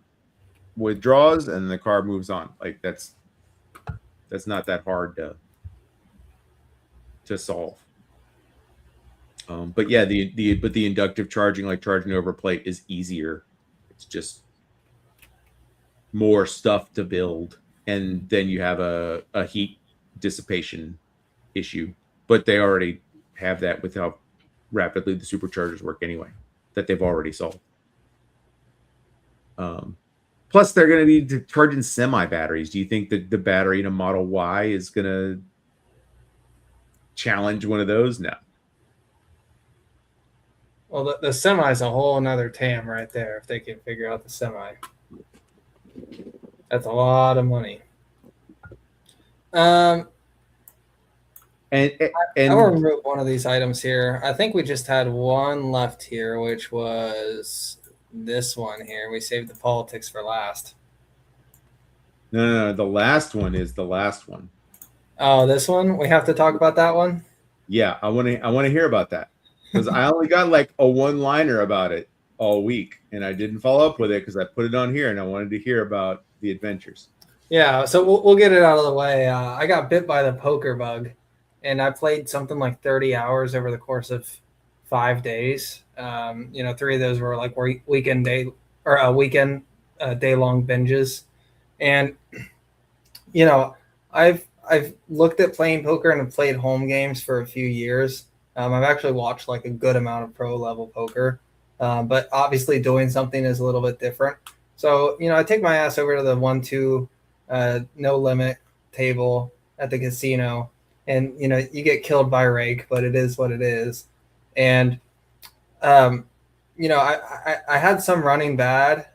Speaker 3: withdraws, and the car moves on. Like that's not that hard to solve. But yeah, the inductive charging, like charging over a plate, is easier. It's just more stuff to build, and then you have a heat dissipation issue, but they already have that with how rapidly the superchargers work anyway, that they've already solved. Plus they're going to be charging semi batteries. Do you think that the battery in a Model Y is going to challenge one of those? No.
Speaker 2: Well, the semi is a whole another TAM right there. If they can figure out the semi, that's a lot of money.
Speaker 3: And
Speaker 2: I will remove one of these items here. I think we just had one left here, which was this one here. We saved the politics for last.
Speaker 3: No. The last one is the last one.
Speaker 2: Oh, this one? We have to talk about that one?
Speaker 3: Yeah, I want to hear about that, because I only got like a one-liner about it all week, and I didn't follow up with it because I put it on here, and I wanted to hear about the adventures.
Speaker 2: Yeah, so we'll get it out of the way. I got bit by the poker bug, and I played something like 30 hours over the course of 5 days. 3 of those were like weekend day long binges. And, I've looked at playing poker and have played home games for a few years. I've actually watched like a good amount of pro level poker, but obviously doing something is a little bit different. So, I take my ass over to the 1-2 no limit table at the casino, and you get killed by rake, but it is what it is. And I had some running bad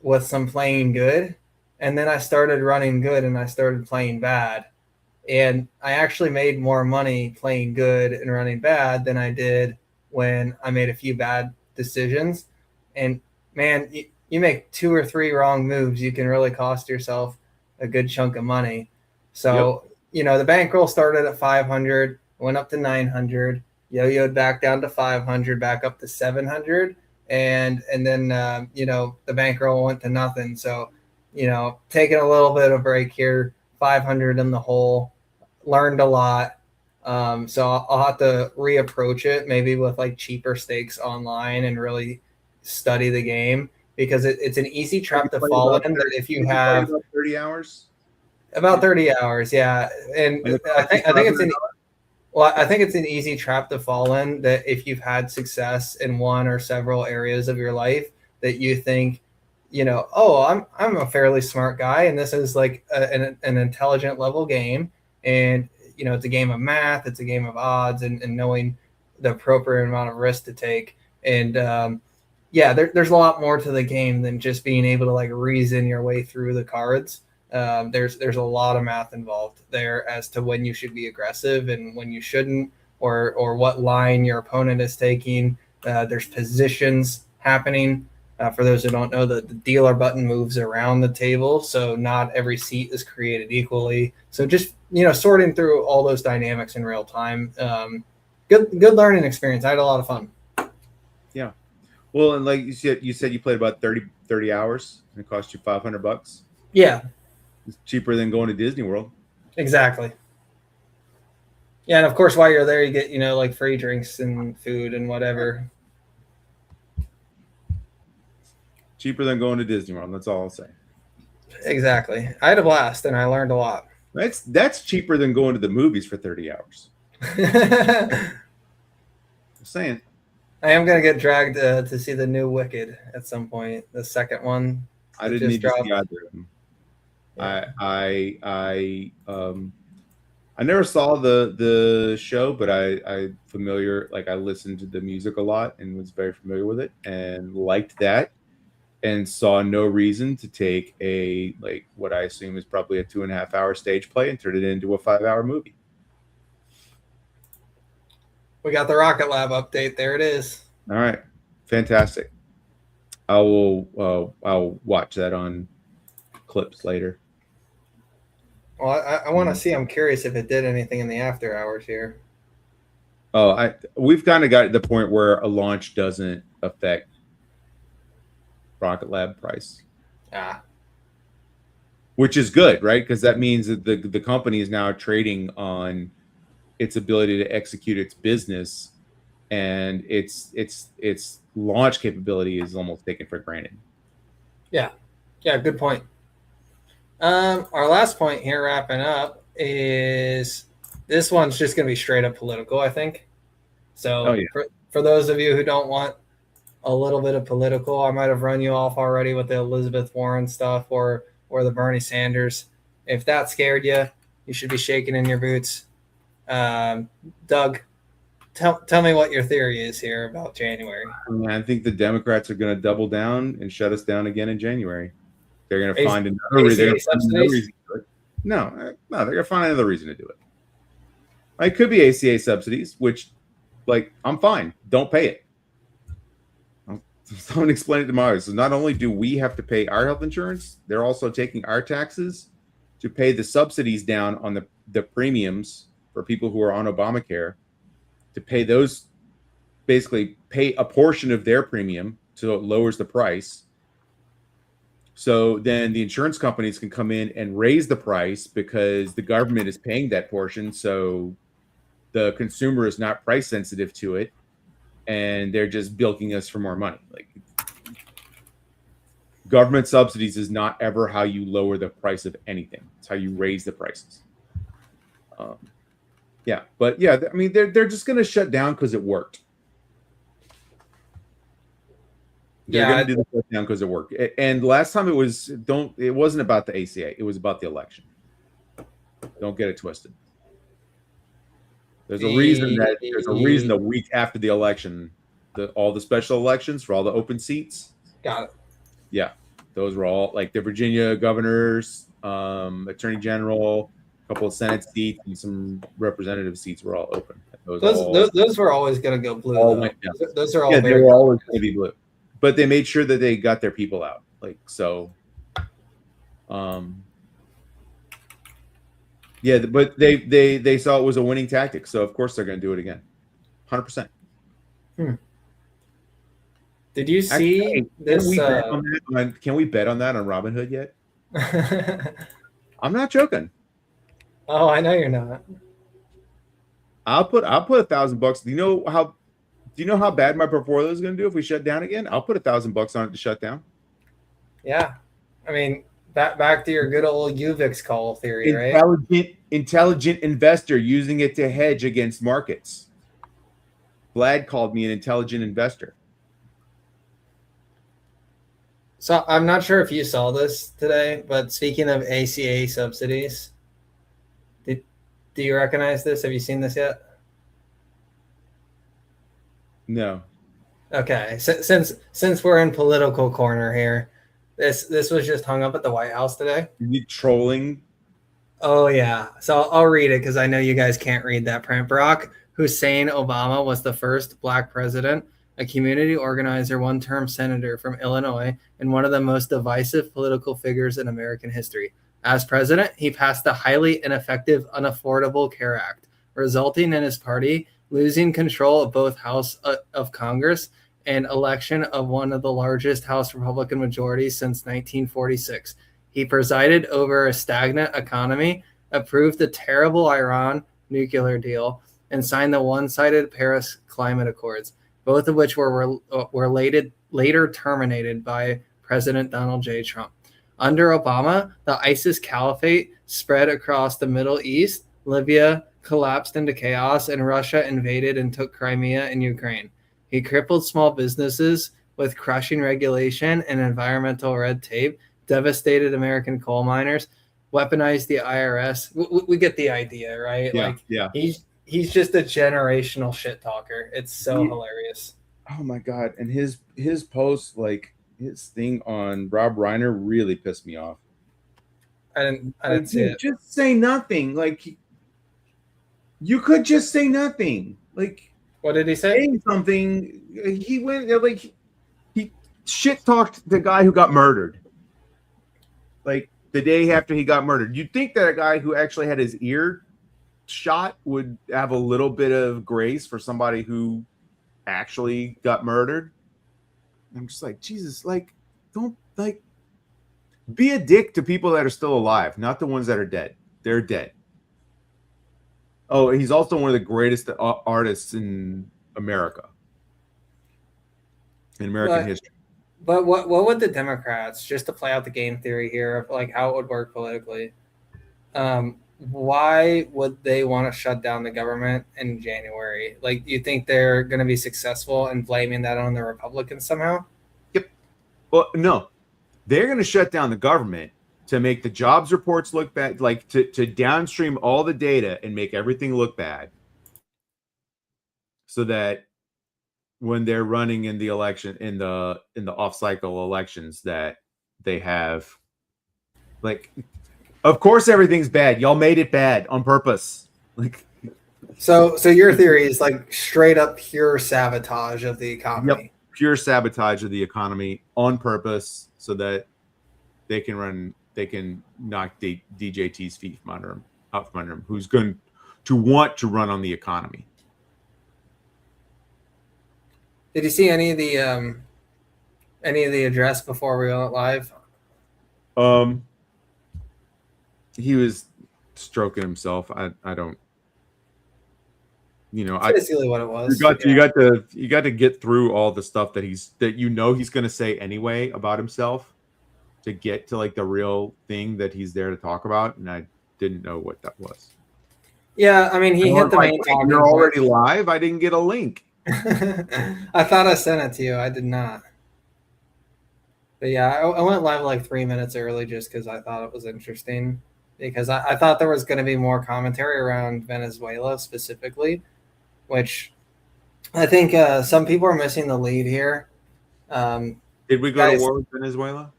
Speaker 2: with some playing good, and then I started running good and I started playing bad, and I actually made more money playing good and running bad than I did when I made a few bad decisions. And man, you make 2 or 3 wrong moves, you can really cost yourself a good chunk of money. So, the bankroll started at 500, went up to 900, yo-yoed back down to 500, back up to 700. And then, the bankroll went to nothing. So, taking a little bit of break here, 500 in the hole, learned a lot. So I'll have to reapproach it maybe with like cheaper stakes online and really study the game, because it's an easy trap to fall in. That if you have
Speaker 3: 30 hours,
Speaker 2: about 30 hours, yeah, and I think it's an well, I think it's an easy trap to fall in, that if you've had success in one or several areas of your life, that you think, oh, I'm a fairly smart guy, and this is like an intelligent level game, and it's a game of math, it's a game of odds, and knowing the appropriate amount of risk to take, and there's a lot more to the game than just being able to like reason your way through the cards. There's a lot of math involved there as to when you should be aggressive and when you shouldn't, or what line your opponent is taking. There's positions happening. For those who don't know, the dealer button moves around the table, so not every seat is created equally. So just sorting through all those dynamics in real time. Good learning experience. I had a lot of fun.
Speaker 3: Yeah. Well, and like you said you played about 30 hours and it cost you $500.
Speaker 2: Yeah.
Speaker 3: It's cheaper than going to Disney World.
Speaker 2: Exactly. Yeah, and of course, while you're there, you get like free drinks and food and whatever.
Speaker 3: Cheaper than going to Disney World. That's all I'll say.
Speaker 2: Exactly. I had a blast and I learned a lot.
Speaker 3: That's cheaper than going to the movies for 30 hours.
Speaker 2: I'm
Speaker 3: saying.
Speaker 2: I am gonna get dragged to see the new Wicked at some point. The second one.
Speaker 3: I didn't need to see either of them.
Speaker 2: Yeah.
Speaker 3: I never saw the show, but I familiar, like I listened to the music a lot and was very familiar with it and liked that, and saw no reason to take a like what I assume is probably a 2.5 hour stage play and turn it into a 5 hour movie.
Speaker 2: We got the Rocket Lab update. There it is.
Speaker 3: All right, fantastic. I'll watch that on clips later.
Speaker 2: Well, I want to see. I'm curious if it did anything in the after hours here.
Speaker 3: Oh, we've kind of got to the point where a launch doesn't affect Rocket Lab price. Which is good, right? Because that means that the company is now trading on its ability to execute its business, and its launch capability is almost taken for granted.
Speaker 2: Yeah, good point. Our last point here, wrapping up, is this one's just going to be straight up political, I think. So for those of you who don't want a little bit of political, I might have run you off already with the Elizabeth Warren stuff or the Bernie Sanders. If that scared you, you should be shaking in your boots. Doug, tell me what your theory is here about January.
Speaker 3: I think the Democrats are going to double down and shut us down again in January. They're going to find another reason to do it. No, they're going to find another reason to do it. It could be ACA subsidies, which, like, I'm fine. Don't pay it. Someone explain it to my eyes. So not only do we have to pay our health insurance, they're also taking our taxes to pay the subsidies down on the premiums for people who are on Obamacare, to pay those, basically pay a portion of their premium so it lowers the price. So then the insurance companies can come in and raise the price because the government is paying that portion. So the consumer is not price sensitive to it, and they're just bilking us for more money. Like, government subsidies is not ever how you lower the price of anything. It's how you raise the prices. I mean, they're just going to shut down because it worked. They're going to do the shutdown because it worked. And last time it wasn't about the ACA. It was about the election. Don't get it twisted. There's a reason the week after the election, all the special elections for all the open seats.
Speaker 2: Got it.
Speaker 3: Yeah, those were all like the Virginia governors, attorney general, a couple of Senate seats, and some representative seats were all open.
Speaker 2: Those were always going to go blue. Those are all.
Speaker 3: They were always going to be blue. But they made sure that they got their people out. Like, so, but they saw it was a winning tactic. So of course they're going to do it again. 100%.
Speaker 2: Did you see this?
Speaker 3: Can we bet on that on Robinhood yet? I'm not joking.
Speaker 2: Oh, I know you're not.
Speaker 3: I'll put $1,000. Do you know how bad my portfolio is going to do if we shut down again? I'll put $1,000 on it to shut down.
Speaker 2: Yeah, I mean, back to your good old UVIX call theory, right?
Speaker 3: Intelligent investor using it to hedge against markets. Vlad called me an intelligent investor.
Speaker 2: So I'm not sure if you saw this today, but speaking of ACA subsidies, do you recognize this? Have you seen this yet?
Speaker 3: No.
Speaker 2: Okay, since we're in political corner here, this was just hung up at the White House today.
Speaker 3: Are you trolling?
Speaker 2: Oh yeah, so I'll read it because I know you guys can't read that print. Barack Hussein Obama was the first Black president, a community organizer, one-term senator from Illinois, and one of the most divisive political figures in American history. As president, he passed the highly ineffective Unaffordable Care Act, resulting in his party losing control of both House of Congress and election of one of the largest House Republican majorities since 1946. He presided over a stagnant economy, approved the terrible Iran nuclear deal, and signed the one-sided Paris Climate Accords, both of which were later terminated by President Donald J. Trump. Under Obama, the ISIS caliphate spread across the Middle East, Libya collapsed into chaos, and Russia invaded and took Crimea and Ukraine. He crippled small businesses with crushing regulation and environmental red tape, devastated American coal miners, weaponized the IRS. We get the idea, right?
Speaker 3: Yeah.
Speaker 2: He's just a generational shit talker. It's so hilarious.
Speaker 3: Oh my God. And his post, like his thing on Rob Reiner really pissed me off.
Speaker 2: I didn't see it.
Speaker 3: Just say nothing. Like you could just say nothing. Like
Speaker 2: what did he say?
Speaker 3: Something. He went like he shit talked the guy who got murdered. Like the day after he got murdered. You'd think that a guy who actually had his ear shot would have a little bit of grace for somebody who actually got murdered. I'm just like, Jesus, like, don't like be a dick to people that are still alive, not the ones that are dead. They're dead. Oh, he's also one of the greatest artists in America. In American history.
Speaker 2: But what would the Democrats, just to play out the game theory here of like how it would work politically, why would they want to shut down the government in January? Like, do you think they're going to be successful in blaming that on the Republicans somehow?
Speaker 3: Yep. Well, no. They're going to shut down the government to make the jobs reports look bad, like to downstream all the data and make everything look bad so that when they're running in the election in the off-cycle elections that they have like of course everything's bad. Y'all made it bad on purpose. Like
Speaker 2: so your theory is like straight up pure sabotage of the economy.
Speaker 3: Yep, pure sabotage of the economy on purpose so that they can knock DJT's feet out from under him, who's going to want to run on the economy.
Speaker 2: Did you see any of the address before we went live?
Speaker 3: He was stroking himself. I don't.
Speaker 2: That's basically what it was.
Speaker 3: You got to get through all the stuff that he's going to say anyway about himself to get to like the real thing that he's there to talk about, and I didn't know what that was.
Speaker 2: Yeah, I mean he hit the main talking.
Speaker 3: You're already live. I didn't get a link.
Speaker 2: I thought I sent it to you. I did not. But yeah, I went live like 3 minutes early just because I thought it was interesting. Because I thought there was going to be more commentary around Venezuela specifically, which I think some people are missing the lead here.
Speaker 3: Did we go to war with Venezuela?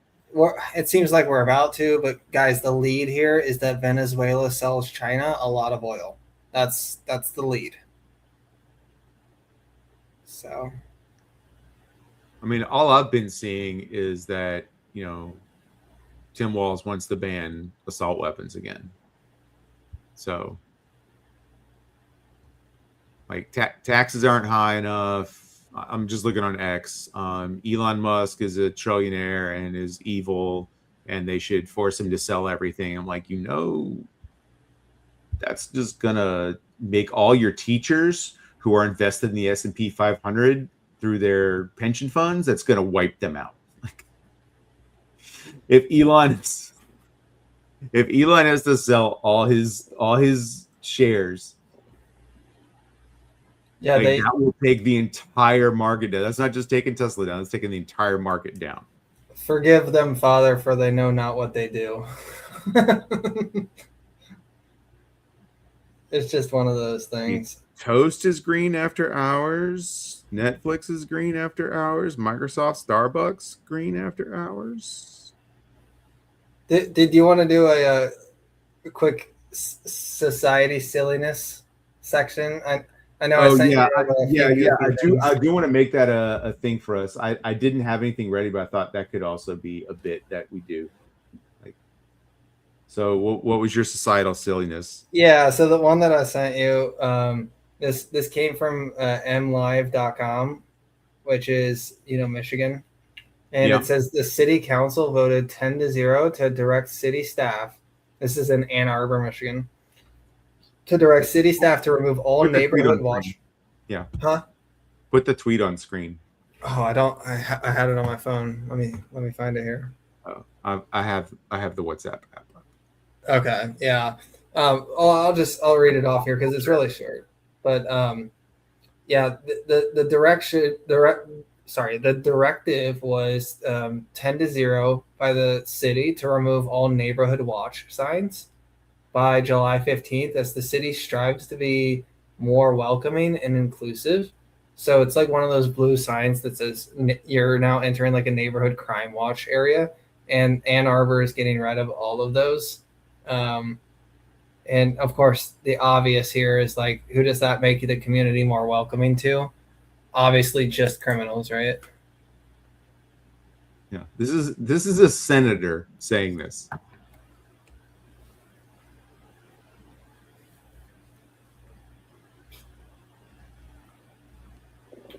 Speaker 2: It seems like we're about to, but guys, the lead here is that Venezuela sells China a lot of oil. That's the lead. So,
Speaker 3: I mean, all I've been seeing is that, Tim Walz wants to ban assault weapons again. So, like, taxes aren't high enough. I'm just looking on X. Elon Musk is a trillionaire and is evil, and they should force him to sell everything. I'm like, that's just gonna make all your teachers who are invested in the S&P 500 through their pension funds, that's gonna wipe them out. Like, if Elon has to sell all his shares,
Speaker 2: Yeah,
Speaker 3: like, that will take the entire market down. That's not just taking Tesla down; it's taking the entire market down.
Speaker 2: forgive them, Father, for they know not what they do. It's just one of those things.
Speaker 3: Toast is green after hours. Netflix is green after hours. Microsoft, Starbucks, green after hours.
Speaker 2: Did you want to do a quick society silliness section? I know.
Speaker 3: Oh,
Speaker 2: I sent
Speaker 3: yeah,
Speaker 2: you
Speaker 3: I do want to make that a thing for us. I didn't have anything ready, but I thought that could also be a bit that we do. Like, so what was your societal silliness?
Speaker 2: Yeah, so the one that I sent you, this came from mlive.com, which is Michigan, and
Speaker 3: Yeah.
Speaker 2: it says the city council voted 10-0 to direct city staff. This is in Ann Arbor, Michigan, to direct city staff to remove all
Speaker 3: Put the tweet
Speaker 2: neighborhood
Speaker 3: on
Speaker 2: watch.
Speaker 3: screen. Yeah.
Speaker 2: Huh?
Speaker 3: Put the tweet on screen.
Speaker 2: Oh, I don't. I had it on my phone. Let me find it here.
Speaker 3: Oh, I have the WhatsApp app.
Speaker 2: Okay, yeah. I'll read it off here because it's really short. But yeah, the directive was 10-0 by the city to remove all neighborhood watch signs by July 15th, as the city strives to be more welcoming and inclusive. So it's like one of those blue signs that says you're now entering like a neighborhood crime watch area, and Ann Arbor is getting rid of all of those. And of course, the obvious here is like, who does that make the community more welcoming to? Obviously, just criminals, right?
Speaker 3: Yeah, this is a senator saying this.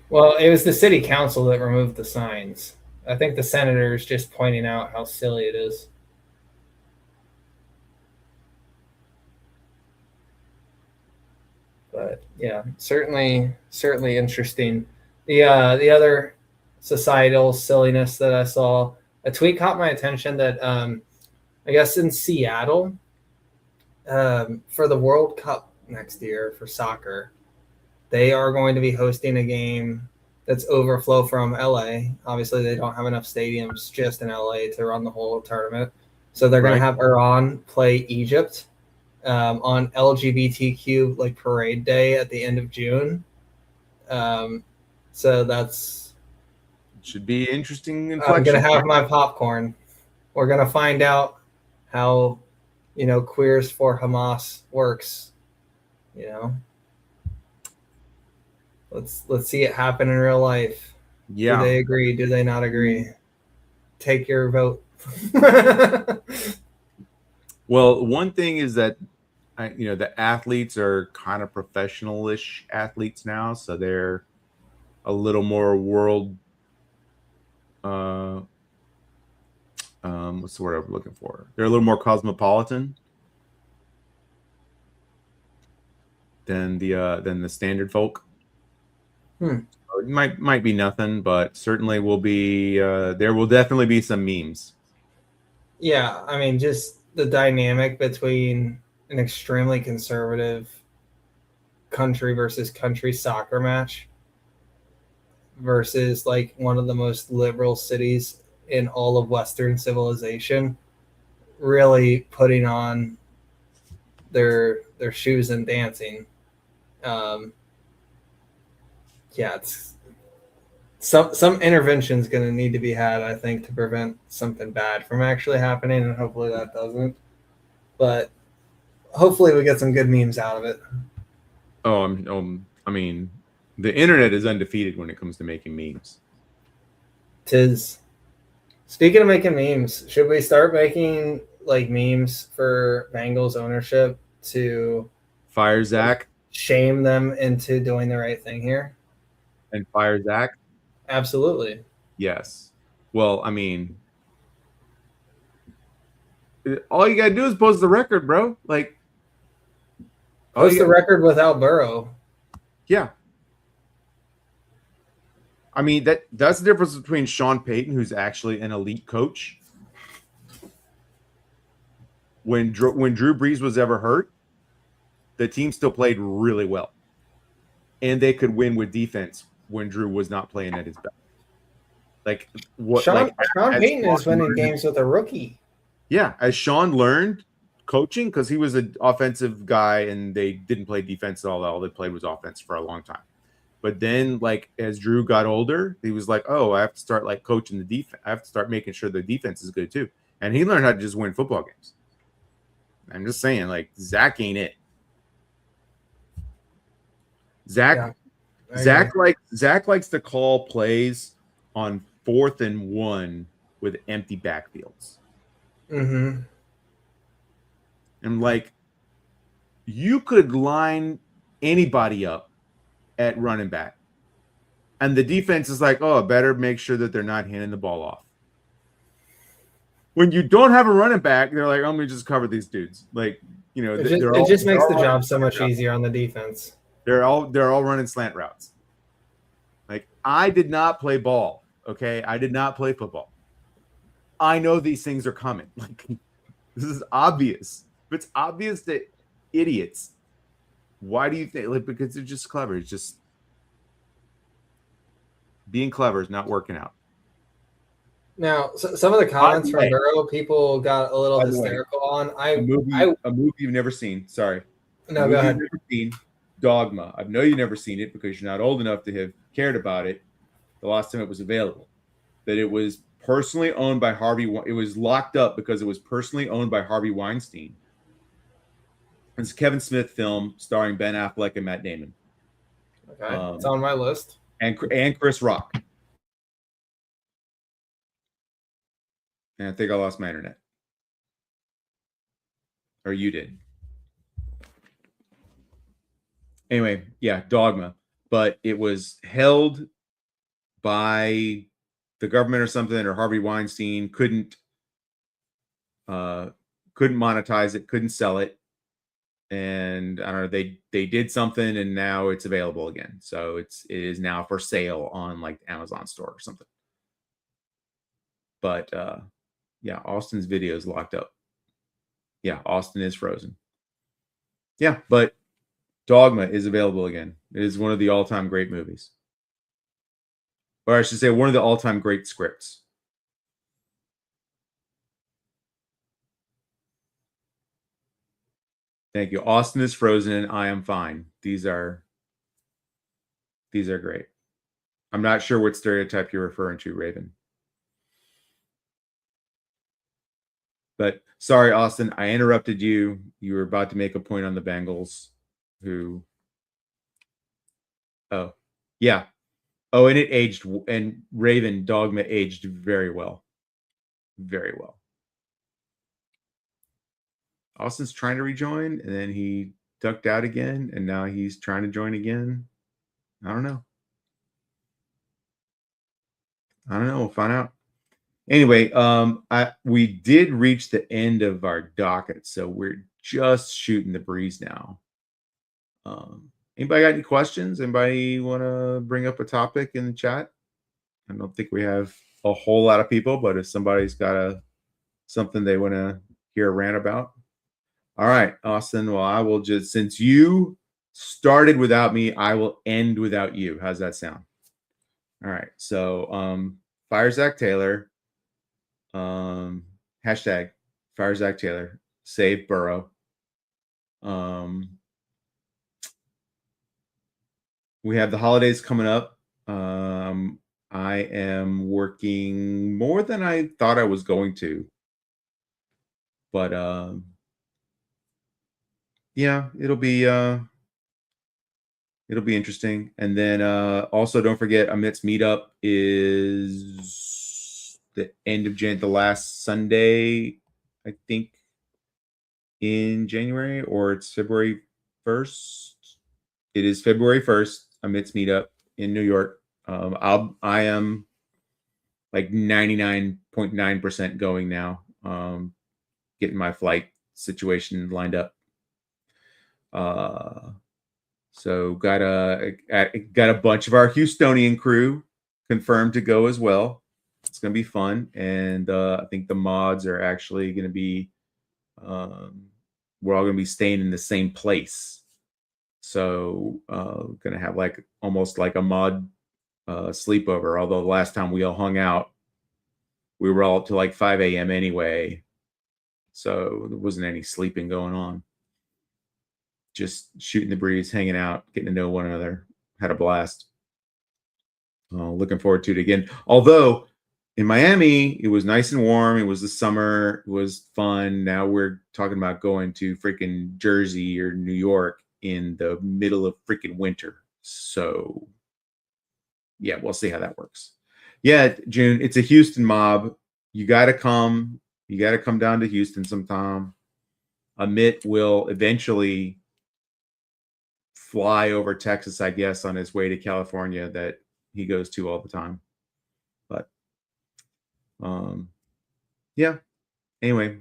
Speaker 2: Well, it was the city council that removed the signs. I think the senator is just pointing out how silly it is. But yeah, certainly interesting. The other societal silliness that I saw, a tweet caught my attention that I guess in Seattle, for the World Cup next year for soccer, they are going to be hosting a game that's overflow from LA. Obviously, they don't have enough stadiums just in LA to run the whole tournament, so they're going to have Iran play Egypt on LGBTQ like parade day at the end of June. So that's
Speaker 3: should be interesting.
Speaker 2: I'm gonna have my popcorn. We're gonna find out how Queers for Hamas works. Let's see it happen in real life.
Speaker 3: Yeah.
Speaker 2: Do they agree? Do they not agree? Take your vote.
Speaker 3: Well, one thing is that the athletes are kind of professional-ish athletes now, so they're a little more world. What's the word I'm looking for? They're a little more cosmopolitan than the standard folk. It might be nothing, but certainly will be. There will definitely be some memes.
Speaker 2: Yeah, I mean, just the dynamic between an extremely conservative country versus country soccer match versus like one of the most liberal cities in all of Western civilization, really putting on their shoes and dancing. Yeah, it's some intervention is going to need to be had, I think, to prevent something bad from actually happening, and hopefully that doesn't. But hopefully we get some good memes out of it.
Speaker 3: Oh, I mean, the internet is undefeated when it comes to making memes.
Speaker 2: Tis. Speaking of making memes, should we start making like memes for Bengals ownership to
Speaker 3: fire Zach,
Speaker 2: shame them into doing the right thing here?
Speaker 3: And fire Zach?
Speaker 2: Absolutely.
Speaker 3: Yes. Well, I mean, all you gotta do is post the record, bro. Like,
Speaker 2: What's the record without Burrow?
Speaker 3: Yeah. I mean, that's the difference between Sean Payton, who's actually an elite coach. When Drew Brees was ever hurt, the team still played really well. And they could win with defense when Drew was not playing at his best. Like what
Speaker 2: Sean Payton is winning
Speaker 3: learned,
Speaker 2: games with a rookie.
Speaker 3: Yeah, as Sean learned coaching, because he was an offensive guy and they didn't play defense at all. All they played was offense for a long time. But then, like, as Drew got older, he was like, oh, I have to start like coaching the defense. I have to start making sure the defense is good too. And he learned how to just win football games. I'm just saying, like, Zach ain't it. Zach likes to call plays on 4th and 1 with empty backfields.
Speaker 2: Mm-hmm.
Speaker 3: And like, you could line anybody up at running back, and the defense is like, oh, I better make sure that they're not handing the ball off. When you don't have a running back, they're like, I'm gonna just cover these dudes. Like, you know,
Speaker 2: it just makes the job so much easier on the defense.
Speaker 3: They're all running slant routes. Like, I did not play ball. Okay, I did not play football. I know these things are coming. Like, this is obvious. If it's obvious to idiots, why do you think? Like, because they're just clever. It's just being clever is not working out.
Speaker 2: Now, some of the comments from Burrow, people got a little hysterical on.
Speaker 3: A movie you've never seen. Sorry.
Speaker 2: No, go ahead.
Speaker 3: You've never seen, Dogma. I know you've never seen it because you're not old enough to have cared about it the last time it was available. That it was personally owned by Harvey. It was locked up because it was personally owned by Harvey Weinstein. It's a Kevin Smith film starring Ben Affleck and Matt Damon.
Speaker 2: Okay, it's on my list.
Speaker 3: And Chris Rock. And I think I lost my internet. Or you did. Anyway, yeah, Dogma. But it was held by the government or something, or Harvey Weinstein couldn't monetize it, couldn't sell it. And I don't know, they did something and now it's available again. So it is now for sale on like the Amazon store or something. But yeah, Austin's video is locked up. Yeah, Austin is frozen. Yeah, but Dogma is available again. It is one of the all-time great movies. Or I should say one of the all-time great scripts. Thank you. Austin is frozen and I am fine. These are great. I'm not sure what stereotype you're referring to, Raven. But sorry, Austin, I interrupted you. You were about to make a point on the Bengals who. Oh, yeah. Oh, and it aged, and Raven Dogma aged very well. Very well. Austin's trying to rejoin, and then he ducked out again, and now he's trying to join again. I don't know. We'll find out. Anyway, we did reach the end of our docket, so we're just shooting the breeze now. Anybody got any questions? Anybody want to bring up a topic in the chat? I don't think we have a whole lot of people, but if somebody's got something they want to hear a rant about. All right, Austin. Well, I will just, since you started without me, I will end without you. How's that sound? All right. So, fire Zach Taylor. Hashtag fire Zach Taylor. Save Burrow. We have the holidays coming up. I am working more than I thought I was going to. But yeah, it'll be interesting. And then also don't forget, Amit's meetup is the end of the last Sunday, I think, in January, or it's February 1st. It is February 1st, Amit's meetup in New York. I am like 99.9% going now. Getting my flight situation lined up. So got a bunch of our Houstonian crew confirmed to go as well. It's going to be fun, and I think the mods are actually going to be. We're all going to be staying in the same place, so going to have like almost like a mod sleepover. Although the last time we all hung out, we were all up to like 5 a.m. anyway, so there wasn't any sleeping going on. Just shooting the breeze, hanging out, getting to know one another. Had a blast. Looking forward to it again. Although in Miami, it was nice and warm. It was the summer. It was fun. Now we're talking about going to freaking Jersey or New York in the middle of freaking winter. So, yeah, we'll see how that works. Yeah, June, it's a Houston mob. You got to come. You got to come down to Houston sometime. Amit will eventually fly over Texas, I guess, on his way to California that he goes to all the time. But yeah. Anyway,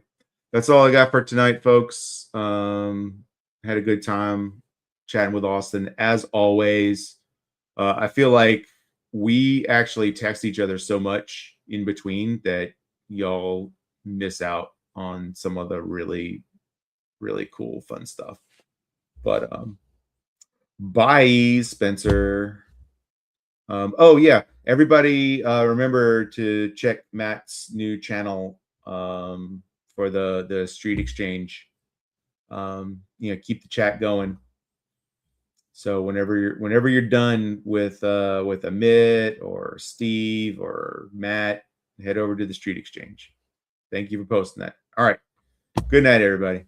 Speaker 3: that's all I got for tonight, folks. Had a good time chatting with Austin. As always, I feel like we actually text each other so much in between that y'all miss out on some of the really, really cool, fun stuff. But bye, Spencer. Oh yeah, everybody remember to check Matt's new channel for the Street Exchange. Keep the chat going. So whenever you're done with Amit or Steve or Matt, head over to the Street Exchange. Thank you for posting that. All right. Good night, everybody.